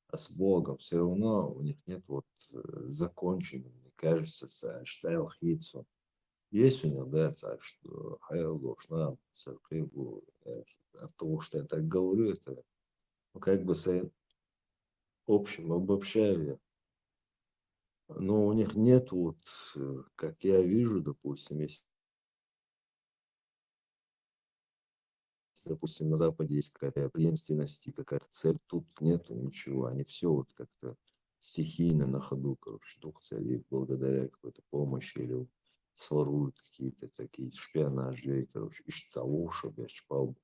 А с Богом все равно у них нет вот законченного, мне кажется, штайл хитсу. Есть у них, да, так что хайлошна, от того, что я так говорю, это как бы с общим обобщаю. Но у них нет вот, как я вижу, допустим, если, допустим, на Западе есть какая-то преемственность и какая-то цель, тут нету ничего, они все вот как-то стихийно на ходу, короче, или благодаря какой-то помощи, или своруют какие-то такие шпионажи, короче, ищется чтобы я чпал.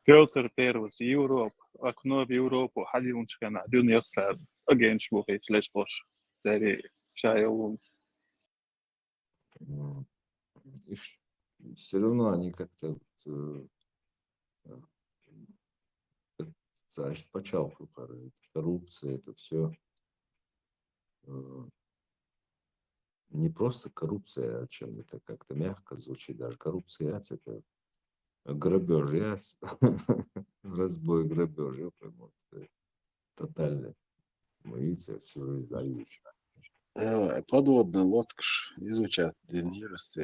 Петр Первый, Европа, окно в Европу, Халилунчкана, Дюньяхсад, Агеншбухи, Флешбош, Цари, Шайолун. И все равно они как-то знаешь, почалку, коррупция, это все не просто коррупция, а чем это как-то мягко звучит, даже коррупция это грабеж, разбой, грабеж, прям тотальный. Моится все издающее. Подводная лодка изучать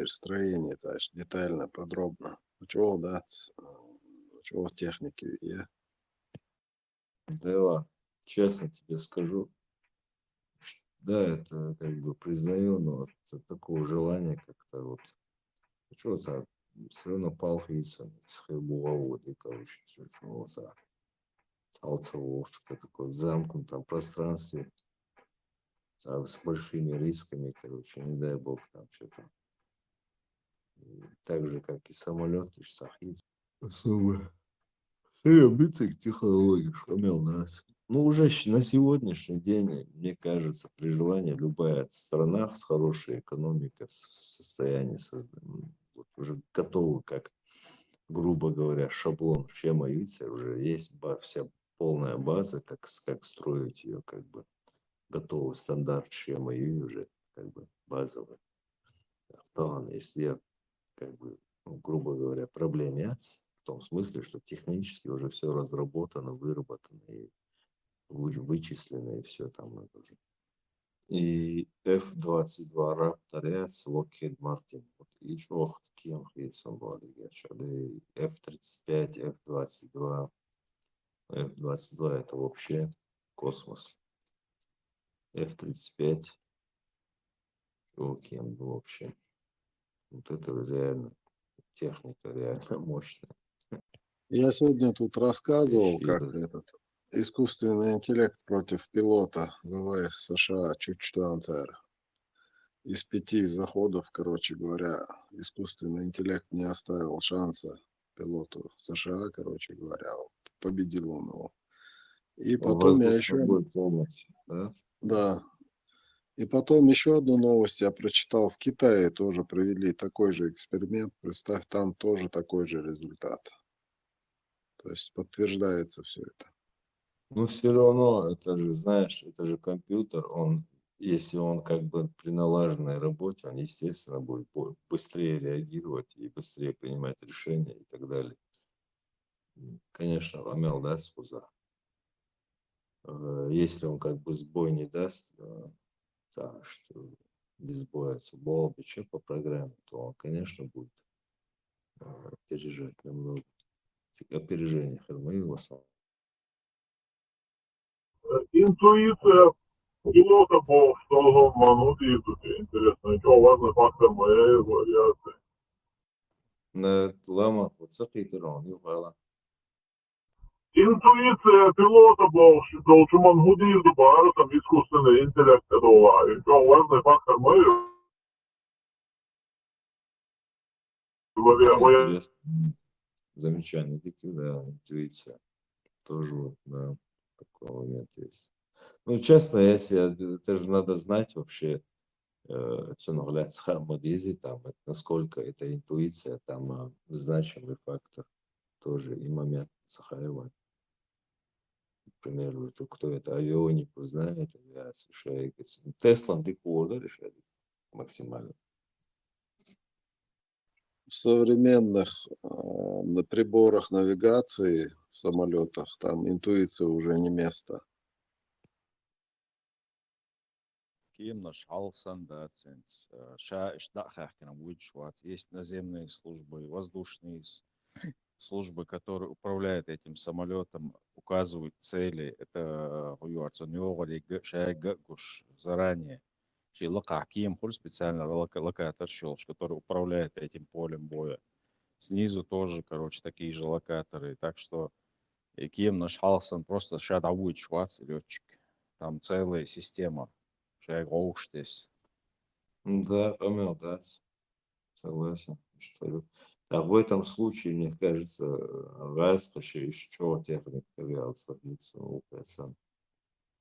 строение, то есть детально, подробно. Чего дать, чего техники. Да, честно тебе скажу, да, это как бы признаю, но от такого желания как-то вот, что все равно палфиться с хлебоводы, короче, что что такое в замкнутом пространстве, с большими рисками, короче, не дай бог там что-то. Так же, как и самолет, и сахит. Особо. Битых технологий, шамел нас. Ну, уже на сегодняшний день, мне кажется, при желании любая страна с хорошей экономикой в состоянии вот уже готовы, как, грубо говоря, шаблон схема яйца, уже есть вся полная база, как строить ее, как бы готовый стандарт схема и уже как бы базовый. Если как бы, ну, грубо говоря, проблем нет, в том смысле, что технически уже все разработано, выработано и вычислено, и все там уже. И F-22 Raptor, Lockheed Martin, и чего таким хлебцем было, F-35, F-22. F-22 это вообще космос. F-35, кем вообще. Вот это реально техника, реально мощная. Я сегодня тут рассказывал, как этот искусственный интеллект против пилота ВВС США Чучтуантер. Из 5 заходов, короче говоря, искусственный интеллект не оставил шанса пилоту США, короче говоря, победил он его. И потом я еще... Да? Да. И потом еще одну новость я прочитал. В Китае тоже провели такой же эксперимент. Представь, там тоже такой же результат. То есть подтверждается все это. Ну, все равно, это же, знаешь, это же компьютер, он, если он как бы при налаженной работе, он, естественно, будет быстрее реагировать и быстрее принимать решения и так далее. Конечно, Рамел даст куза. Если он как бы сбой не даст, так что без боя было бы что по программе, то он, конечно, будет опережать намного. Опережение Хармоева. Интуиция пилота был, что он обманут языке. Интересно, что важный фактор моей вариации. Лама, вот сахитерон, югала. Интуиция пилота был, что он гудит бар, там искусственный интеллект доллар. Что важный фактор моей вариации. Замечательно, такие, да, интуиция. Тоже вот, да, такой момент есть. Ну, честно, если это же надо знать вообще, что наглядится модези, там, насколько это интуиция, там значимый фактор тоже и момент Сахаева. К примеру, это, кто это авионику знает, авиацию, шайк. Тесла декода решает максимально. В современных на приборах навигации в самолетах там интуиция уже не место. Кем наш Алсан, да, ценс. Есть наземные службы, воздушные службы, которые управляют этим самолетом, указывают цели. Это заранее. Кем специально локатор щелч, который управляет этим полем боя. Снизу тоже, короче, такие же локаторы. Так что Кем наш Алсан просто шадовый швац летчик. Там целая система. Здесь. Да, Рамел, да, согласен. Что а в этом случае, мне кажется, раз еще техника авиации,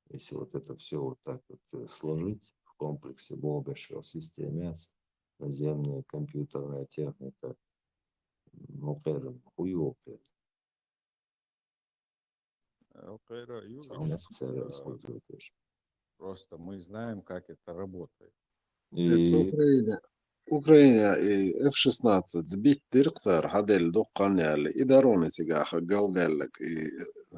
если вот это все вот так вот сложить в комплексе Бобешева системе, наземная компьютерная техника, ну, это хуёво. Просто мы знаем, как это работает. Это Украина и F-16 сбить директор Хадель Дукканяли и Дароны Тигаха Галгалек и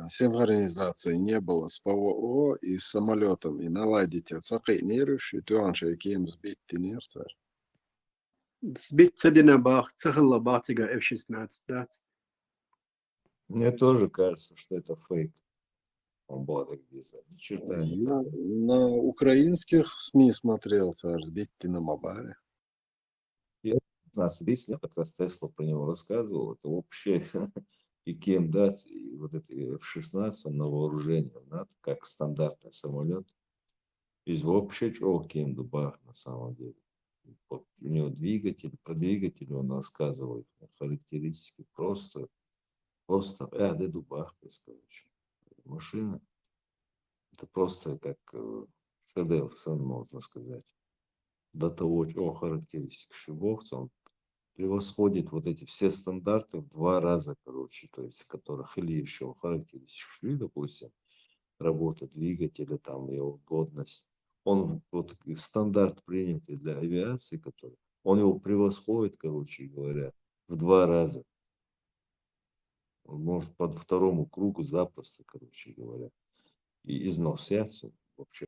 синхронизации не было с ПВО и с самолетом и наладить цаки нерыш и туанши кем сбить тинерцар. Сбить цедина бах, цехла бахтига F-16, да. Мне тоже кажется, что это фейк. Он был где-то. На украинских СМИ смотрел, царь, сбить ты на Мабаре. Нас объяснил, как раз Тесла про него рассказывал, это вообще и кем дать, и вот это F-16 он на вооружение, надо, как стандартный самолет. Из вообще чего кем дубах на самом деле. У него двигатель, про двигатель он рассказывает, характеристики просто де дубах, короче. Машина. Это просто как шедевр, можно сказать. До того, чего характеристики шибовца, он превосходит вот эти все стандарты в 2 раза, короче, то есть, которых или еще характеристики шли, допустим, работа двигателя, там, его годность. Он вот стандарт принятый для авиации, который, он его превосходит, короче говоря, в 2 раза. Он может под второму кругу запросто, короче говоря, и износятся вообще.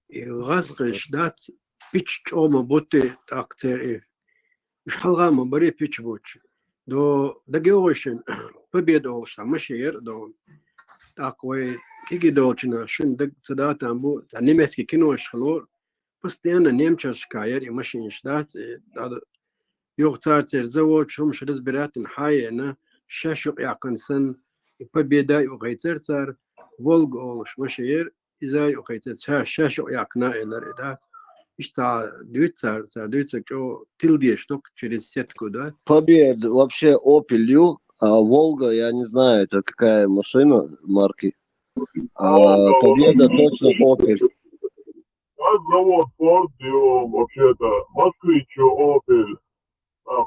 И раскрыш, да, пич чома боты актер. Шалгама баре пич боч. До дагеошен победу что машер до такой киги долчина шин даг цадата амбу немецкий кино шхлор постоянно немчашкая и машин штат يغتار زوج شوم شرز براتن حي أنا شاشق يعقنسن победа и وغيتر صار волг олш машер إذا وغيتر شاشق يعقنا إلى ردات إشتا دوتر دوتر جو تلدي штук через сетку да. Победа вообще Opel, а Волга, я не знаю, это какая машина марки. А Победа точно Opel. завод Ford делал вообще-то, Москвич, Opel,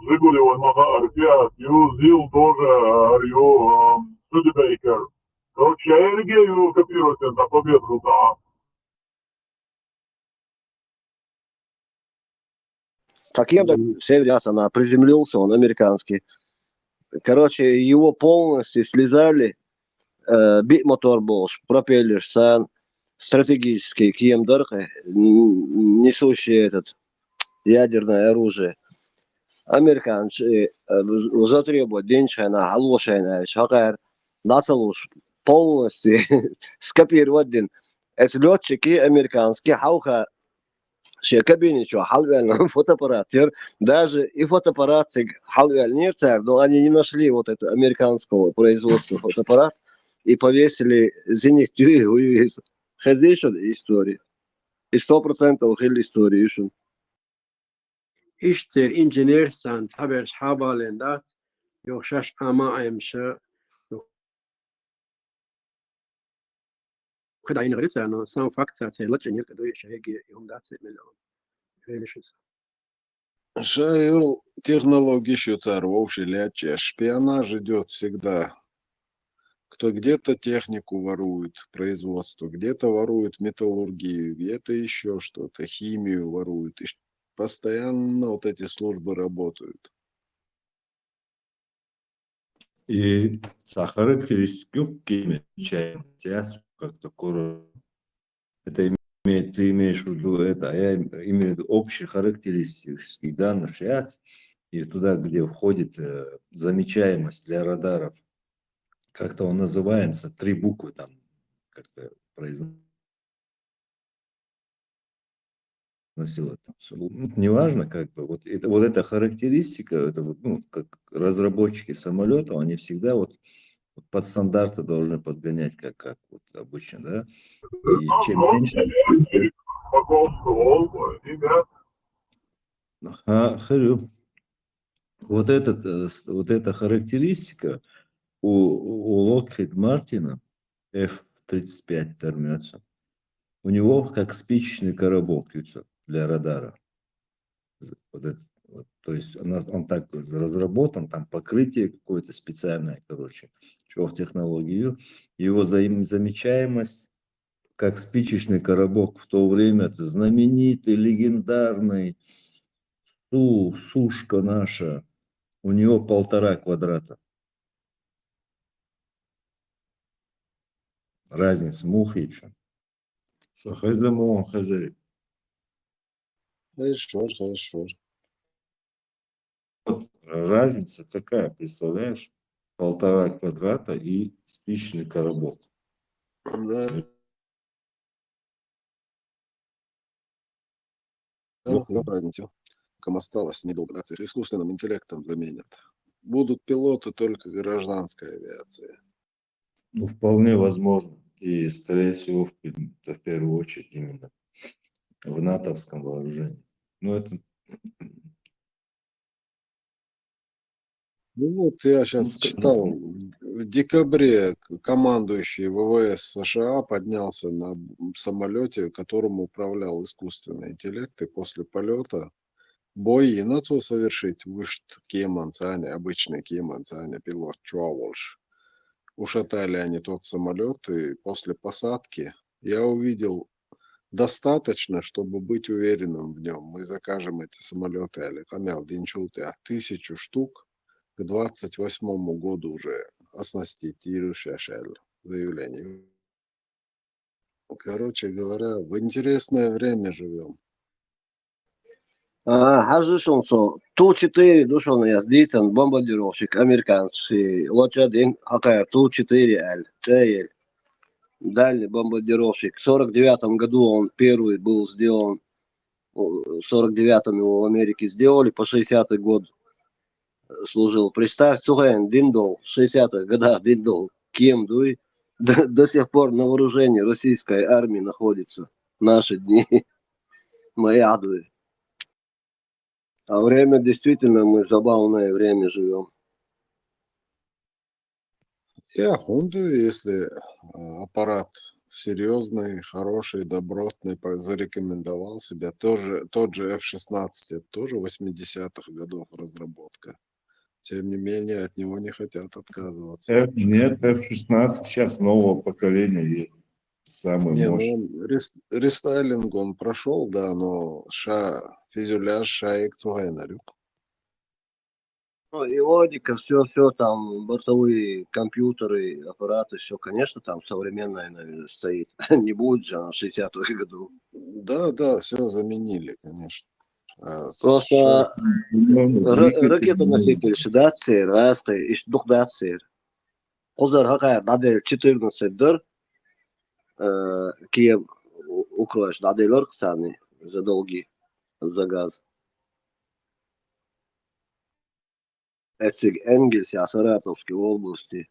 Жигули, он Махар, Фиат, Зил тоже, Студебейкер. Короче, Эргею копируют на победу, да. Таким северяса, она приземлился, он американский. Короче, его полностью слезали. Бит-мотор был, пропеллер, сан, стратегический, киемдорка, несущий этот ядерное оружие. Американцы затребуют деньшайна, халвошайна, шагар, нацелуш полностью скопировать день. Это летчики американские, хауха, кабине, что халвельный фотоаппарат. Даже и фотоаппарат халвельный, но они не нашли вот это американского производства фотоаппарат и повесили зенитью. Хазишон история. И 100% хил истории. إشتر إنجنير سانت حبر شحابة لندات يوشاش أما أمشى خد عين غريزة أنا سان فاكتة تلج إنير كدوي شهيجي يوم دات مليون فيلشوس Шайл технологии швейцар вообще ляча. Шпионаж идет всегда. Кто где-то технику ворует, производство, где-то ворует металлургию, где-то еще что-то, химию ворует. И постоянно вот эти службы работают. И характеристику имеет как-то это имеет, ты имеешь в виду это, а я имею в виду общие характеристики данных ШИАЦ, и туда, где входит замечаемость для радаров, как-то он называется, 3 буквы там как-то произносил. Неважно, как бы, вот эта характеристика, это вот, ну, как разработчики самолета, они всегда вот под стандарты должны подгонять, как вот обычно, да, и чем меньше... Вот эта характеристика у Lockheed Martin F-35 тормется. У него как спичечный коробок для радара. Вот это, вот, то есть он так разработан, там покрытие какое-то специальное, короче, чего в технологию. Его замечаемость как спичечный коробок в то время, это знаменитый, легендарный сушка наша, у него 1,5 квадрата. Разница мухи и что. Сахайзамон хазари. Хорошо. Вот разница какая, представляешь? 1,5 квадрата и спичечный коробок. Да. Ну, разница. Кому осталось недолго. Искусственным интеллектом заменят. Будут пилоты только гражданской авиации. Ну, вполне возможно. И, скорее всего, в первую очередь именно в натовском вооружении. Ну, это... Ну вот я сейчас читал, в декабре командующий ВВС США поднялся на самолете, которым управлял искусственный интеллект, и после полета бои начал совершить вышт Кеманцане, обычный Кеманцане, пилот Чуаволш. Ушатали они тот самолет, и после посадки я увидел достаточно, чтобы быть уверенным в нем. Мы закажем эти самолеты, Алихамел Динчулты, 1000 штук к 28 году уже оснастить Ирушашель, заявление. Короче говоря, в интересное время живем. Хажишонсо, Ту-4 душон я сдитан бомбардировщик американский, Лоч-1, Хакар, Ту-4Л, Цель, дальний бомбардировщик. В 49 году он первый был сделан, в 49-м его в Америке сделали, по 60-й год служил. Представь, Сухэн, Диндол, в 60-х годах Диндол, Кем Дуй, до сих пор на вооружении российской армии находится в наши дни. Моя Дуй. А время действительно, мы забавное время живем. Я хунду, если аппарат серьезный, хороший, добротный, зарекомендовал себя. Тоже, тот же F-16, это тоже 80-х годов разработка. Тем не менее, от него не хотят отказываться. Нет, F-16 сейчас нового поколения есть. Самый Не, ну мощный. он рестайлинг он прошел, да, но фюзеляж шаек тугайнарюк. Ну, и логика, все там, бортовые компьютеры, аппараты, все, конечно, там современное, наверное, стоит. Не будет же в 60-х годов. Да, все заменили, конечно. Просто ракетоноситель Шидацер, Расты, и Духдацер. Озар Хакая, Дадель 14 дыр, Киев, Украш, Дадель Орксаны за долги, за газ. Эциг Энгельс, Саратовской области.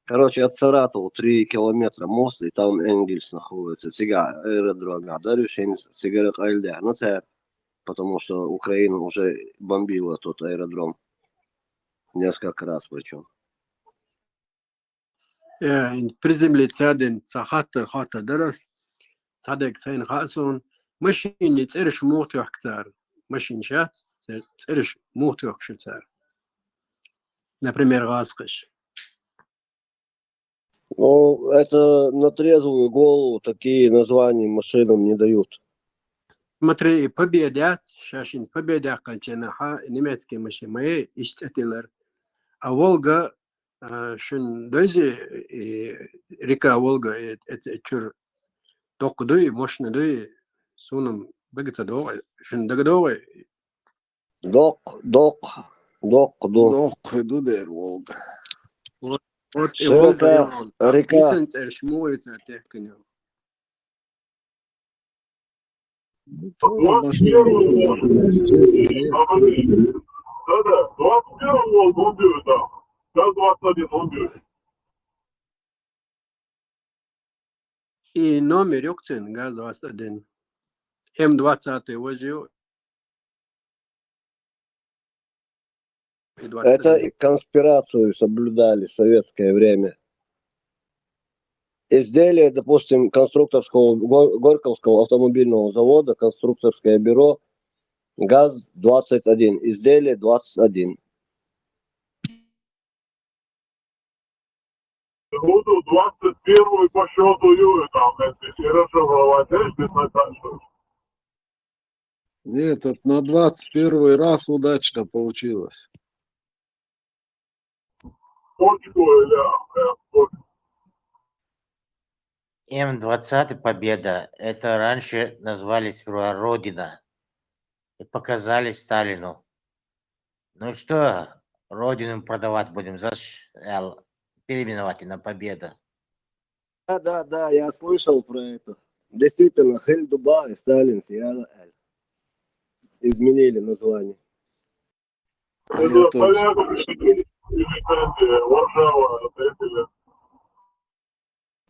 Короче, от Саратова 3 километра мост, и там Энгельс находится. Сега аэродром, Дарюшин, Сигарет Альде, потому что Украина уже бомбила тот аэродром. Несколько раз причем. приземлиться один хата درس صدق سين خاصون ماشين يتعرش موت كتار ماشين شات تعرش موت كشتار например غاسقش. Ну, это на трезвую голову такие названия машинам не дают. Смотри, победят, шашин победят, конченаха, немецкие машины, ищтелер. А Волга, шун дози, река Волга, это чур докудой, мощный, сунам бегатадой, шун догадой. Док, иду дер Волга. Вот и Волга, река. Исенс эршмуется техкиню. Да, 21 он бьет, да. Сейчас 21 он бьет. И номер юктин, газ 21. М20 возил. Это конспирацию соблюдали в советское время. Изделие, допустим, конструкторского Горьковского автомобильного завода, конструкторское бюро, ГАЗ-21, изделие 21. Буду 21 по счету Юрий, там, если расшифровать, Нет, это на 21 раз удачно получилось. М-20 Победа. Это раньше называли сперва Родина. И показали Сталину. Ну что, Родину продавать будем, переименовать на Победа. Да, я слышал про это. Действительно, Хель-Дуба и Сталин Сияла Эль. Изменили название.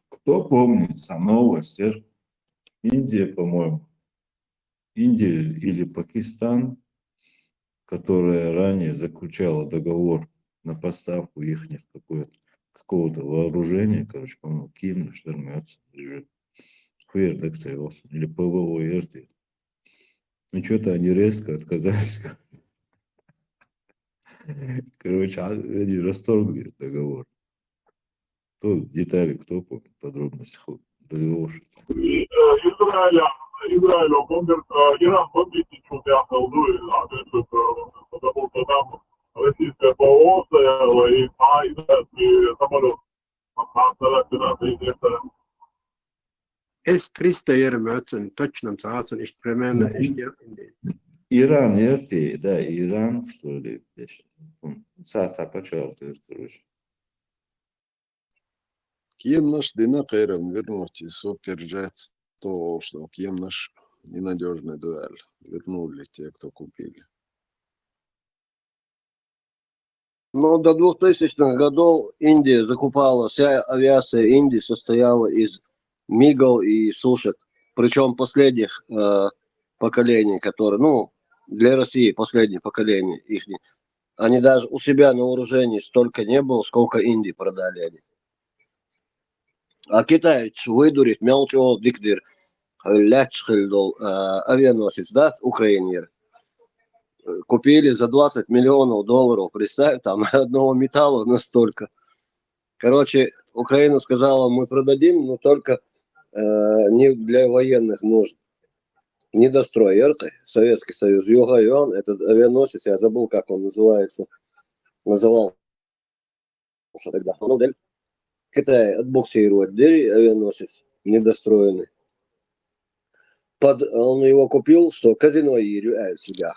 Кто помнит новости? Индия, по-моему. Индия или Пакистан, которая ранее заключала договор на поставку их какого-то вооружения, короче, по-моему, Ким штормется, лежит. Или ПВО РТ. Ну, что-то они резко отказались. Короче, они расторгли договор. Детали, кто помнит, подробности договор. Израиль, Иран бомбит что-то потому что там российская ПВО стояла и израильский самолет. С-300 ермётен, точно мцаасен, ишт примерно, Иран, РТ, да, Иран, что ли, почал, короче. Кем наш дина кайрам вернуть суперджет, что кем наш ненадежный дуэль. Вернули те, кто купили. Но до 2000-х годов Индия закупала, вся авиация Индии состояла из МиГов и сушек. Причем последних поколений, которые, для России последнее поколение их. Они даже у себя на вооружении столько не было, сколько Индии продали они. А китаец выдурит мелкого дикдир. Лячхельдол авианосец, да, Украинер. Купили за 20 миллионов долларов, представь, там одного металла настолько. Короче, Украина сказала, мы продадим, но только не для военных нужд. Недострой, яркий, Советский Союз, Юга-Юан, этот авианосец, я забыл, как он называется, назывался тогда. Модель Китай отбуксировать двери, авианосец недостроенный. Он его купил, что казино и сюда,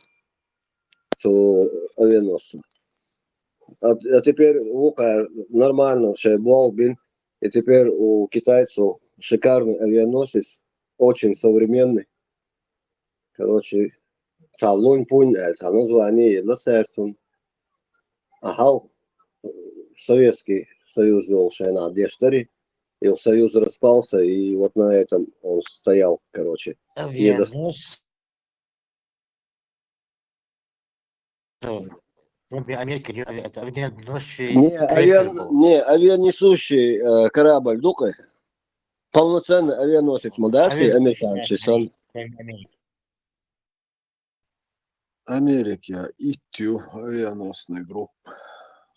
что авианосцем. А теперь Лука нормально, все, Болбин, и теперь у китайцев шикарный авианосец, очень современный. Короче, салон пунь, название Лассерсон. Ага, Советский Союз вел шайна Дештари, и Союз распался, и вот на этом он стоял, короче. Авианос. Кроме Америки, это авианосчий крейсер был. Не, авианесущий корабль, Дука. Полноценный авианосец Молдавии, американский. Америки ИТЮ авианосной группы.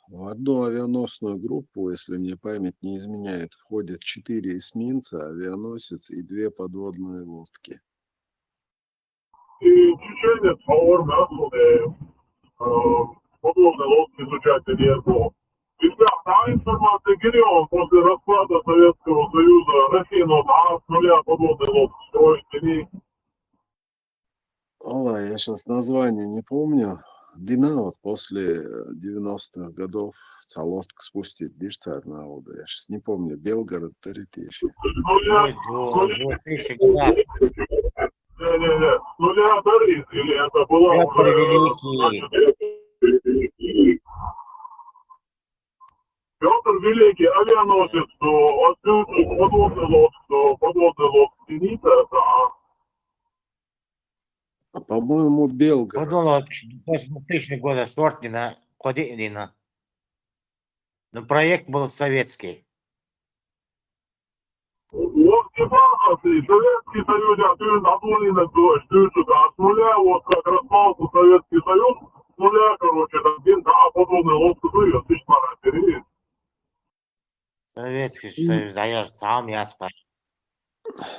В одну авианосную группу, если мне память не изменяет, входят 4 эсминца, авианосец и 2 подводные лодки. И чеченец говорил, подводные лодки изучать не было. Та информация Гирион после распада Советского Союза Россия с нуля подводные лодки строить не. Алла, я сейчас название не помню. Дина вот после 90-х годов лодка спустить, дышится одна вода. Я сейчас не помню. Белгород, Таритещи. Не, с нуля Тарит, или это была Петр Великий, авианосец, что подводный лодки Нита, это... А по-моему, Белгород. Подумал, после 2000 года Шортнина, Ходинина. Но проект был советский. Вот Советский Союз, а ты надолинок дождь, ты сюда, с нуля, вот как распался Советский Союз, с нуля, короче, один, подводный лодку дает, ты что, Советский Союз, даешь, там я спаю.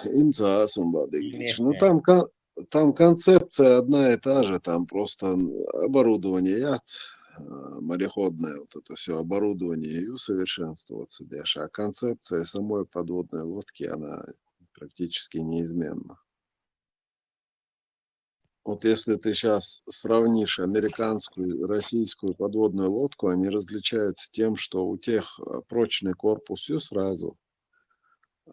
Имца Асумбадыгич. Ну там концепция одна и та же, там просто оборудование яц, мореходное, вот это все оборудование и усовершенствоваться дальше. А концепция самой подводной лодки, она практически неизменна. Вот если ты сейчас сравнишь американскую и российскую подводную лодку, они различаются тем, что у тех прочный корпус все сразу,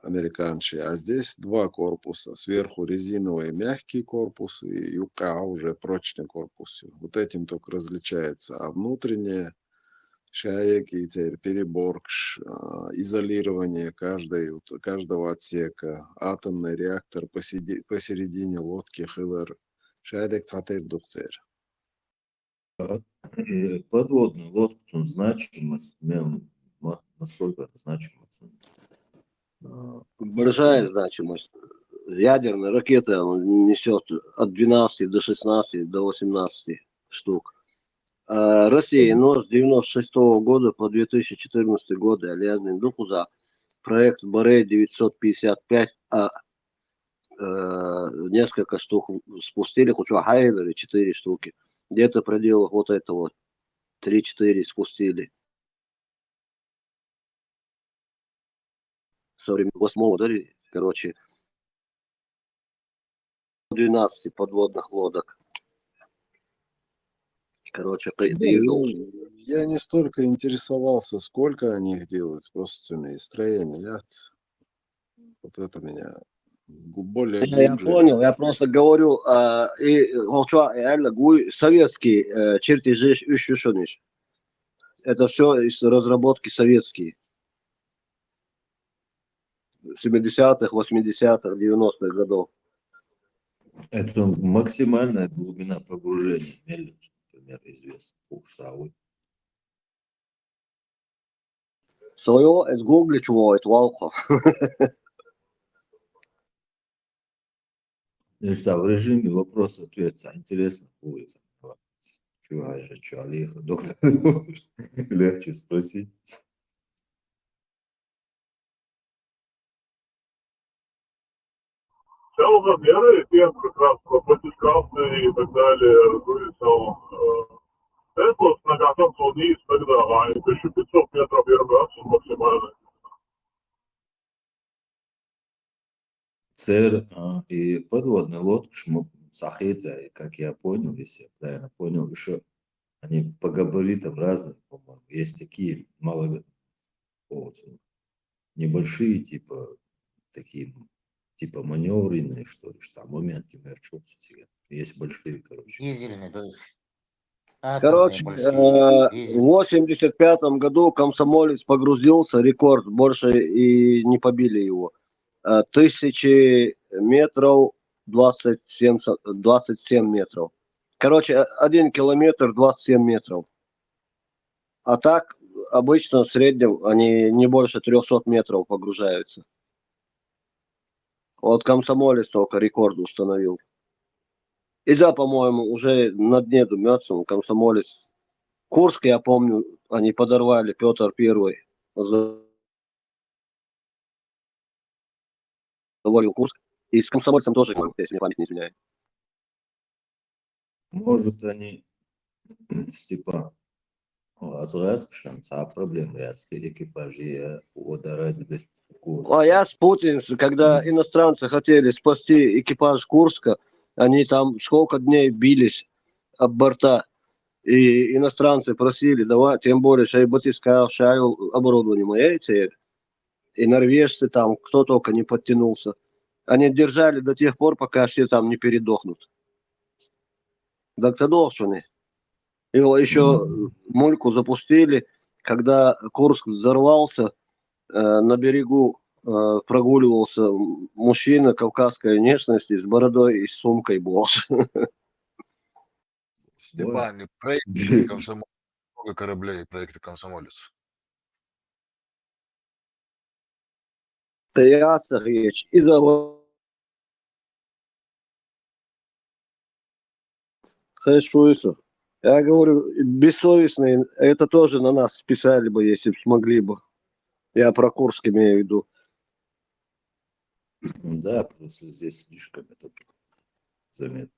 американцы, а здесь 2 корпуса. Сверху резиновый мягкий корпус и юка уже прочный корпус. Вот этим только различается. А внутреннее шаеки, переборкш, изолирование каждого отсека, атомный реактор посередине лодки хилер. Шаедек татер духцер. Подводную лодку значимость, насколько это значимость? Большая значимость. Ядерная ракета несет от 12 до 16 до 18 штук. А Россия, но с 96 года по 2014 год, Алиазный Духу за проект Баре 955, несколько штук спустили, хоть Хайдеры 4 штуки. Где-то в пределах вот этого 3-4 спустили. Со времени 8-го, да, короче, 12 подводных лодок. Короче, Я не столько интересовался, сколько они их делают, просто строение. Вот это меня более глубже. Я понял, я просто говорю, советские чертежи еще. Это все из разработки советские. 70-х, 80-х, 90-х годов. Это максимальная глубина погружения мельницы, например, известна, полшавы. Свое es гуглить воет волхов. Ну что, в режиме вопрос-ответ. Интересно будет. Чё, Алиха, доктор, легче спросить. Взял замеры, и как раз протискался и так далее, вывесил это на концом вниз, тогда 1500 метров вербраться максимально. Сэр, и подводная лодка, Сахеджа, как я понял, если я правильно понял, еще они по габаритам разные, по-моему. Есть такие вот, небольшие, типа, такие, типа маневренные, что ли, моментки мерчутся. Есть большие, короче. Дизельный, то есть Короче, атомные большие, в 85-м году комсомолец погрузился, рекорд, больше и не побили его. 1000 метров, 27 метров. Короче, 1 километр, 27 метров. А так, обычно в среднем они не больше 300 метров погружаются. Вот комсомолец только рекорд установил. И да, по-моему, уже на дне дымется, комсомолец. Курск, я помню, они подорвали, Петр Первый завалил Курск. И с комсомольцем тоже, если мне память не изменяет. Может, они, Степан, а проблемы экипажи удара. А я спутин, когда иностранцы хотели спасти экипаж Курска, они там сколько дней бились об борта. И иностранцы просили, давай, тем более, что батискав, шаю оборудование моей теперь. И норвежцы там, кто только не подтянулся. Они держали до тех пор, пока все там не передохнут. Так задолжены. Его еще мульку запустили, когда Курск взорвался, на берегу прогуливался мужчина кавказской внешности с бородой и с сумкой больше. Степан, проекты комсомолец, много кораблей, проекты комсомолец. Ясно, речь. И завод. Хорошо. Я говорю, бессовестные, это тоже на нас списали бы, если бы смогли бы. Я про Курск имею в виду. Да, просто здесь слишком это заметно.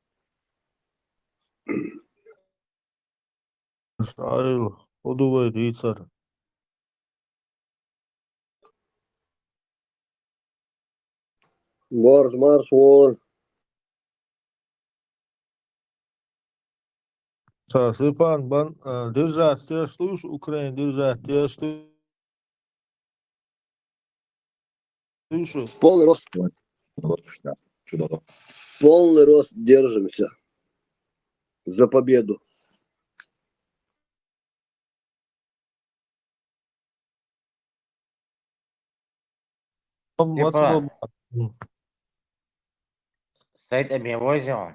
Шайл, подувай, рыцарь. Марш, вон. Степан, держать, ты слышишь, Украина, держать, ты слышишь? Полный рост. Полный рост держимся. За победу. Степан, стоит объявозион,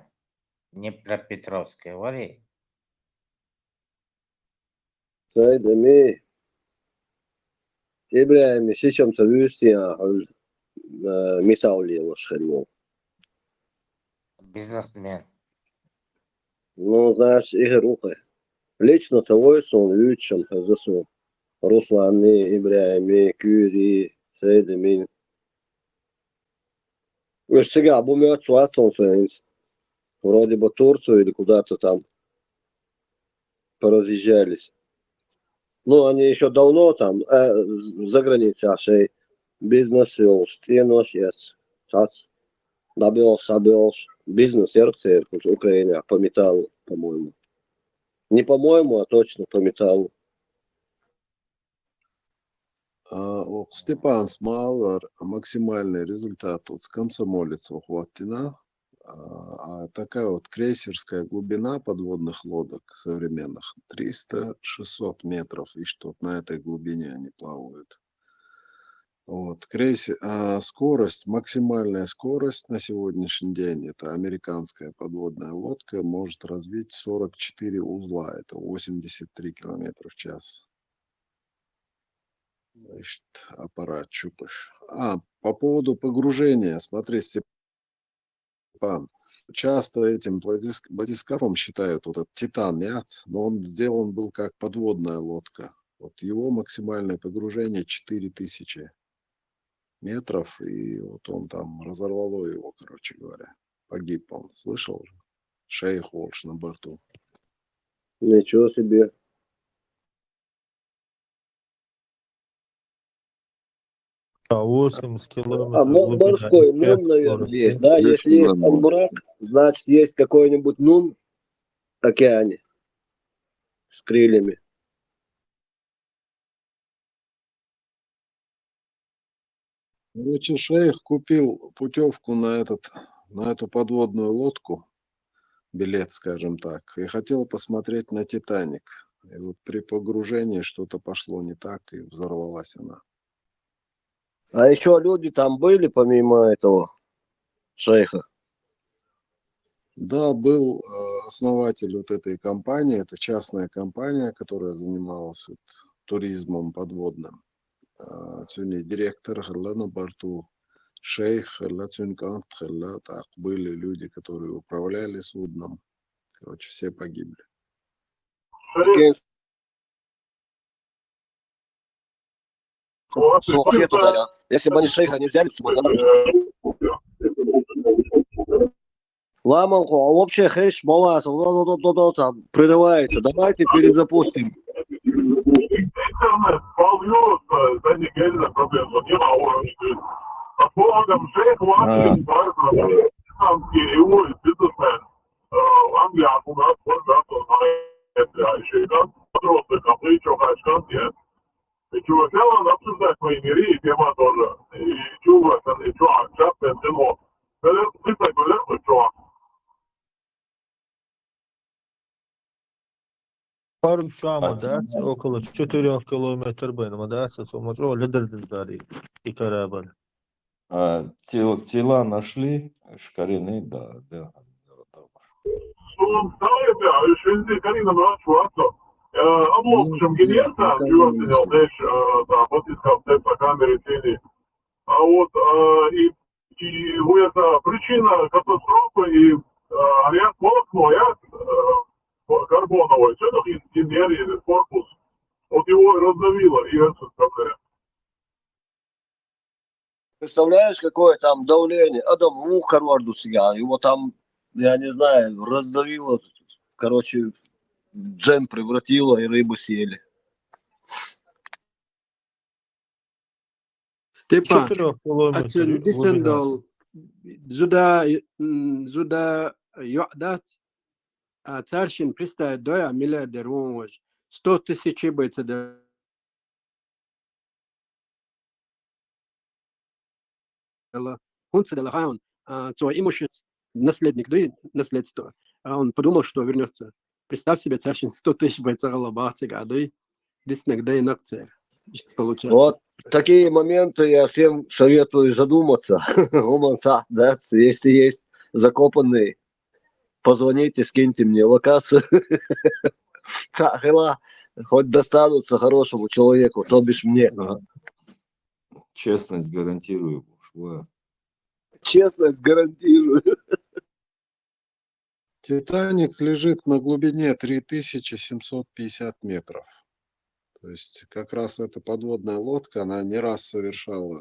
Днепропетровской, вали. Sayda İbrahim seçim savüstü ya металле шарил. Бизнесмен. Ну, знаешь, Игорь Уха. Лично того, что он лучшим хазасу. Руслан, İbrahim, Küri, Sayda Min. Сега, бумер чувствовал, вроде бы Турцию или куда-то там поразъезжались. Ну, они еще давно там, за границей, бизнес вел, стену сейчас, собил, бизнес РЦ в Украине, по металлу, по-моему. Не по-моему, а точно по металлу. Степан Смалвар, максимальный результат с комсомолец ухватена. А такая вот крейсерская глубина подводных лодок современных 300-600 метров, и что на этой глубине они плавают. Вот, скорость, максимальная скорость на сегодняшний день, это американская подводная лодка, может развить 44 узла, это 83 километра в час. Значит, аппарат чупыш. По поводу погружения, смотри, Степан, часто этим батискафом считают вот этот Титан, нет? Но он сделан был как подводная лодка. Вот его максимальное погружение 4000 метров, и вот он там разорвало его, короче говоря. Погиб он, слышал же? Шейх Волш на борту. Ничего себе. 80 километров глубина. Морской нун, наверное, есть, да? Если есть Анбурак, значит, есть какой-нибудь нун в океане с крыльями. Короче, шейх купил путевку на эту подводную лодку, билет, скажем так, и хотел посмотреть на Титаник. И вот при погружении что-то пошло не так, и взорвалась она. А еще люди там были, помимо этого шейха? Да, был основатель вот этой компании, это частная компания, которая занималась вот туризмом подводным. Сегодня директор на борту, шейх, так были люди, которые управляли судном. Короче, все погибли. Если бы они шейха не взяли, Ламалку, а вообще хэш мавас, прерывается. Давайте перезапустим. Интернет полнется, за неделю проблем не на уровне. Предполагам, шейх Ватин, британский его бизнесмен, в Англии, у нас вот знает шейхан, просто капричо, хачкан, нет. И чувак, он обсуждает мои миры, и тема тоже. И чувак, и чувак, сейчас пенсионно. Ты так говоришь, чувак. Пару чама, да? Около 4 километров бейнама, да? О, лидер диздари и корабль. Тела нашли, шкарины, да. Ставите, şimdi Karina Mračvaco. Облом генерта, чувствовал, знаешь, да, потискал по камере цели. А вот, и это причина катастрофы, и ариат волокно, карбоновый, все это инженерия, корпус, вот его раздавило, и это проблема. Представляешь, какое там давление? Адам мухар варду сега, его там, я не знаю, раздавило, короче, в джем превратило, и рыбу съели. Степан, 4 километров Дисендал, Зуда Йодат, а Царшин пристает доя миллиардер вож, 100 тысяч бойца да. Он цедал, свой имущество, наследник, да и наследство. А он подумал, что вернется. Представь себе, Царшин 100 тысяч бойцов лобатик, а да и действительно, да и на цель. Вот такие моменты я всем советую задуматься. Да, если есть закопанные, позвоните, скиньте мне локацию. Хоть достанутся хорошему человеку, то бишь мне. Честность гарантирую. Честность гарантирую. Титаник лежит на глубине 3750 метров. То есть как раз эта подводная лодка, она не раз совершала,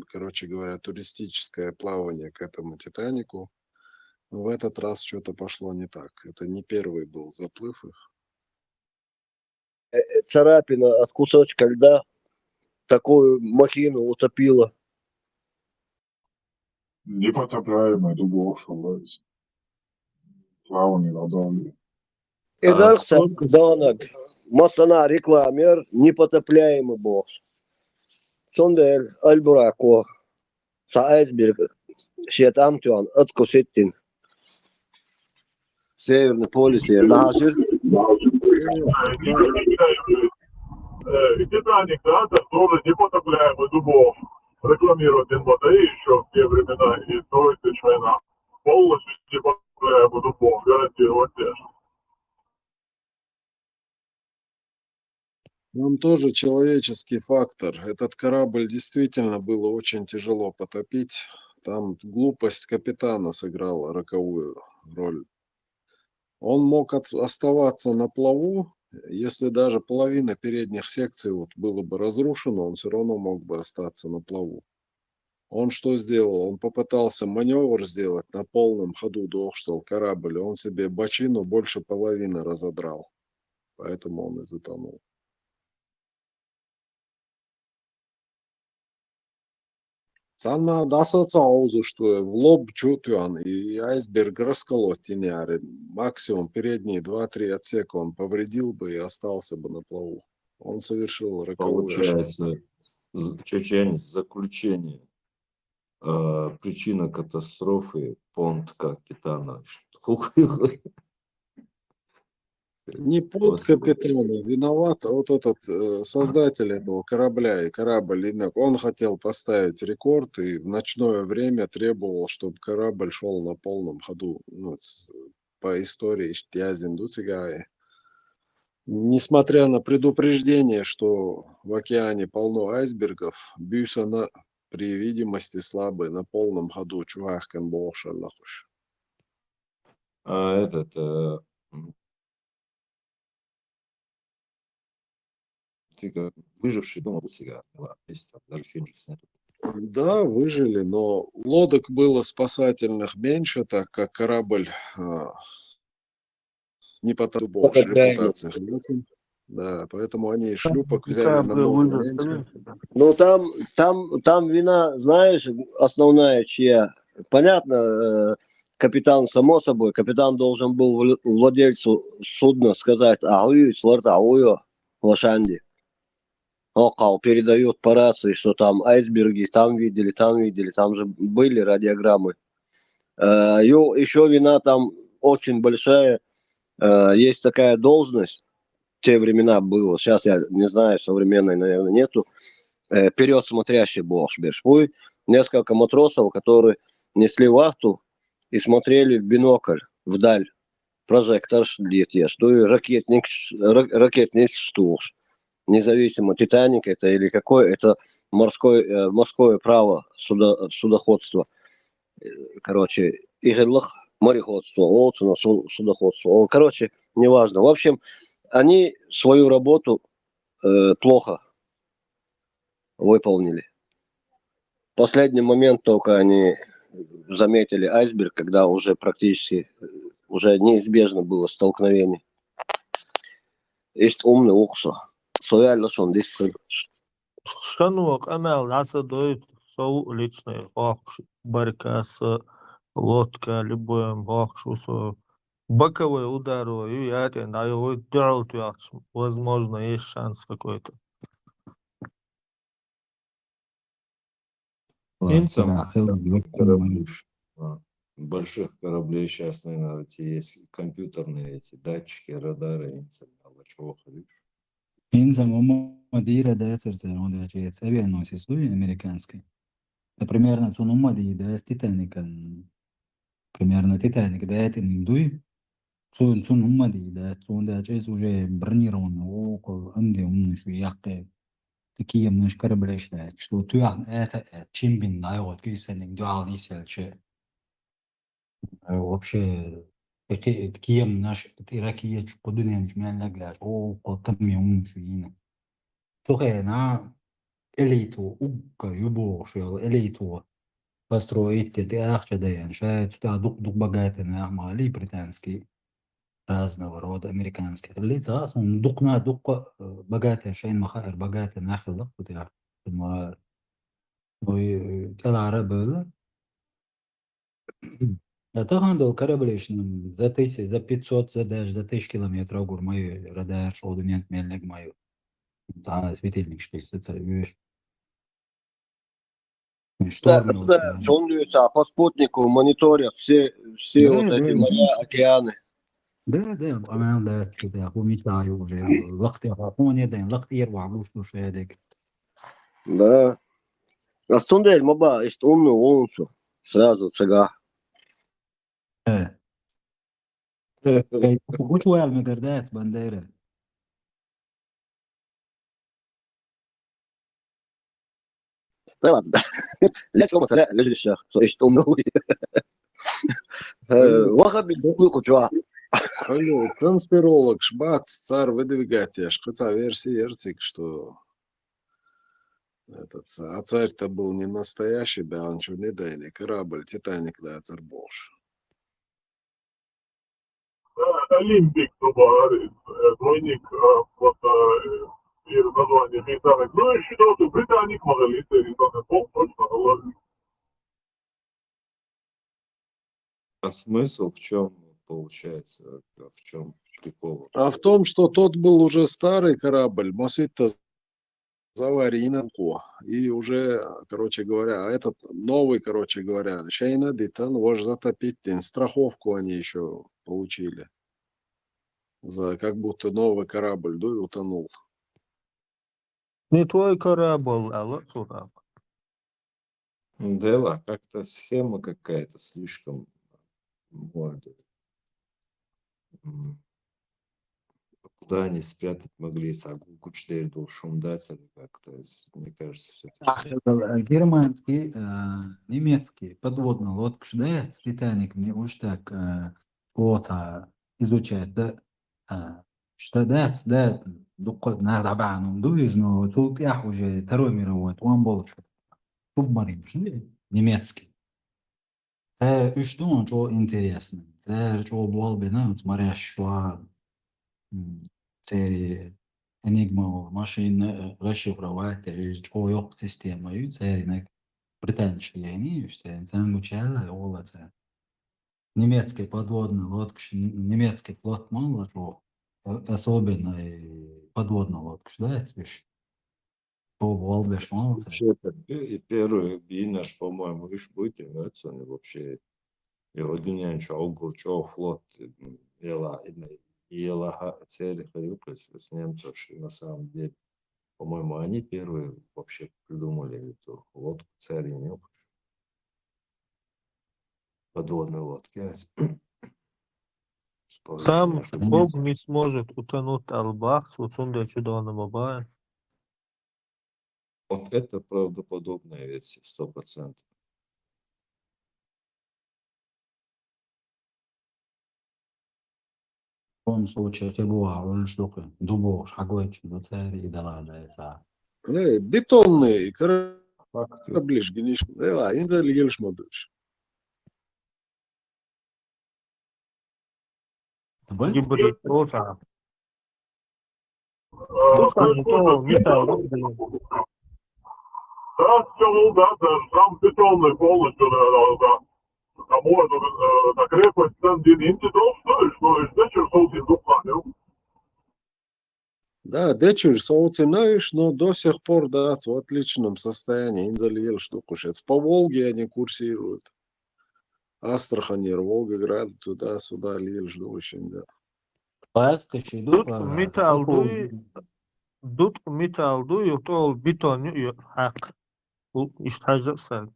короче говоря, туристическое плавание к этому Титанику. Но в этот раз что-то пошло не так. Это не первый был заплыв их. Царапина от кусочка льда такую махину утопила. Непотопляемый дубов, плавание на давле. Эдарса Данак, Масана рекламер, непотопляемый бог. Сондель Альбурако, Саайсберг, Шетамтюан, Откусеттин. Северный полюс, Нахашир. Титаник, да, это тоже непотопляемый дубов. Рекламирует НБТ еще в те времена, и то члена. Полностью непотопляемый дубов, гарантировать теж. Там тоже человеческий фактор. Этот корабль действительно было очень тяжело потопить. Там глупость капитана сыграла роковую роль. Он мог оставаться на плаву, если даже половина передних секций вот было бы разрушено, он все равно мог бы остаться на плаву. Он что сделал? Он попытался маневр сделать на полном ходу до штол корабль. Он себе бочину больше половины разодрал. Поэтому он и затонул. Sana dasıca ауzu, что в лоб чутьян, и айсберг расколоть теняры. Максимум передние 2-3 отсека он повредил бы и остался бы на плаву. Он совершил роковую ошибку. Получается, чеченец, заключение. Причина катастрофы понт капитана. Не под капитана виноват, а вот этот создатель этого корабля и корабль. Он хотел поставить рекорд и в ночное время требовал, чтобы корабль шел на полном ходу. Ну, по истории Штязин Дуцигай. Несмотря на предупреждение, что в океане полно айсбергов, Бюсона при видимости слабой на полном ходу чувахкан больше нахуй. А этот ты как выживший дома у себя, есть даже фильм же снят. Да, выжили, но лодок было спасательных меньше, так как корабль не потонул больше репутации. Да, поэтому они шлюпок взяли намного меньше. Ну там вина, знаешь, основная чья. Понятно, капитан, само собой, капитан должен был владельцу судна сказать, лошанди. Окал передает по рации, что там айсберги, там видели, там же были радиограммы. Еще вина там очень большая. Есть такая должность, в те времена было, сейчас я не знаю, современной, наверное, нету. Вперед смотрящий бошбеш. Несколько матросов, которые несли вахту и смотрели в бинокль вдаль. Прожектор летел, что и ракетник штурш. Независимо, Титаник это или какой, это морское право судоходства. Короче, игрлых мореходство, судоходство. Короче, неважно. В общем, они свою работу плохо выполнили. В последний момент только они заметили айсберг, когда уже практически уже неизбежно было столкновение. Есть умный уксо. Сояльно здесь. Шанук, амел, наса дают соу личный хохш, баркас, лодка, любой хохш, боковой удар, и я на его делать, возможно, есть шанс какой-то. Больших кораблей сейчас, наверное, есть компьютерные эти датчики, радары, чего ходишь. Мадейра дается он является авианосец американский. Примерно цуну Мадейра с Титаника. Примерно Титаник дает индуй. Цуну Мадейра цун дается уже бронированный около Анды умный яхты. Такие немножко корабли считают, что ты это чемпион на вот кисенник дуальный сельче. Вообще такие наши иракиец подунем жмян лагляш. О, там юм фина. Слухай, на элиту угка юбошил элиту построить эти ахчадаян. Шает туда дук богатый на мали британский разного рода американских лица. Он дук богатый шайн махар богатый нахилах туда. Но калара было. Это хандо кораблешным за 500, за 1000 километров гурмаю радар шоудунят мельник маю. За светильник что есть. Да, зондуются по спутнику, мониторят все вот эти моря, океаны. Да, أمان ده كده هو ميتاعي وجه وقت يعطوني ده وقت يروح وش هذاك. Да. А стундель моба есть умный лунцу. Сразу цыга. وش ويا المقردات بنديرة. طبعا لا شو مثلا لا الشيخ شو ايش تقوم نقول حلو واخد بالدقيق شو حلو конспиролог шбац царь выдвигатель шкаца версии ерцик что этот а царь-то был не настоящий, да, он что не дайный корабль Титаник, да, царь Бож. Олимпик, двойник, вот название Титаник. Ну, я считал, что Британик могли, точно. А смысл в чем получается? В чем прикол? А в том, что тот был уже старый корабль, Мосит-то заваринку, и уже, короче говоря, этот новый, короче говоря, Шейна Дитан, вож затопить, страховку они еще получили. За как будто новый корабль, да, и утонул. Не твой корабль, а лоцураб. Да, как-то схема какая-то слишком, может, куда они спрятать могли сагулку 4 шум дать, или как-то, мне кажется, все-таки. Германский, немецкий подводный лодка, да, с Титаник, мне уж так флота изучает, да, что да, надо баном дуешь, но тут я уже Второй мировой, он был субмарин, немецкий. И что интересно, что был бы, смотря что серии Enigma машины расшифровать, что yok системою, серии британские, что там учали, олаца. Немецкий подводный лодка, немецкий флот мало что, особенно подводная лодка, да, слышишь? Что был бы молодцы. Вообще-то первый наш, по-моему, лишь будет, вообще. И один что флот, ела цели хрюкать с немцев, на самом деле. По-моему, они первые вообще придумали эту лодку царь не подводной лодки. Сам Бог не сможет утонуть Албах с Уцунда чудовного бая. Вот это правдоподобная версия, 100%. В том случае это была штука, дубов, шагой, до царя и дала. Бетонные корабли, да, инда лигельш модуш. Гибрид тоже. То металл. Да, все, да, там бетонный полностью, да. А можно на крепость там дининти что вечер солнце духанил. Да, дечур соуценаешь, но до сих пор, да, в отличном состоянии. Инзалиел штуку по Волге они курсируют. Астрахань, Волгоград, туда-сюда, Лельш, очень, да. Тут металл дует, то бетон хак. Иштажался.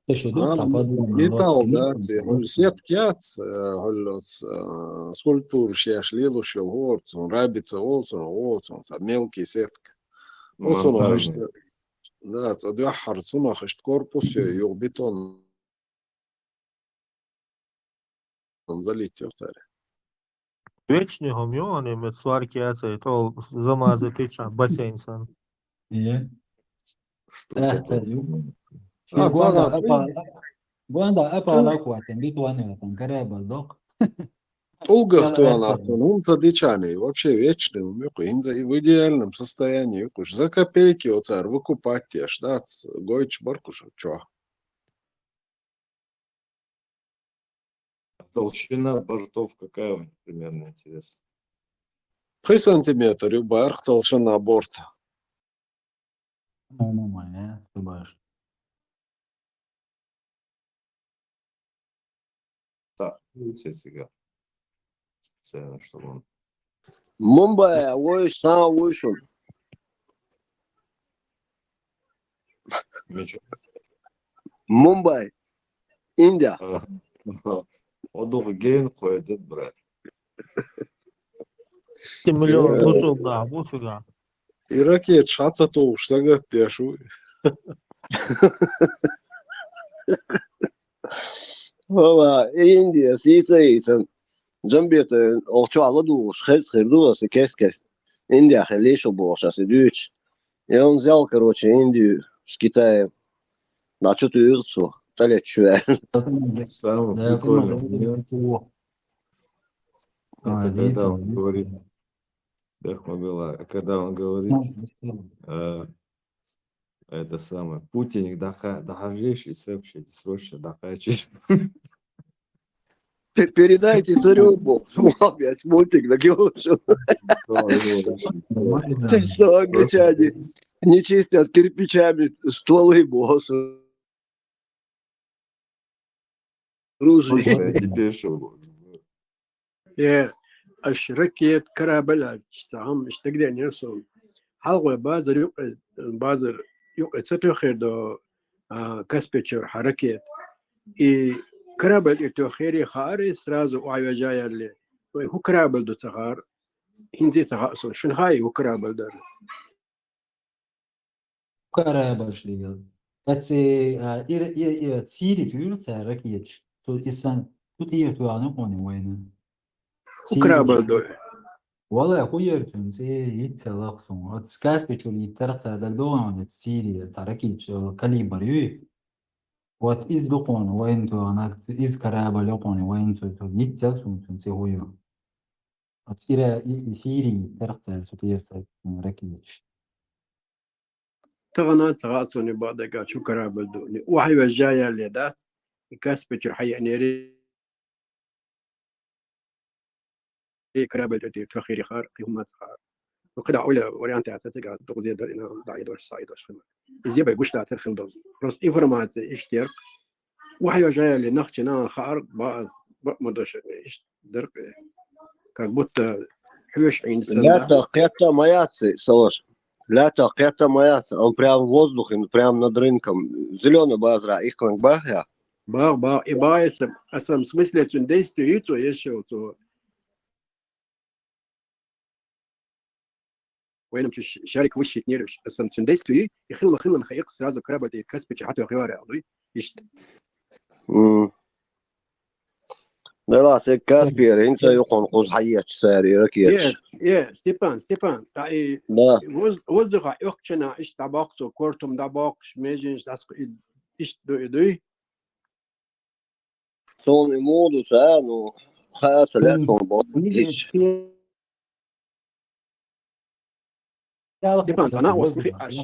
Металл, да, сетки, скульптур, шашлилу, шелгорт, рабица, олцун, мелкий сетка. Да, цадуахар, цунахашт корпус, юг бетон. Он залить царь. Вечного миллиона met сварки это то замазать тыча бассейнсан. Буанда апала куатен битуане там карабал док. Улгахтуанатун, он задичаный, вообще вечный, в идеальном состоянии. За копейки у царь выкупать ешь, да, гойч баркуш, чё? Толщина бортов какая у них примерно, интересно? 3 сантиметра, юбарх толщина борта. Так, видите, сега. Специально, чтобы он... Мумбай, ой, сам вышел. Мумбай, Индия. Одного гейн ходит, брат. Ты миллион кусок, да, вот сюда. И ракет шатся-то уж сагат я шо. والله إنديا سيسا جنبيت أوتشو على دوش خيس خيردوس كيس إنديا خليش بوش أسدوش يوم زال كروتش إنديا с Китаем. На что ты ирцу? Талять чуя. Самый Да, это прикольный много момент, всего. это когда видите, он говорит, когда он говорит, это самое, Путин дохожейший сообщение, срочно докачивай. Передайте царю Бог. Опять мультик, так его что? Ты что, англичане не чистят кирпичами стволы босса. Срочно, теперь что? يا الشركة كرابل هم مش تقدر نرسم حلقة بازر يقعد ستوخير دو كسبتشر حركة كرابل يتوخيري خارس رازو وعيو جاية اللي هو كرابل دو تغار هنزي تغاسون شن هاي هو كرابل دار كرابل شليل بس تسيري تقول تاركيتش تو إسان تطير توانو قوني وين هو كرابل دو والله خويا تنسي يتلاقون تسكاس بيشولي ترى دلدون تسيري تاركيتش كاليبر يو وات إز لقون وين تو أنا إز كرابل لقون وين تو يتلاقون تنسي هويو تسيري يسيري ترى تطير تاركيتش تغنى تغاسون بعضك شو كرابل دو وعيو جاية اللي دات كسبتشر حي نيري كرابل دو تأخير خار هم تخار وكذا أولى وريانت أساسا تغذية دارنا داعي دوش سايد دوش خدمة زيبا يقولش لا ترخل دول بس إنفورماتي إشتير وحي جاية اللي نخشنا خار بعض مدوش إيش درك كبوت حوش عين سنة لا تقيتا مаяцы, Салаш. لا تقيتا مаяцы. Он прям в воздухе, прям над рынком. Зеленый базра, их кланг бахя. Баг, и баесом, а сам смысле действует, то еще то. وين مش شارك وش يتنيرش اصلا تندستري يخلنا خيق سرازو كرابه يكسب حتى خيار عضوي يشت لا كاسبير انت يقون قوس حيات ساري ركيت يا ستيبان تاعي وزدغا يوكشنا ايش تاباقتو كورتم داباقش ميجنش داس ايش دوي سون مودو سانو خاص لا سون بوتيش ستيبان صنع وصفي اش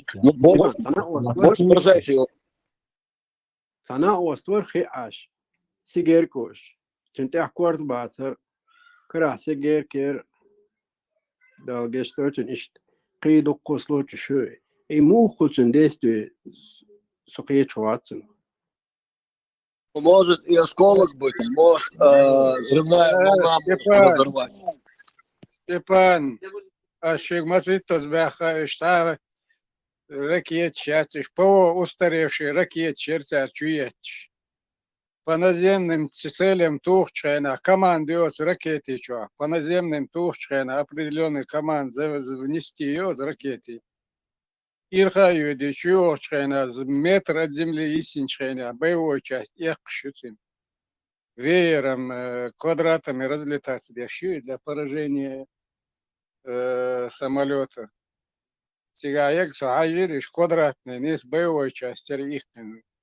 صنع وصفي خي اش سيجير كوش تنتح كورت باسر كرا سيجير كير دال جستوتن اشت قيدو قوسلوت شوي اي مو خوتن ديستو سقيه чуватсен может и осколок быть, может взрывная волна разорвать. Степан, اشتغمت تزبخ اشتغل ركيت شاتش по устаревший ракет черцар чуетч по наземным целям тухчена командует ракеты чё по наземным тухчена определенный команд внести ее с ракеты ирхаю де чучена метр от земли истинчена боевую часть их шутин веером квадратами разлетаться для поражения самолета. Сега якщо гаїриш квадратний низ бойової частини їх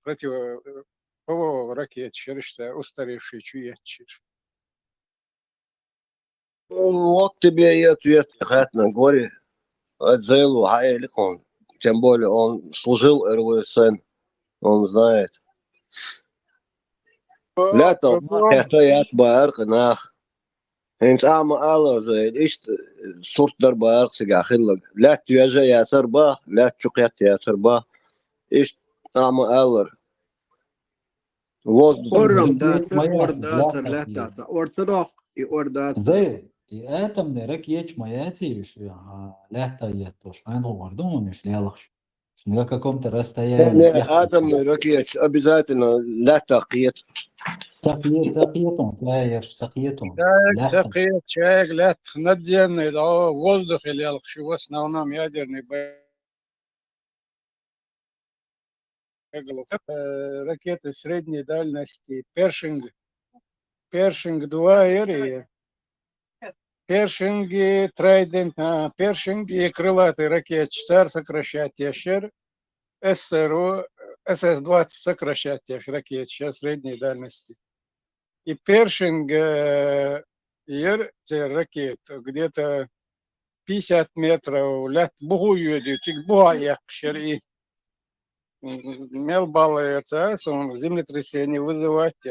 противового ракет через устаревший чуєтчиш. Вот тебе и ответ, на горе. Отзелу Хайлик он. Тем более он служил РВСН. Он знает. Лето, это я барк нах. Eens allemaal alles, is soort daarbij gezegd. Laat je zeggen ja serba, laat je kijken ja serba, is allemaal alles. Орам ордатер летата орцодок и ордат. زي آتم نرك يج مياتي وش لهتا يتوش عند غردون مش ليالخش на каком-то Не, расстоянии атомные ракеты обязательно لا تقيت. سقيتهم تلايش سقيتهم شايك لا سقيت شايك لا تخنزين يدعو وولدخ اللي يلخ شو وسنا ونام يادرني بيغلو ركيت سريدني دالنستي بيرشنج دواير Першинг трайдент, першинг и крылатый ракет САР сокращать ящер, СРО, СС-20 сокращать ящер ракет, сейчас средней дальности. И першинг ракет где-то 50 метров, лят бугую идет, буга ящер и мел балуется, землетрясение вызывать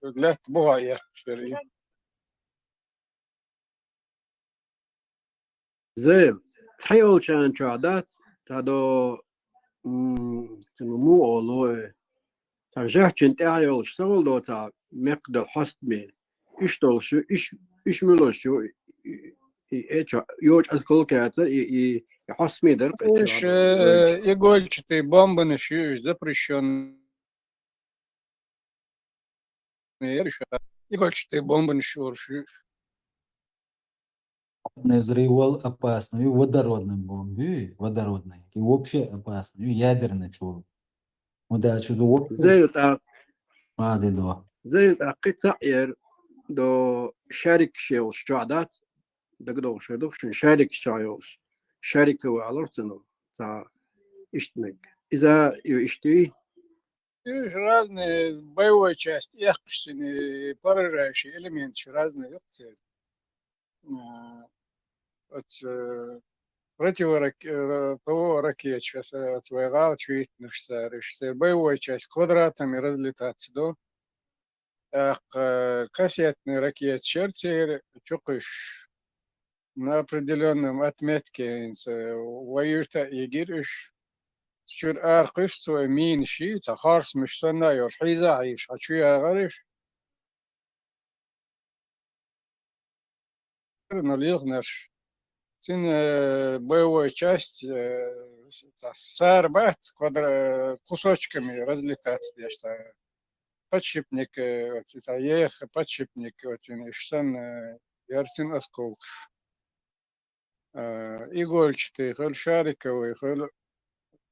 лят буга ящер. زين تحيول كان شعدات تادو مو أولو ترجع كنت أعيول شغل دو تا مقدر حست مين إشتغل شو إيش ملو شو إيش يوج أذكر كذا يحس مين در Ишь, игольчатые бомбы нащуешь, запрещенные. Игольчатые бомбы нащуешь. взрывал опасную водородную бомбу, водородной, и вообще опасную ядерную чуру. Удачи до زين تا да. زين تا قطع ير دو شارك شيل شعدات دقدو شدو شارك شايوش شارك وعلورتنو تا إشتنك إذا يشتري Ишь, разные боевой части, яхточные, поражающие элементы, разные опции. Вот ПВО ракет сейчас отвоевал, чуть боевой часть квадратами разлетаться до кассетные ракеты черти чукыш на определенном отметке воюют егериш شور أرقص ومين شيء تخارس مش سنة يرحيزة عيش عشوية غريش نليغنش تين боевой часть сарбат кусочками разлетаться дешта подшипник ех подшипник штан ярсин осколков игольчатый холь шариковый холь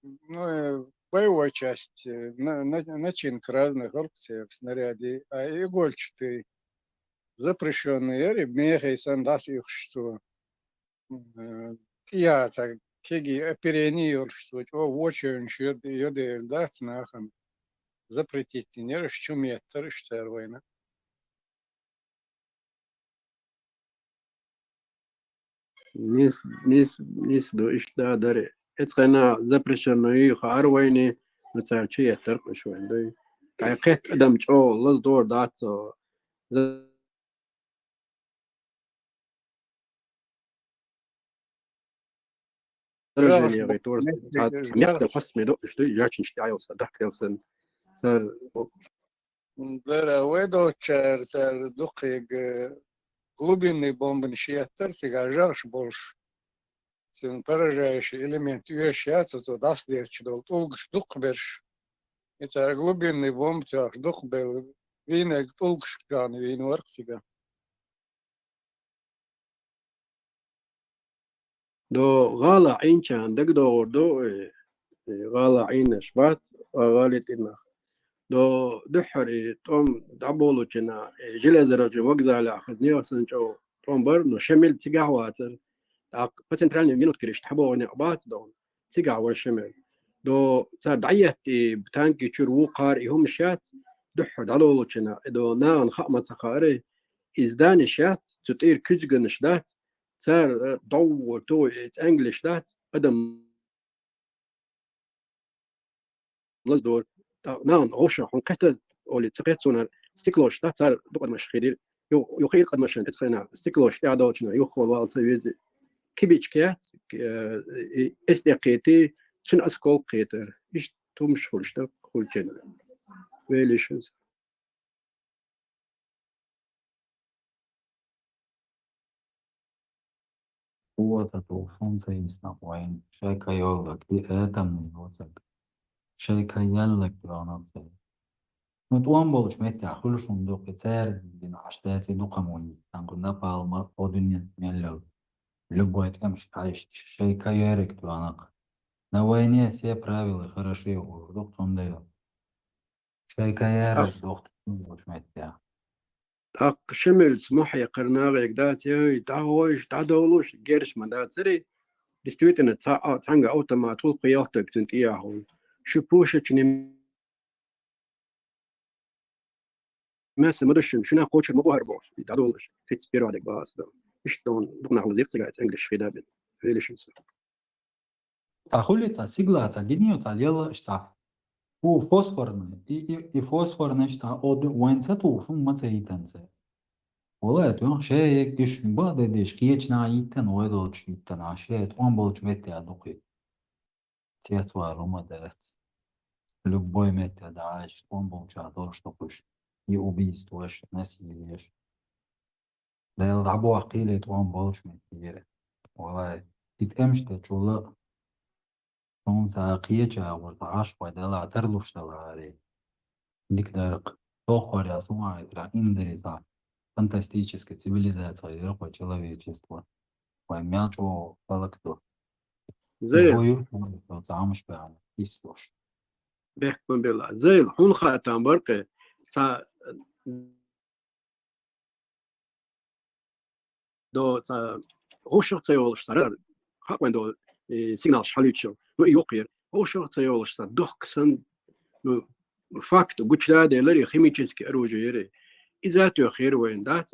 ну, боевой части, начинка разных опций в снаряде, а игольчатый запрещенный меха и сандас их что. Я так кеги оперение что очень счет йоды да цнахан запретить не расчуметр штервайна. نس دو إشتا داري إتخنا запрещено их أرويني متارشية ترق شوين دي تعقيت أدم جو لز دور داتو درجة غيتور ميقدر حس ميدو إشتو جاكين شتاعي وصدق كيلسن صار دار ويدو تشار صار دقيق глубинный бомбы шиятер сигажарш больше. Син поражающий элемент уещаться то даст легче дол толгш дукберш. Это глубинный бомб тяж дукбел вина толгш ган вин ворксига. دو غالا عين كان دقدو دو غالا عين شبات غالت إنا دو دحري توم دعبولو كنا جلزرج وقزال أخذني وسنجو توم برنو شمل تقهواتر بسنترالني مينوت كريش تحبوا نقبات دون تقهوة شمل دو تدعيت بتانكي شرو قار هم شات دحر دعولو كنا دو نان خامة سخاري إزدان شات تطير كزغن شدات صار دور تو انجلش دات ادم لدور نان اوشا حنقت اولي تقيت سونا ستيكلوش دات صار دقد مش خير يو خير قد مش تخنا ستيكلوش تاع دوتنا يو خو وال تيز كيبيش كات استقيتي شن اسكول قيتر ايش تومش خلشت خلجنا ويليشز قوة توفون سيسنا وين شاكا يولك آدم يوزك شاكا يلك بانصي نتوان بولش متى خلشون دوق تار بين عشتاتي دوقموني تنقلنا بالما ودنيا ملو любой امشي عايش شاكا يارك دوانق نويني все правила хороши уж دوق تنديو شاكا يارك دوق بولش متى أق شمل سموحي قرناغي قدات يهي تعويش تعدولوش جيرش مدات سري دستويتنا تانغا أوتما طول قيادتك تنت إياهو شبوشة كني ماس مدشن شنا قوتش مبوهر بوش تعدولوش تتسبيرو عليك باس إشتون دقنا على زيق سجايت إنجلش في دابن فيليش نسا تاخولي سيجلا تاجينيو تاليلا اشتا و فوسفورنا и фосфорна اشتا од وينساتو شو ما تيتنسه والله تون شيء إيش بعد ديش كيتنا يتن ويدوش يتن عشية وان بولش متى أدوقي تيسوا روما دات любой متى داعش وان بولش عدوش تقوش يوبيستوش نسيليش لا يلعبوا عقيلة وان بولش متى والله تتأمش تشولا تون ساقية جاور تعاش ودلا ترلوش تلاري ديك دارق تохор я сумма это индериза фантастическая цивилизация Европа человечества поймячо балакто زي его юртом замуж прямо истош بيحكم بالله زي الحون خاتم برقة تا دو تا هو شخص يولش ترى حق من دو سيجنال شحاليتشو نو يوقير هو شخص يولش تا دوك سن فاكت قلت لا ده لري خيميتشيسكي أروجيري إذا تأخير وين دات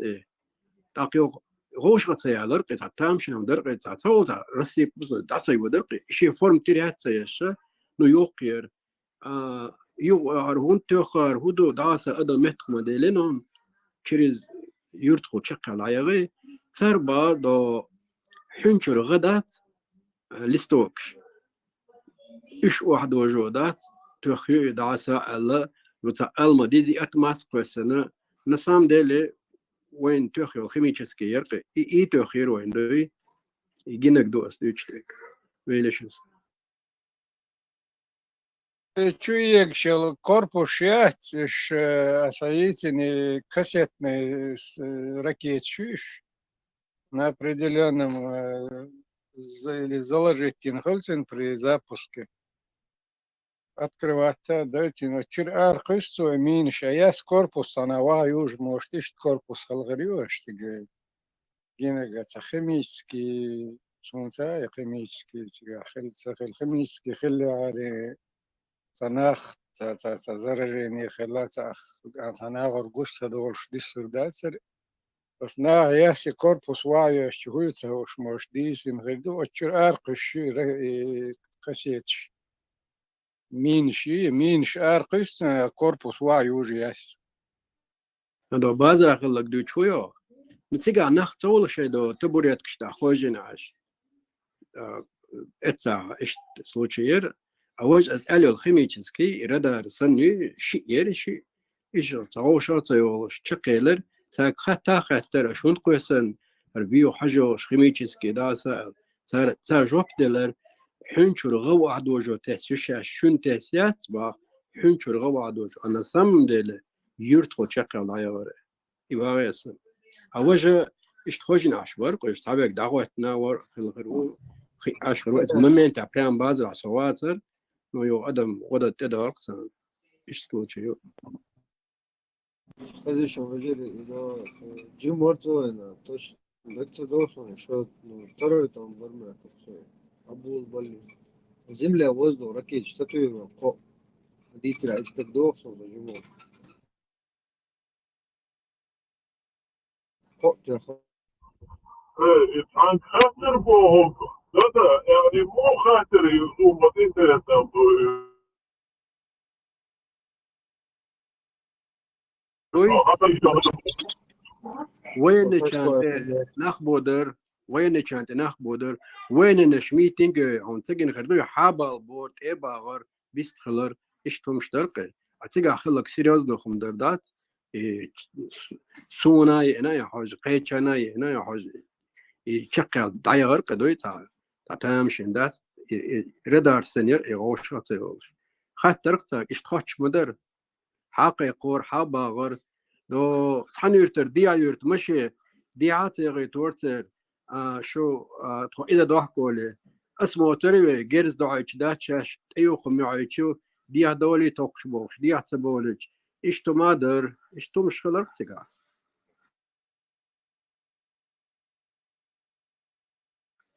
تاقيو غوش غتسيا لرقي تامشنا درقي تاولتا رسي بس داسي ودرقي شي فورم تريات سيشا نو يوقير يو هون تأخر هدو داسا أدا متخ مدلينهم تشريز يرتخو تشقى العيغي تربا دو حنشر غدات لستوكش إيش واحد وجودات تخيو داسا ألا وتألما ديزي أتماس قسنا نسام ديلي وين تخيو خيميتشسكي يرقي إي تخير وين دوي يجينك دوس دوشتك ويلشنس Чуек шел корпус ш освоительный кассетный ракет чуешь на определенном или заложить тинхольцин при запуске. Открываться, дайте, но через архисту меньше, я с корпуса на ваюж, может, ищет корпус халгарюш, ты генегаться химический, шмунца, химический, химический, хилляри, цанах, заражение, хилляца, цанах, оргуш, садолш, диссурдацер. Бос на яси корпус ваю, чуется, уж может, дисин, гайду, а через архищу кассетч. مين أرقص كوربوس وايوج ياس هذا بازر خلق دو شوية نتيجة نخ تول شيء دو تبوريت كشتا خوجين عاش اتسا اشت سلوشير أوج أسأله الخيميتشسكي ردا رسني شيء يري شيء إيش تعوشة تيولش تقيلر تا خطر شون قوسن ربيو حجوش خيميتشسكي داسا تا جوب دلر حنشر غو عدوجو تسيش شون تسيات با حنشر غو عدوجو أنا سام دل يرتخو تشقى العيارة يبغى يسمع أوجه اشتخوجين عشوار قيش تابعك دعوتنا ور في الغرو خي عشر وقت ممن تعبان بازر عصواتر نو يو أدم غدا تدار قصان إيش سلوشيو هذا شو وجري إذا جيم ورتو أنا توش لكتة دوسون شو ترى تام برمة تقصي أبول بالي زملة وزنه ركيج تطوير قو ديت رأيت كدوسون بجمع قو تأخذ عن خاطر بوهم هذا يعني مو خاطر يقوم انت وين كانت نخبودر وين كانت نخبودر وين نشميتينج عن تجن خردو حابة بورت إباغر بيستخلر إشتم مشتركة أتيجا خلك سيريوز نخم دردات سونا ينا يا حاج قيتشنا ينا يا حاج يشقل دايغر قدوي تا تامشين دات ردار سنير يغوش غتيوش خاطر تا اشتخش مدر حاقي قور حاباغر دو تحنيرتر ديايرت مشي ديعاتي غيتورتر شو تو إذا دوحكولي اسمه تريوي جيرز دوحيش داتشاش ايو خميعيشو ديا دولي توقش بوش ديا تبولج اشتو مادر اشتو مش خلقتك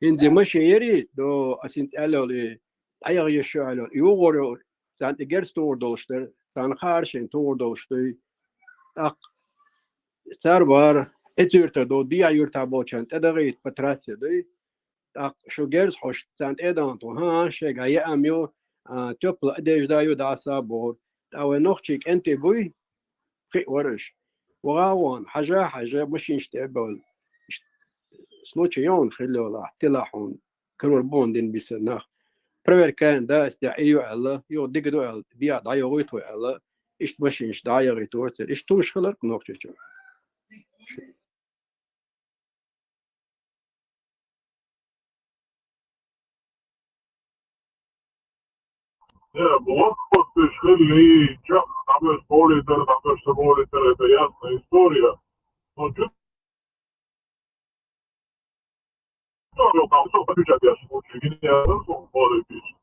هندي مشي يري دو اسنت الولي ايغ يشعلو يوغورو سانت جيرز تور دولشتر سان خارشين تور دولشتي اق سربار اتيرتا دو ديا يرتا بوچن تدغيت بتراسي دي اق شو جيرز خوش سانت ادان تو ها شيغا ياميو توبل اديج دايو داسا بور او نوخشيك انت بوي خي ورش وغاوان حاجه مش يشتبل سلوتش يون خلو لا احتلاحون كرور بوندين بسناخ برير كان دا استعيو الله يو ديغدو ديا دايو ويتو الله ايش مش دايو غيتورت ايش تو مش خلق نوخشيك Блокпост шли чак, там есть более это ясная история. Но чуть там все побежать, я смотрю, я разум более пишет,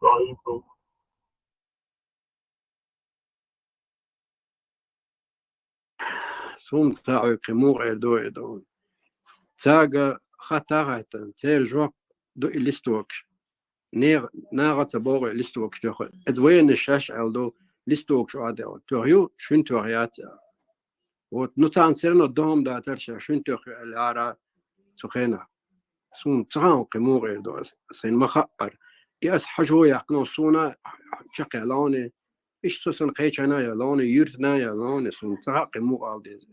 سوم تاعو كمور ايدو تاغا خطاغتن تير جوب دو إليستوكش ناغا تبوغ إليستوكش تخو ادوين الشاش عالدو ليستوكش عادو توريو شون توريات ونوتان سيرنو دوم داترشا شون تخو العارة تخينا سوم تاعو كمور ايدو سين مخبر ياس حجو يقنو سونا شقي لوني إيش توصل قيتنا يا لوني يرتنا يا لوني سوم تاعو كمور عالديز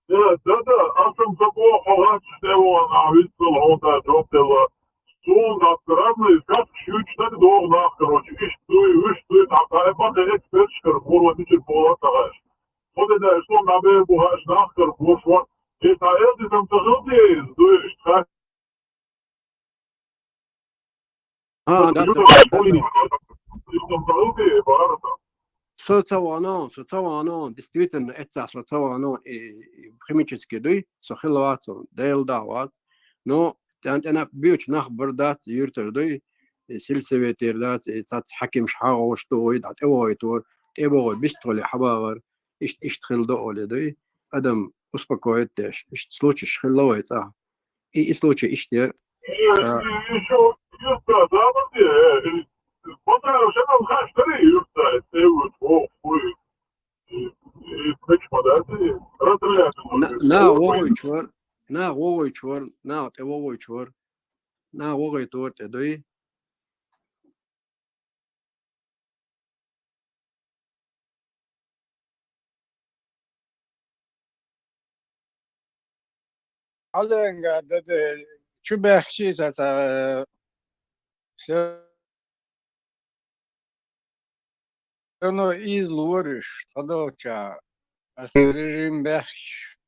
Да, аз съм заплахал, че те навицал онда джоптела. Сун надградно изгад шючтен долна, короче, иштой, така е пак експерт шкърбурва тичер пола тагаш. Ходе да е сум набе бухаш нах кърбуршва, че та елди съм тъгълди е издуеш, така. Съм тъгълди е барата. سوتوانون دستويتن اتسع سوتوانون خميتشسكي دوي سو خلواتون ديل دعوات نو تانت انا بيوش نخبر دات يرتر دوي سلسلة دات تات حكم شحاغوش دوي دات اوهي تور تيبوغي بيستولي حباغر اشتخل دوولي دوي ادم اسبقويت داش اشتسلوش شخلوه يتسع اسلوش اشتير نا ووي تور تدوي Alenga de شو بحكي زعما شنو излуриш тадоча режим бахч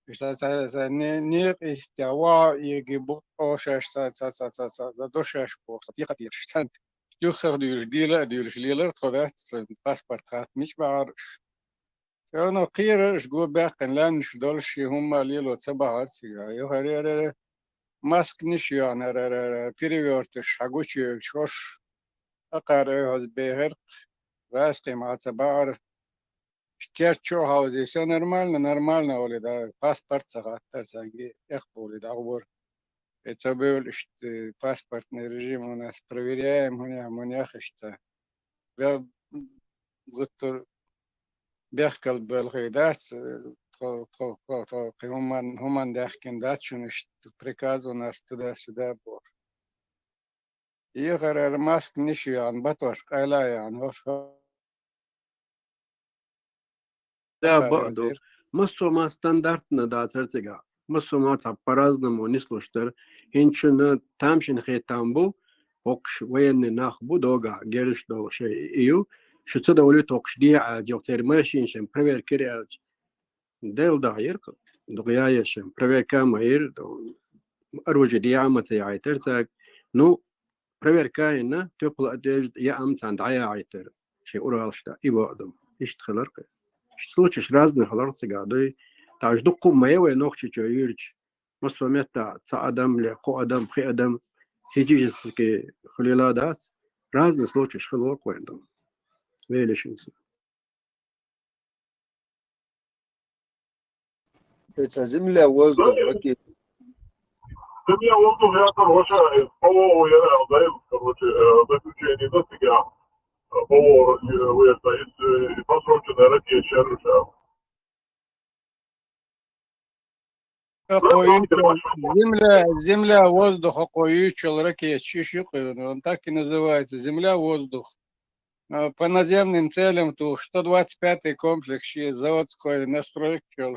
за не истява егибо ошаш за дошаш бокс тикатир штан يخر ديولش ليلر تخدات باسبورت مش بعرف شنو قيرش جو باقن لان شدولش هم ليلو تبعر سيجا يخرير ماسك نش يعني بيريورتش حقوش شوش أقارئ هز بهر راسقي مع تبعر اشتير شو هاوزي شو نورمالنا ولدا باسبورت ساعات ترسانجي اخبولي دعور اتبول اشت باسبورت نرجيم وناس проверяем هنا اشتا زدتر بيحكل بالغيدات هم داخكين دات شون اشت بريكاز وناس تدا سدا بور يغير الماسك نشي عن بطوش قيلا يعني وش Да, بعده مصر ما ستاندردنا دا ترتجع مصر ما تعبرزنا ونسلوشتر هنشنا تامشن خيتامبو هوكش وين ناخبو دوغا جيرش دو شيء إيو شو تدا ولي توكش دي جوتير ماشين شن بريفير كرياج ديل دا يركب دغيايش проверка маир أروج دي عمت يعيتر تاك نو проверка إنه تقول أديج يا أمت عند عيتر شيء أورالشتا إبادم إيش تخلرق случаешь разные халарцы гады таж дукку маеве ногчи чоюрч масомета ца адам ле ко адам хи адам физически хлиладат разные случаи хлор коендом велишинс Это земля, воздух, ракеты. Земля, воздух, я, короче, по я даю, короче, заключение достига, по это из посроченной ракеты шеруша. Земля, воздух, окоючил, ракет, он так и называется, земля, воздух. По наземным целям, то 125-й комплекс, заводской настройки,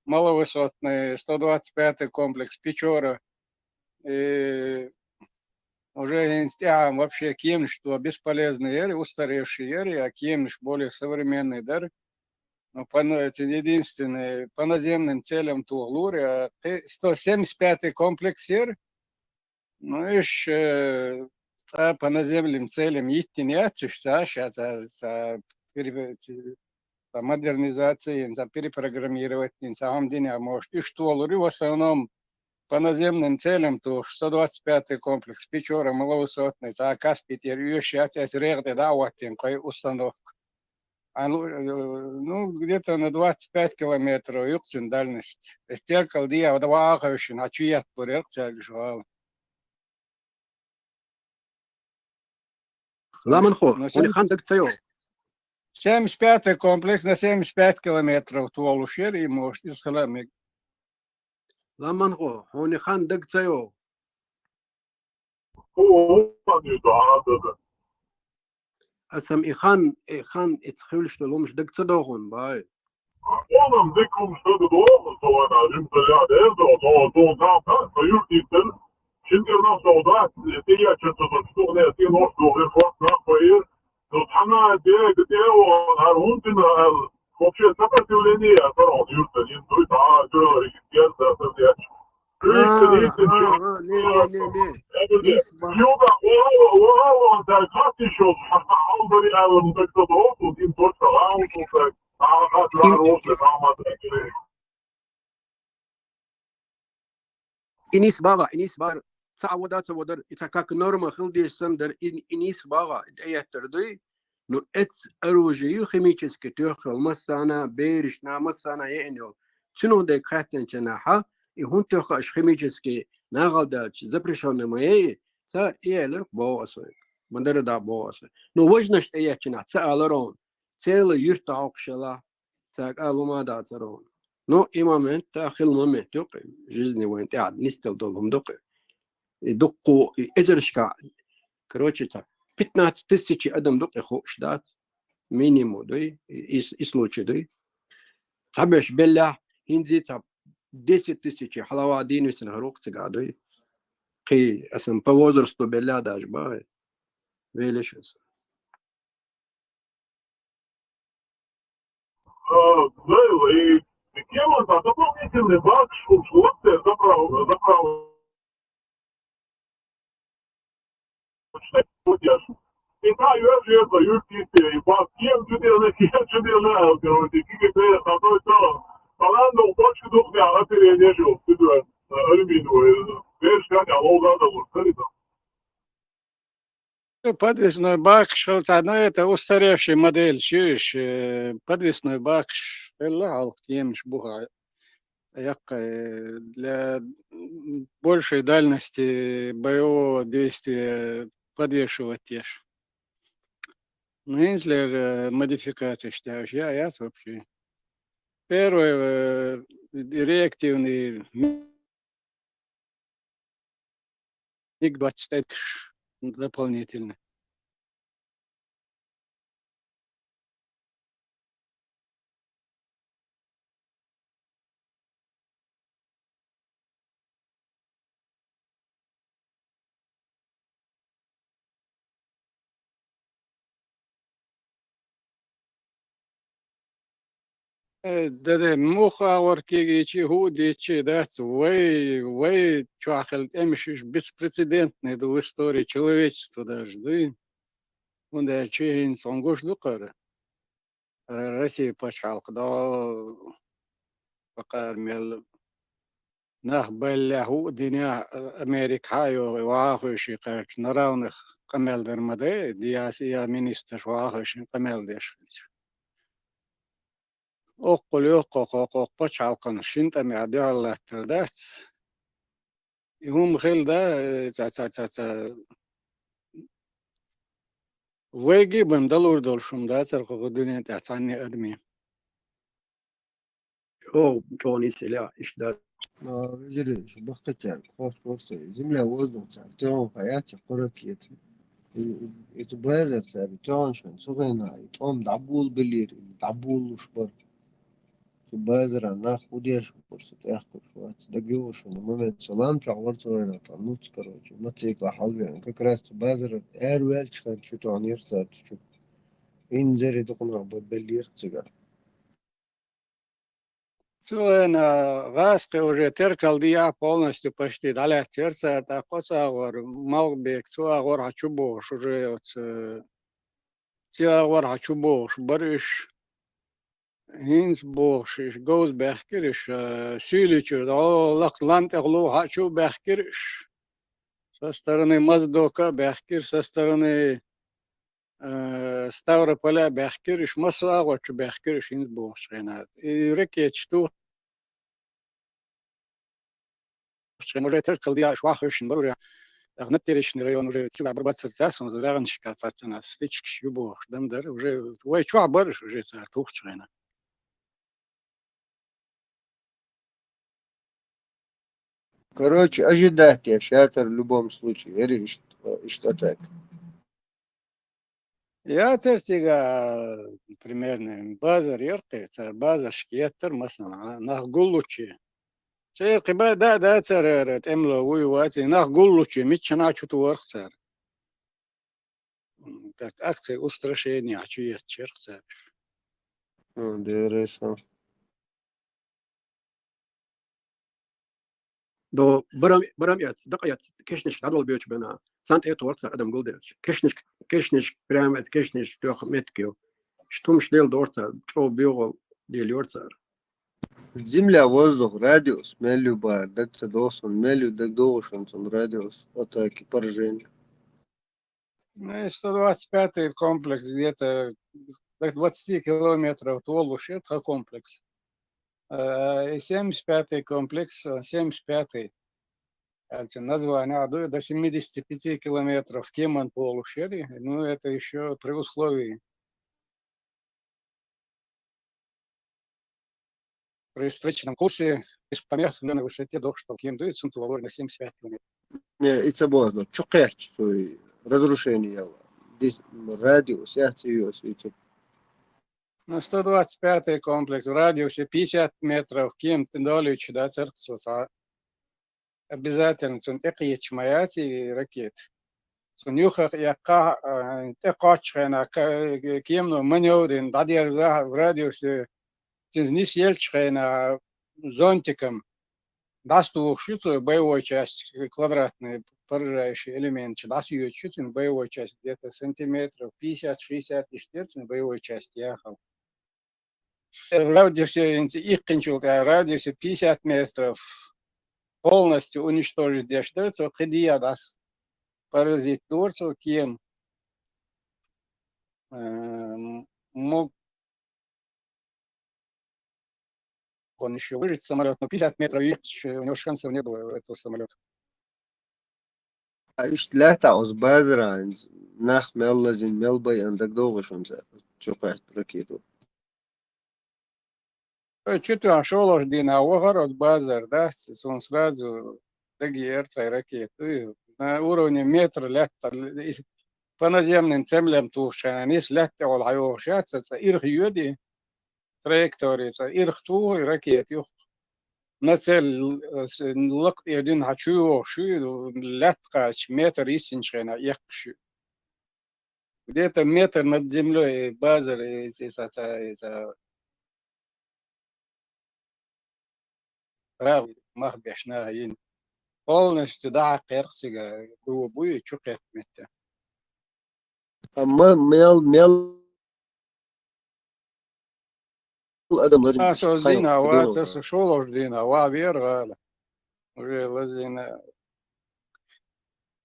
маловысотный, 125-й комплекс, Печора, и уже вообще Кемш, что бесполезный еры, устаревший еры, а Кемш более современный, да, единственный по наземным целям Туглури, а 175-й комплекс ер, ну и по наземным целям идти не отчишься, сейчас по модернизации, перепрограммировать, на самом деле, а может и что, в основном по наземным целям, то 125-й комплекс Печора, маловысотный, а Каспий, сейчас регды, да, вот установка. Ну, где-то на 25 километров югцин дальность. Стелкал дия вдваахавшин, а чуят порекция лежала. Ламанхо, улихандак цайо. 75-й комплекс на 75 километров туолушер и может из халамик. Ламанхо, улихандак цайо. أسم إخان إتخيل شلومش دك تصدقون باي. Oğlum dikum şöyle doğru sonra rimselerde evde o zaten sayırtıysen şimdi nasıl o da diye çıktı şu ne diye nasıl o refah koyuyor то тана де о арунтина вообще сопротивление sonra yurtta не daha şöyle geldi aslında Yoga, o da kaç iş oldu? Hatta aldırı alımda da oldu. Din точка aldı. إنيس باغا تعودات إتاكاك نورما خلدي سندر إنيس باغا إدايا تردي نو إتس أروجي يخيميتشسكي تيوخل مسانا بيرشنا مسانا يعنيو تنو دي كاتن جناحا يهون تيوخل إشخيميتشسكي ناغل داتش زبرشون مايي تا إيالر بو أسويك مندر دا بو أسويك نو وجنش إيا جناح تألرون تيلا يرتا عقشلا تاك ألوما داترون Но и момент, ахил момент, только жизни войны, не стал долгом дока. И доку эзершка, короче, так 15 тысяч адам дока хочешь дать минимум, да, и случай, да. Табеш белля, инди таб 10 тысяч халава дину сен харок цыга, да. Кей, асам по возрасту белля даже бай, велишься. Тема за дополнительный бак, что забрал. И та я даю тебе, и по тем тебе на, короче, какие-то то Falando точку дух я перенежу, сюда, алюминиевую. Видишь, как я логадал, смотри-то. Подвесной бак, что это устаревший модель, чуешь, подвесной бак, темш буга. Для большей дальности боевого действия подвешивать тешь. Ну, если модификации считаешь, я вообще. Первый реактивный МиГ-25 дополнительно. ده مخاور كيجي هو ديتشي دات وي чахал эмшиш беспрецедентный до истории человечества даже, да? Он да чин сонгош дукар. Россия пачал, когда بقى ميل نخ بله هو دنيا أمريكا هايو واخوش يقارك نراونخ قمل در مده دياسيا مينيستر واخوش قمل ديش أقول يوقق بچال قن شنت أمي عدي الله تردات يهم خيل ده تا ويجي بندلور دول شم ده ترقق الدنيا تعطاني أدمي أو جوني سلا إشداد ما جري شو بختك يعني خوف فرصة زملة وزن سالتهم حياتي قرأت يتبادر سالتهم شان صغينا يتهم دعبول بالليل دعبول وشبر تبادر أنا خوديش فرصة ياخد شوات دقيوش وممت سلام تعورت وين طنوت كروج ما تيك لحظة يعني كراس تبادر ويل شخان شو تعنير سالت شو إن زري دقن ربط بالليل تسجل أنا غاسق уже теркал дия полностью почти далее сердце это коцагор малбек цуагор хачубош уже цуагор хачубош барыш هينز بوخش جوز بحكرش سيليتشر لق لانت اغلو هاتشو بحكرش سسترني مزدوكا بحكر سسترني ستاوربولا بحكرش مسوا غوتش بحكرش هينز بوخش هنات ركيتش تو może tylko dia szwachischen burja неттеришный район уже всегда обрабатывается он заранее касается на стычки юбох дам дар уже ой чё барыш уже тухчена Короче, ожидайте шатер в любом случае. Вери, что так. Я терстига примерно базар яркий базар шкиятер مثلا нахгулучи شيء قبا دا تسر تملا وي واتي нахгулучи митчана чуту архсар так акции устрашения чует черцар Интересно. دو برام يات دقيات كشنش عدول بيوش بنا سانت ايتو ورطة ادم قلديش كشنش برامت كشنش دوخ متكيو شتومش ديل دورتا جو بيوغو ديل يورتار Земля, воздух, радиус, мелю бар, дак цедосон, мелю, дак доушенсон, радиус, атаки, поражение. Ну, и 125-й комплекс где-то до 20 километров Толуш, это комплекс. И 75-й комплекс, 75-й, название до 75 километров Кеман Полушери, ну, это еще при условии, при встречном курсе, без помех на высоте до что Кем дует, сумту на 75 километров. Не, и цебозно, чукеч, свой разрушение яла. Здесь радиус, ясиос, и цеп. Ну, 125-й комплекс в радиусе 50 метров Кем Тендолич, да, церковь, обязательно تقيتش مياتي ركيت سنيوخ يقع تقاتش خنا كيمنو منيورين دادير زاه راديوس تنزنيس يلش خنا зонтиком дасту шуту боевой часть квадратный поражающий элемент даст ее чуть боевой часть где-то сантиметров 50-60 и штырцин боевой часть ехал в радиусе радиусе 50 метров полностью уничтожить Дешдерцу, Хидия даст паразит Дорцу, кем мог он еще выжить самолет, но 50 метров, видишь, у него шансов не было этого самолета. Ишь, لا عز بازران نخ ملزين ملبي عندك دوغشون زاد чукеч ракету. Чуть шел аж дина, огород базар, да, он сразу такие ракеты на уровне метра летта по наземным землям тушанис летта والعيوشات إرخ يدي تراجكتوري إرخ تو رакет يخ نسل لقط يدين هشوا شو لتقاش متر يسنشنا يقشوا где-то метр над землей базар راغ مخ بيشنا ين полностью да قرصيغا هو بوي شقت متى أما ميل الأدم لازم اساس تخيل دينا بدونه واساس شولوش دينا وابير уже лазина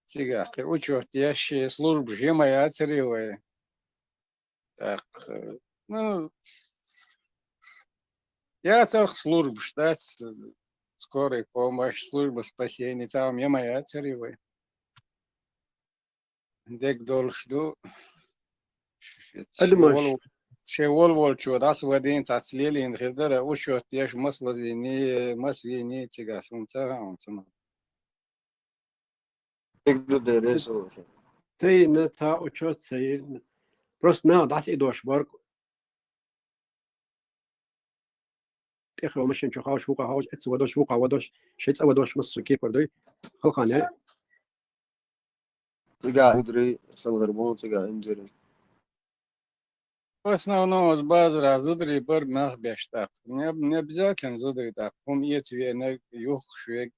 цигахи учет ящи служб жема я царевая так ну я царх служб ждать скорой помощь служба спасения там я моя царевая дек долшду أدمش شول والشو داس ودين تعسليلين خدرة وشوت ياش مصلزيني مسويني تيغاسون تاعهم تما يقدر درسه تي نتا وشوت سي بروس نا داس إدوش بارك تخلو مشين شو خاوش وقا هاوش اتس ودوش وقا ودوش شيت ودوش مصر كيف بردوي خلقاني تلقى مدري سنغربون تلقى انجري в основном базара зудри бар мах бештак не обязательно зудри так умеет вене юх швег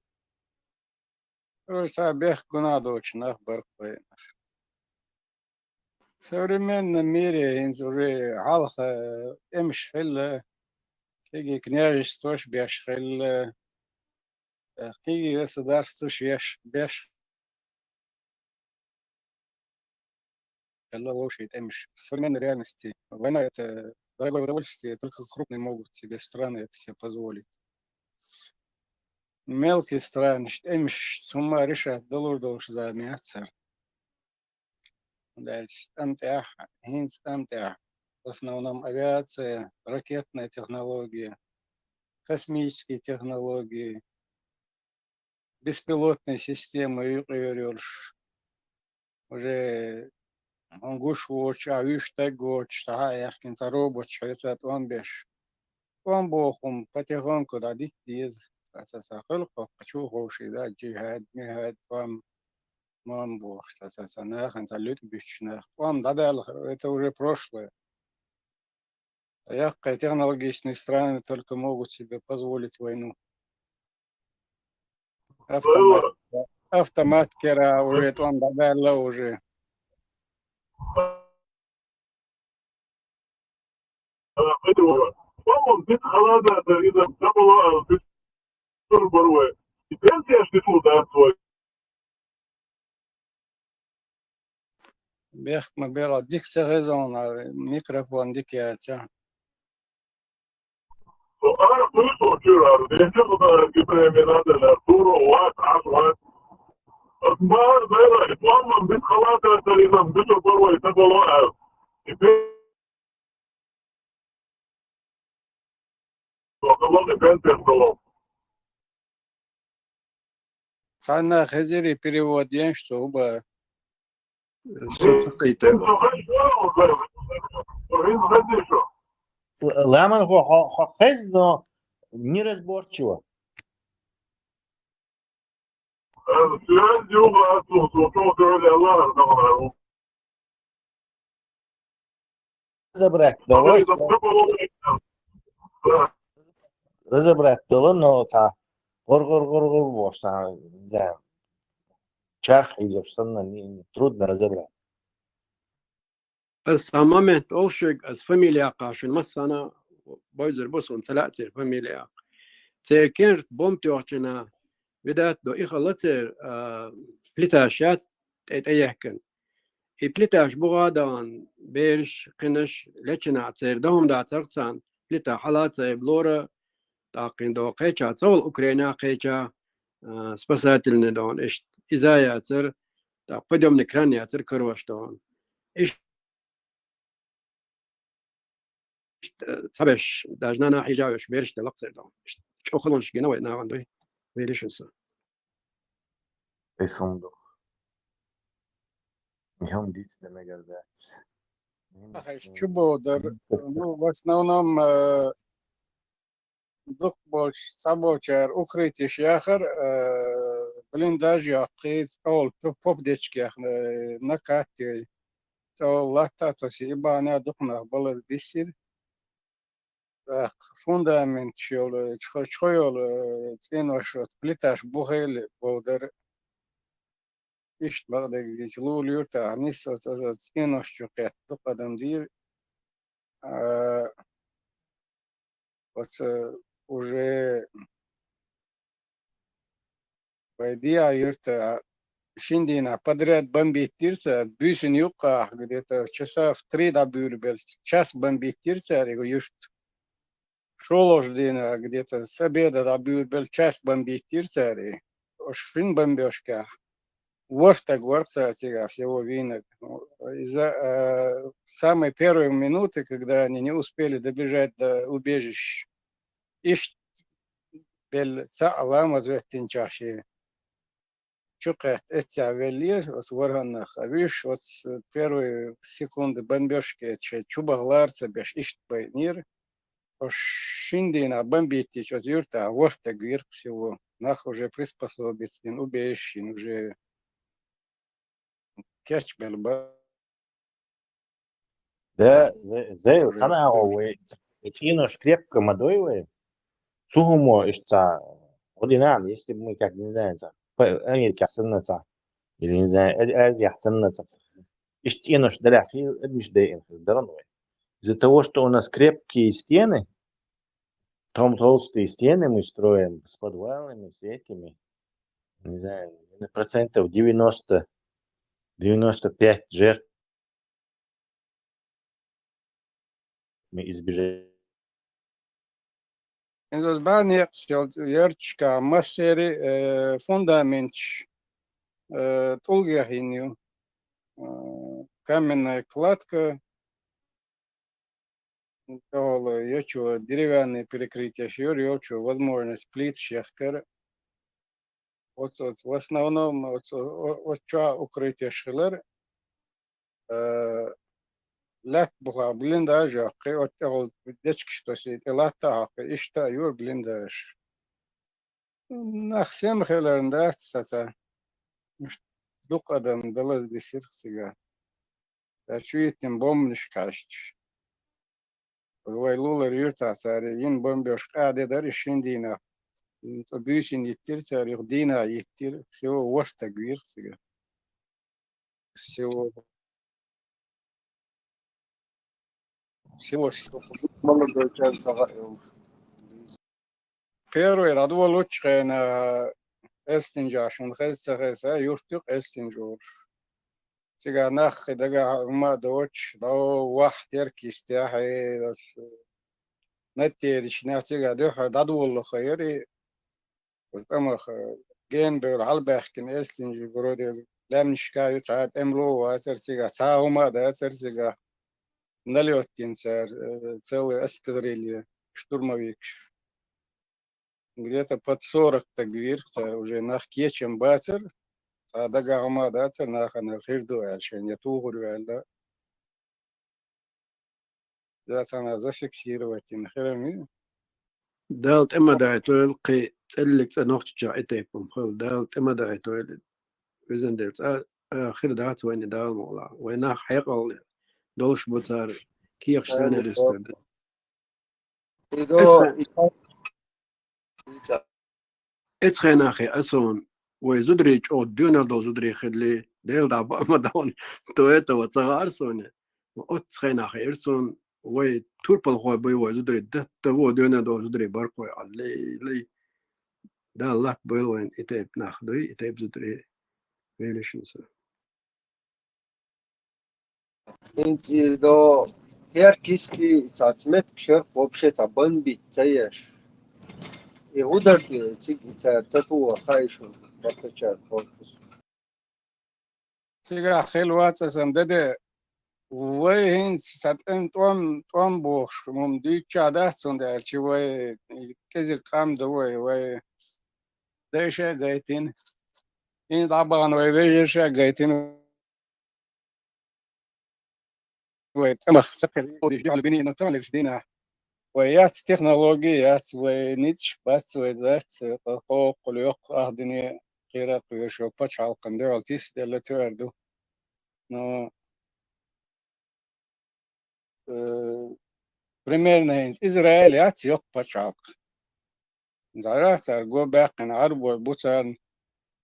роса бех кунадо очень нах бар в современном мире инз уже алха эмш хилла киги княжество беш хилла киги государство шеш беш الله вообще эмш в современной реальности война это дорогое удовольствие только крупные могут себе страны это себе позволить мелкие страны эмш с ума решат доллар долж за мясо дальше там в основном авиация ракетная технология космические технологии беспилотные системы уже ангуш воч авиш тегоч яхтин робот шайцат он беш он бохум потихоньку дадит диз اساسا خلق قشو خوشي دا جهاد مهاد мам бог اساسا нахен салют бишнах вам дадал это уже прошлое яркие технологичные страны только могут себе позволить войну автомат кера уже там дадал уже По-моему, бит халада ида забыла Барве. И пенсия что туда свой. бех мы бера дик сезон микрофон дик я тя أنا قلت وكيرا لأنه كبرنا هذا الدور واسع واسع ما بيرا إطلاق بيت خلاص تقريبا بيت البروي تقولوا والله بنت الصلاة صارنا خزيري перевод день чтобы Лемон го хезно неразборчиво. Разобрать дало, но та гор бошта, да. Чарх идешь, трудно разобрать. الصمامات أوشك از فاميليا قاشن مسانا بايزر بوسون سلاتير فاميليا تيركيرت بومتي وقتنا بدات دو إخلاتير بلتاشات تأيهكن بلتاش بغادان بيرش قنش لچنا تير دهم دا ترسان بلتا حالات بلورا تاقين دو قيچا تول أوكرينا قيچا سبساتلنا دون إشت إزايا تر تا قدوم نكرانيا تر كروش دون صبش داجنا حجاوش بيرش دلقصر دون شو خلونش جنوي ناوندوي بيرشنسا صندوق يوم ديت ده مجردات чубо ну в основном дух больше собачар укрытие шахар блиндаж яқит ол поп-дечки на карте то лата то си ибана духна было бисир فوندامنت شغل شغل تينوش بليتاش بوهيل بودر إيش بغداد يجلول يرتاح نيسو تينوش شقيت تقدم دير بس уже пойдя юрта шиндина подряд бомбить-тирца, бюсен юка где-то часа в 3 до бюрбел, час бомбить-тирца, его юрт шолождина где-то с обеда до бюрбел, час бомбить-тирца, шин бомбежка, ворта гворца тяга всего вина. Из-за самой первой минуты, когда они не успели добежать до убежищ, иш бел цалама звертин чаши. Чукает эти авелир, вот ворганах, а видишь, вот первые секунды бомбежки, чуба гларца, беш ишт байнир, шиндина бомбить, вот юрта, ворта гвир всего, нах уже приспособиться, убежище, уже кяч бельба. Да, зэ цана овы. Тинош крепко модойлы. Сугумо ишца. Одинан, если бы мы как не знаю, Америка сыннаса или не знаю, Азия сыннаса. Иштинош даляхи, мش даин драной. Из-за того, что у нас крепкие стены, там толстые стены мы строим с подвалами, с этими, не знаю, процентов 90-95 жертв мы избежали. Инзас бани ярчка массери фундамент толгахиню, каменная кладка, ячу деревянные перекрытия, ячу возможность плит, шехтер. Вот в основном вот укрытие шилер, لا بقى بلنداج قي وتقول دشك شتوسيت لا تاقي إشتا يور بلنداج نخسيم خلال ندات ستا مش دو قدم دلز دي سيرخسيغا شويتين بوم نشكاشتش ويلولر يرتا تاري ين بوم بيوش قاعدة داري شندينا بيشين يتير تاري غدينا يتير سيو ورتا قوير سيغا سيو Молодой человек загорел. Первый радуа лучше на Эстинджашун хезца юртюк Эстинджур. Сега нах дага ما دوتش دو واحد يركي استياحي نتيرش ناتيجا دوحة دادو والله خيري وتمخ جين بير عالباخ كن Эстинجي برودي لام نشكايو تعاد املو واتر تيجا تاو ما دا تيجا نليوتين سار целый эскадрилья штурмовик. Где-то под 40 тагвир, уже нах кечем батер, а дагама датер нах на хирду альше не тугуру альда. Это надо зафиксировать инхерами. دالت اما دايتول قي تسلك نوخش جايتيبم خل دالت اما دايتول وزن دلت اخر دات وين دال مولا وين حيقل دولش بوتار كيخ سنه دستر إذا اتخين اخي اسون ويزدريج او دونالدو زدري خلي ديل دا ما داون تويتا وتصغار سونه واتخين اخي ارسون وي توربل هو بي وزدري دت هو دونالدو زدري برقو علي لي دا لات بيلوين اتيب ناخدوي اتيب زدري ريليشنز أنت إذا تركيستي ساتمت كشر вообще бомбить цеешь. И ударки цигица татуа хайшун батачат корпус. Сега خلوات سندده وين ساتن توم بوش مم دي تشادا سنده چي وي كزي قام دوي وي ديشا زيتين إن طبعا وي بيشا زيتين وي تمخ سكر ودي على بني نترى اللي جدينا ويات تكنولوجيات ونيتش بس وذات قوق اليوق أهدني خيرات ويشو باتش على القندير التيس دي تواردو نو примерно Израиль يق بشاق زارات أرجو باقي عربو بوتان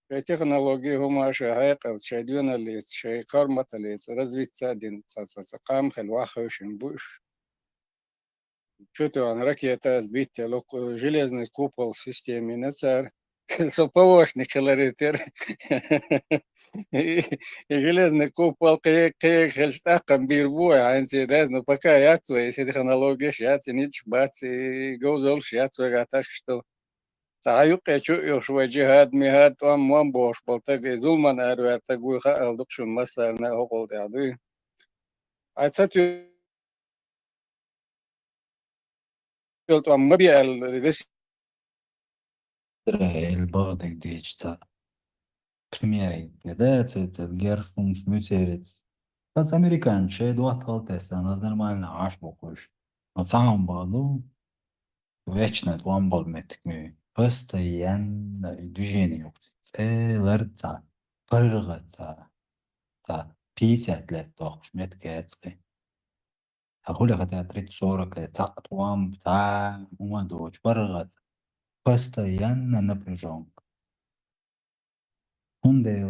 في تكنولوجي هما شهيق شيدون اللي شيء كرمة اللي رزبيت سادين قام خلواخه وشنبوش شوتو عن ركية بيت لوك железный купол системе нацар соповошник колоритер железный купол кей хельстакам бирбу عن سيدات но пока я твои технологии шат нич бац гоузол шат гаташ что تعيق شو شو جهاد مهاد وام بوش بلتقي زلمان أروى تقوي خال دقشون مسألة هو قلت يعني عتسات قلت وام مبيع الرسي البغدك ديش تا примеры да гершум шмюцерец бas американ шед вахтал тестан аз нормально аш бокуш но сам балу вечно твам бол меткми постоянно движение yok целер та пырга та 50 лет тохш меткецки أقول لك تريد صورة توام بتاع وما دوش برغت постоянно напряжен هوندي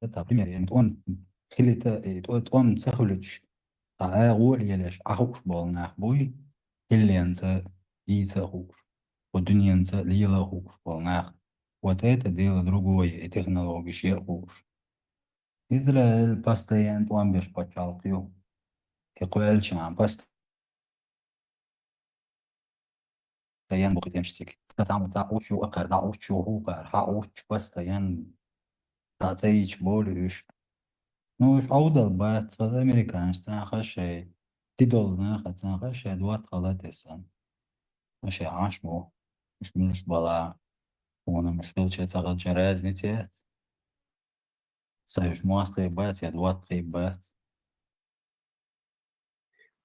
это пример يعني تقوم خليت تقوم تسخلج تعاقول يلاش أخوش بالنا بوي اللي أنت يسخوش والدنيا أنت ليلا خوش بالنا وتاتا ديلا другой технологии شيخوش إسرائيل постоянно تقوم بيش بچالقيو تقوال شان постоянно بقيتين شسك تعمل تعوش وأقر تعوش وهوقر تعوش постоянно تعطيش بولش نوش أوضل بات صد أمريكان خشي تدولنا خشي دوات غلط السن مش عاشمو مش بلا وانا مش فيلش يتغل جراز نتيات سايش مواصلي بات يا دوات غيبات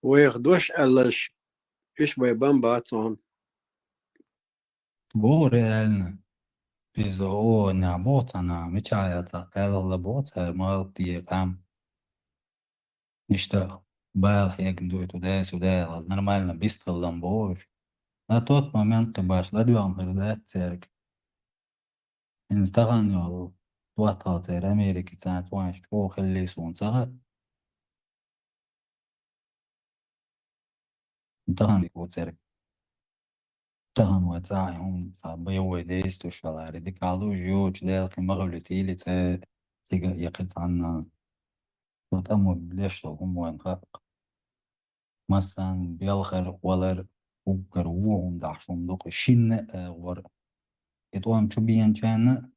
ويخدوش ألاش إيش بيبان باتون بو ريالنا بيزو نعبوتنا متعايتا قال لبوتا مالتي قام نشتغل بالح يقدويتو داس وداس نورمально بيستخدم بوش на тот момент باش لديهم غردات تارك انستغل يولو تواتها تير أمريكي سنة واش تو خلي سون صغر انتغن يكو تارك انتغن واتساعي هم صابي وديستو شلاري دي قالو جوج دالك مغلوتي لي تيجا يقيت عنا وتأمو بليش هم وين خلق مثلا بيالخر ولر وقروهم دحشون دوق شين ور اتوام شو بيان كان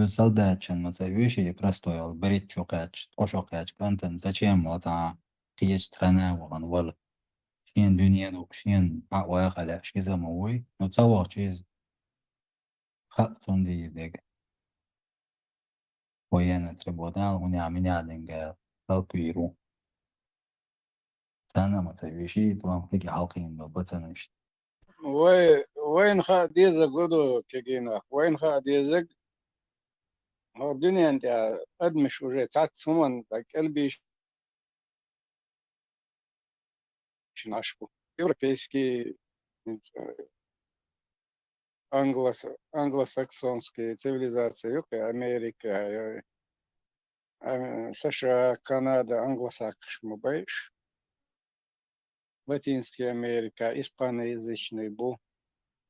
солдатчин назовешь простой алберит чокач ошокач кантен зачем это قيش страна وغن ولا شين دنيا دوك شين أقوى خلا شي زموي نتصور شيز خاطون دي ديك ويانا تربوتان ونعمل عدنجا الكيرو سنة ما تسويشي طبعا تيجي حلقين ببتنش وين خا ديزك غدو كيجينا وين خا ديزك هو الدنيا أنت أدمش وجه تعت هم قلبي شناشبو европейский англосаксонские цивилизации Америка США Канада англосаксшму бэйш Латинская Америка испаноязычный бу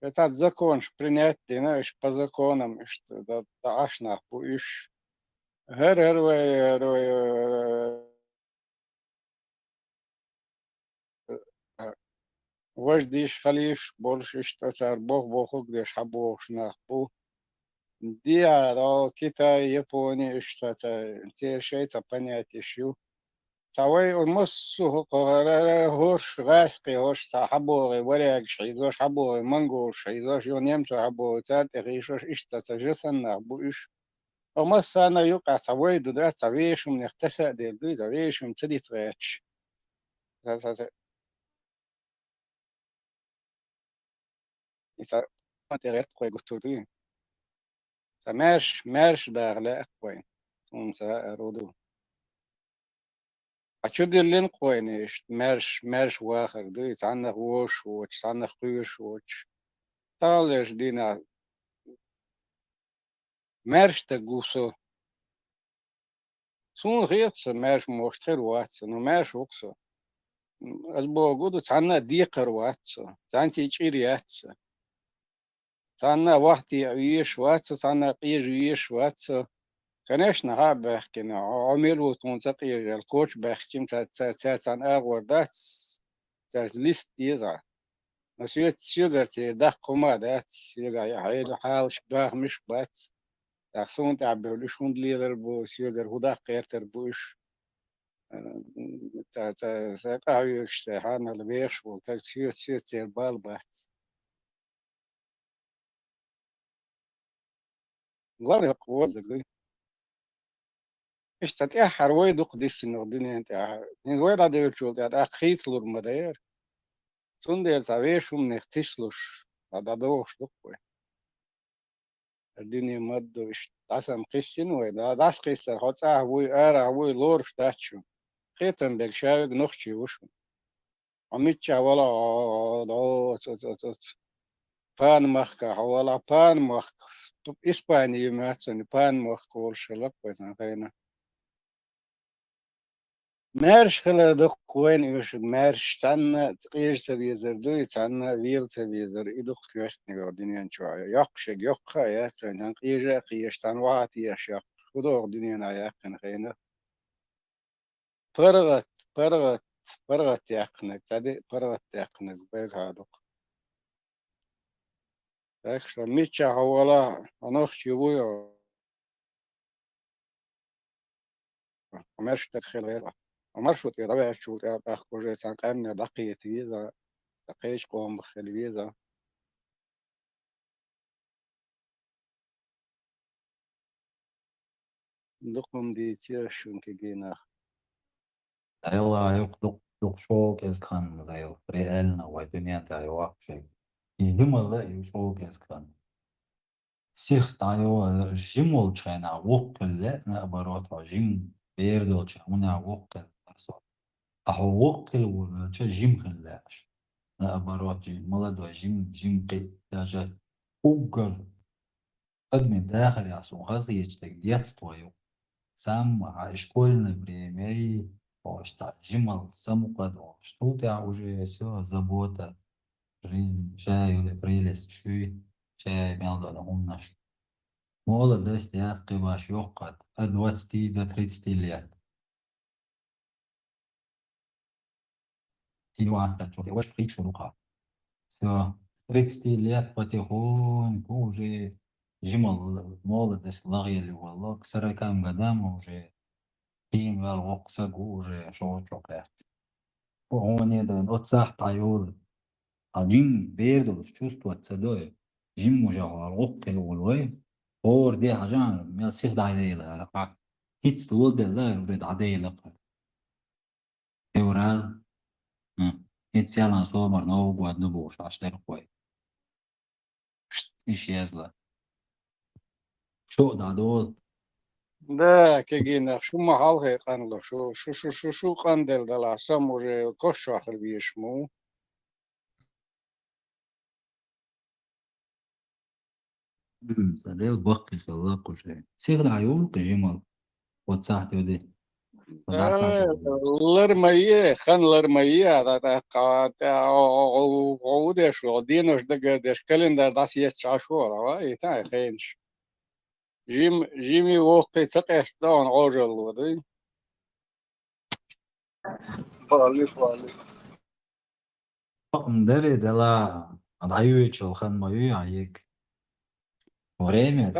этот закон принять ты знаешь по законам что да аш нахуй иш هر وجديش خليش بولش اشتسر بوخ بوخوك ديش حبوخ نخبو دي على كتا يابوني اشتسر تير شيء понятие شو تاوي المس هوش غاسقي هوش حبوغي وريق شيزوش حبوغي منغو شيزوش يونيمتو حبوغي تات غيشوش اشتسر جسن نخبو اش ومس أنا يقع تاوي دودا تاويش من اختسأ ديل دوي تاويش من تدي تغيتش إذا ما تغيرت قوي قلت له ماش داغ لا قوي ثم رودو شو دي اللي نقوينيش مارش واخر دويت عنا ووش عنا قيوش ووش طالش دينا مارش تقوسو سون غيرتس مارش موشتخر واتسو نو مارش وقسو أسبوع قدو تعنا ديقر واتسو تانتي تشيرياتسو تعنا واحدي عيش واتسو تعنا قيج عيش واتسو كناش نهار بحكينا عمير وتنتقي الكوتش بحكيم تان أغور داتس تات ليست يزع مسيوت سيوزرتي دق وما دات يزع يحيل حال شباغ مش بات تاخسون تعبه لشون ليدر بو سيوزر هدا قيرتر بوش تا ساقاوي اشتهانا لبيش وتا سيوت تير بال بات ظل قوة زي اشتتيا حروي دوق ديس الدنيا انت وين هذا يشول هذا خيس لور مدير سندير تعيش من اختسلوش هذا دوش دوق الدنيا مدوش عسم قسين وين داس قسر هوتا هوي ارا هوي لور شتاتشو خيتن بالشايد نخشي وشو عميتشا ولا دو بان مخكا ولا بان مخ اسباني ماتن بان مخ ورشلق وين غينا مارش خلا دق وين يوش مارش تانا تقيش تبيزر دوي تانا ويل تبيزر يدق كوشتني غردينيان شوية يقشق يقخا يا تان قيجا قيش تان واتي يشق خدوغ دنيا يقن خينا فرغت فرغت فرغت يقنك تادي فرغت يقنك بيز هادق اكشن ميتشا هولا انوخ يبويا ومارش تدخل غيره ومارش وتيرا شو تاخذ جاي تان قامنا دقية فيزا دقيش قوم بخل فيزا دقم دي تيرشون كجينا يلا يق دق شو كيس كان زي ريالنا ودنيا تاعي واقشي يجمل ذا يشو كيس كان سيخ تايو جيمول تشينا وقل لا نقبرات جيم بيردو تشاونا وقل أهو وقل ولا جيم خلاش نقبرات جيم ملادو جيم قي تاجا أوجر قد من داخل يعصو غازي يجتك ديات ستويو سام إشكولنا بريمي وش تاع جمل سمقد وش توتع وجه سو زبوتا ريزن شاي ولا بريلس شوي شاي ميلدو لهونش مولا دست ياس قباش يوقت أدوات ستي دا تريد ستيليات تينو عقد شوتي وش قيد شروقها سو تريد ستيليات باتي هون وجه جمل مولا دست لاغي اللي والله كسر كام قدام وجه قيم والوقسق وجه شو شوقات وهون يدن أتصح طيول عجين بيردو شوست واتسدوي جيم وجهه الغقل والوي اور دي عجان ميل سيخ دعيدي لقا هيتس دول دي لا يريد عدي لقا اورال هيتس يالا صومر نوب واد نبوش عشتر قوي ايش يزلا شو دعدول ده كجينا شو ما حالها قانلو شو قاندل دلا سمور كوش آخر بيشمو سديل بقي خلاق كل شيء سيخ دعيول قيمة واتساحتي ودي ودعسا شو لرمية خان لرمية ده قات عودش ودينش دش كالندر داس يتشاشور واي تاي خينش جيمي وقت تقيس دون عوجل ودي فالي مدري دلا أضعيوش الخان مايو عيك وريمي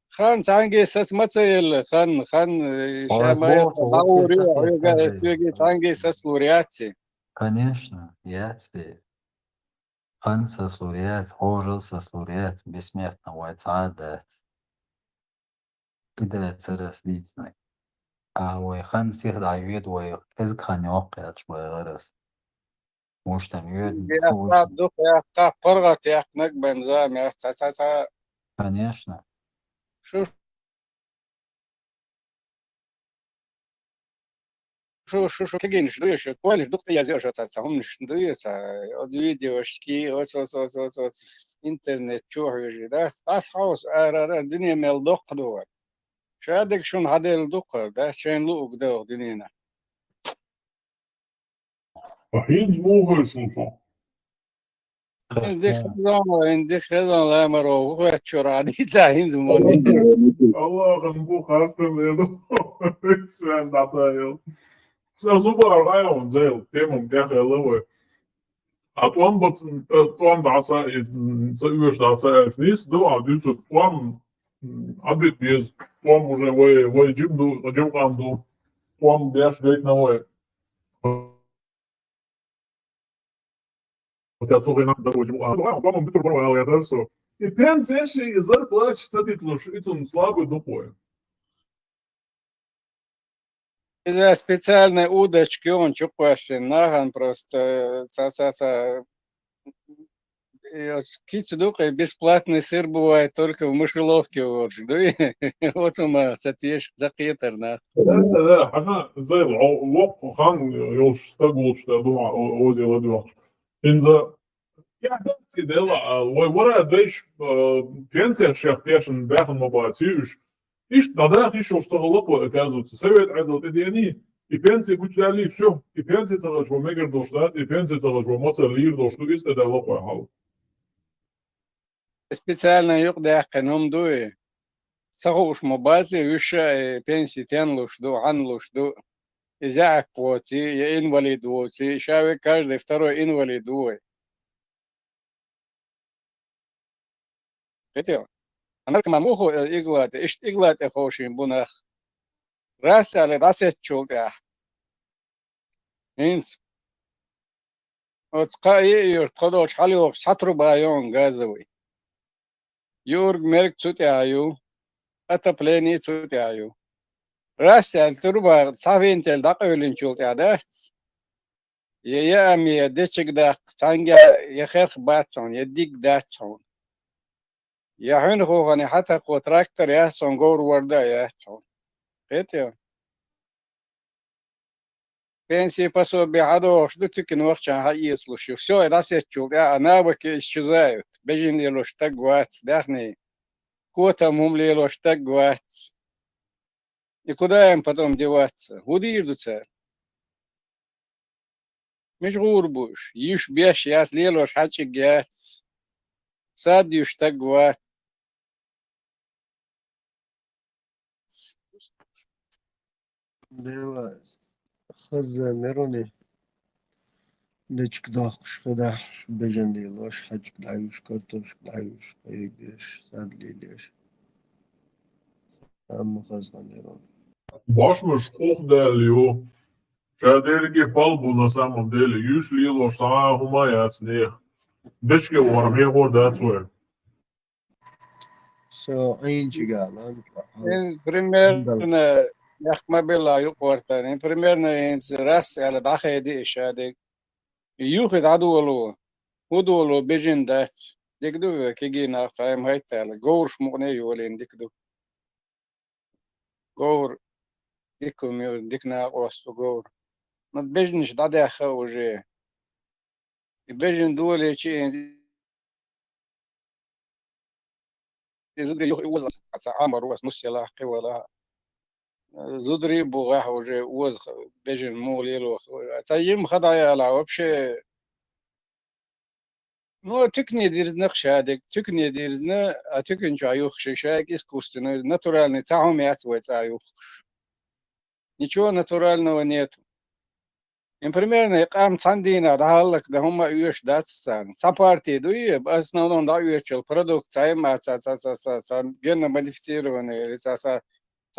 خان تانجي ست متيل خان شما أسبوع شو باوري تقي يوجا كذا يوجي تانجي ست لورياتي конечно яцди خمسة سوريات هوجل سوريات بسميتنا ويتعادات كده تسرس ديتنا وي خمس يخدع يويد وي كذ كان يوقع شوي غرس مش تميود يا وش قاب دوك يا قاب فرغت يا نك بنزام يا تا конечно شوف شو كجين شدويش كوالش دكتور يا زوجة تاعهم شدويش فيديو شكي أو إنترنت شو هيجي ده أصحوس الدنيا مال دق دور شادك شون هذا الدق ده شين لوق ده دنينا الحين زموه شو صار عندك خزان لا مرو هو شرادي زاين زماني الله خنبو خاصة ليدو سواس دعطايل زوبر رايون زي تيمم كاخي لوي أطوان بس طوان دعسا سيوش دعسا نيس دو عديسو طوان عبيت بيز طوان وي جيب دو جيب عنده طوان بياش جيتنا وي وتعصوغي نعم دو جيب عنده طوان بيتر بروا يا درسو يبين سيشي زرت لاش تديتلوش إتون слабый духой. إذا специальная удочки он чупаси наган просто кицу дукой бесплатный сыр бывает только в мышеловке вот вот ума цатеш закетер на لا حاجة زي الوقف خان يوش استقبل شتادو اوزي لدوخش إنزا يعني في دلا ورا ديش пенсия шахтешен бяхан мобациш иш надах иш осталоко оказывается совет адал тедени и пенсия кучали все и пенсия целаш во мегер доштат и пенсия целаш во моцер лир дошту исте дало хал специально юк да каном дуе сагуш мобази юша пенсии тен лушду ан лушду изяк поти я инвалид воти шаве каждый второй инвалид дуе كتير أنا كمان مو هو إغلاط خوشين بناخ راس على راسه شو كه إنس وتقاي يرتقدوش حلو سطر بايون غازوي يورج ملك توتي عيو أتبليني توتي عيو راس على تربا صافين تل دقيقين شو كه يا أمي يديك دق تانجا يخير باتون يديك داتون يا حين هو غني حتى قو تراكتر يحسن غور وردا يحسن كتير пенсии пособия годов что таки ночь هاي слушай все это сечу она вот исчезают бежин лишь так гвать дахни кота мумли лишь так гвать и куда им потом деваться куда идутся مشغول بوش يش بيش ياس ليلوش حاجة جات ساد يشتاق وات ديوا خز ميروني ديك داخش خداش بجن ديلوش حاج دعيوش كرتوش دعيوش قيبيش ساد ليليش أما خز غنيرون Башмыш охдалио шадерги палбу на самом деле юш лило саа хумая снег дешке ворме горда цуэ So ain't you got примерно ما بلا يقورتاني примерно راس على داخل دي شادك يوخد عدولو ودولو بيجن دات ديكدو كيجي ناقصايم هايتال غورش مغني يولين ديكدو غور ديكو ميو ديكنا قوس غور ما بيجنش دادا خوجي بيجن دولي شي زدري يوز عمر وس نص لاقي ولا زدري بوغا وجه وز بيجن مولي لو تايم خدايا لا وبشي نو تكني ديرزنق هذاك تكني ديرزنا تكن جايوخ شاك искусственный натуральный цаум яцвой цаюх ничего натурального нет примерно قام цандина дахаллак да хумма юш датсан сапарти дуи в основном да ючел продукт цаим ца генно модифицированный или ца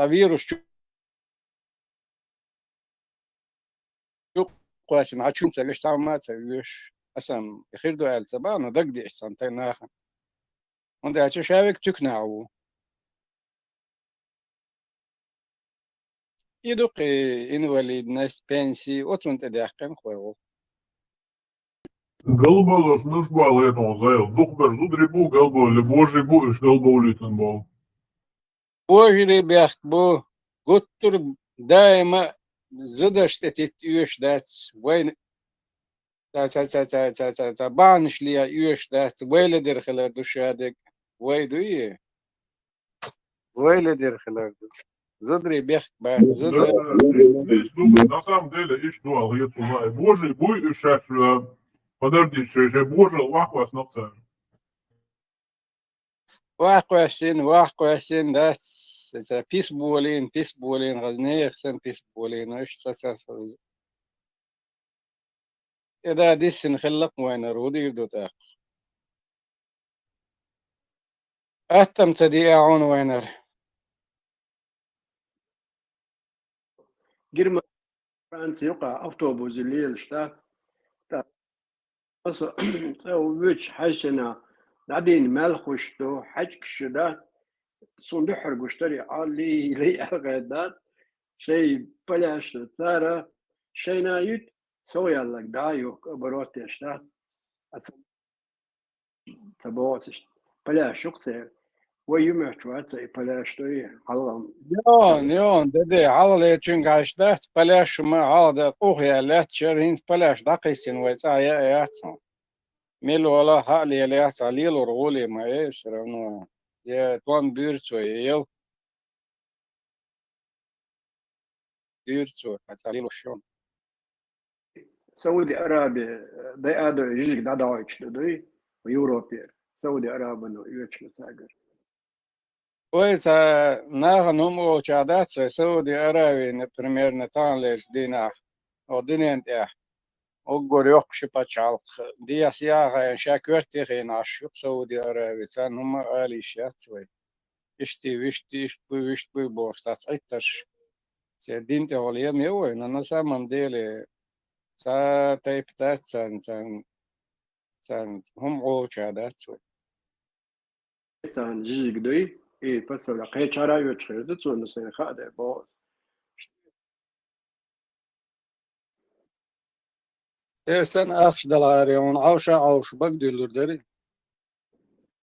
вирус قاسم عشوم تلاش تعمل تلاش أسم يخير دو السبان دق دي إحسان تناخن وده عشان شابك تقنعه يدق إنواليد ناس بنسي وتنت داخن خوه قلبه مش باليتون زي دخبر زدري بو قلبه اللي بوجي بو إيش قلبه ليتن بو بوجري بيخت بو قطر دائما زودشتت يوش دات وين تا بانش ليا يوش دات ويل در خلال دوشادك ويدويه ويل در خلال زودري بيخ بات زود На самом деле, ich du auch jetzt mal. Боже, бой, сейчас, подожди, что боже, лах вас noch sagen. واقوسين دات بيس بولين غزنير سن بيس بولين ايش تساس إذا ديسن خلق وين رودي يردوتا أتم تدي أعون وينر جرم فرانس يقع أوتوبوس الليل شتات أصلا سو ويتش حشنا بعدين مالخوشتو حجك شدات صندوق قشتري علي لي أغادات شيء بلاش تارا شيء نايت سوي لك دايو بروت يشتات تبوسش بلاش شقتي ويوم شوات بلاش توي حلم يون ددي على تشين عشدات بلاش ما عاد قوه لا تشرين بلاش دقيسين ويتا يا ميل ولا حالي لا تعليل ورغولي ما يسرنو يا توان بيرتو يل بيرتو تعليل شلون سعودي عربي ده أدو يجيك ده دايتش ده ويوروبي سعودي عربي إنه يجيك تاجر ويسا ناغنهم وشادات سعودي عربي نبريمير نتان ليش دينا ودنيا انتيا وقور يوقش باتشالق دي سياغا شاكورتي خينا شوق سعودي عربي تان هم آلي شاتوي اشتي ويشتي بورتات عيتش سيدين تغليا ميوي نانا سامم ديلي تا تايبتات سان هم وشادات سان جيك ده بس ولا قيت شارع يوتشير ده تو نسين خاده باز إرسن أخش دلاري عوش بقدر دردري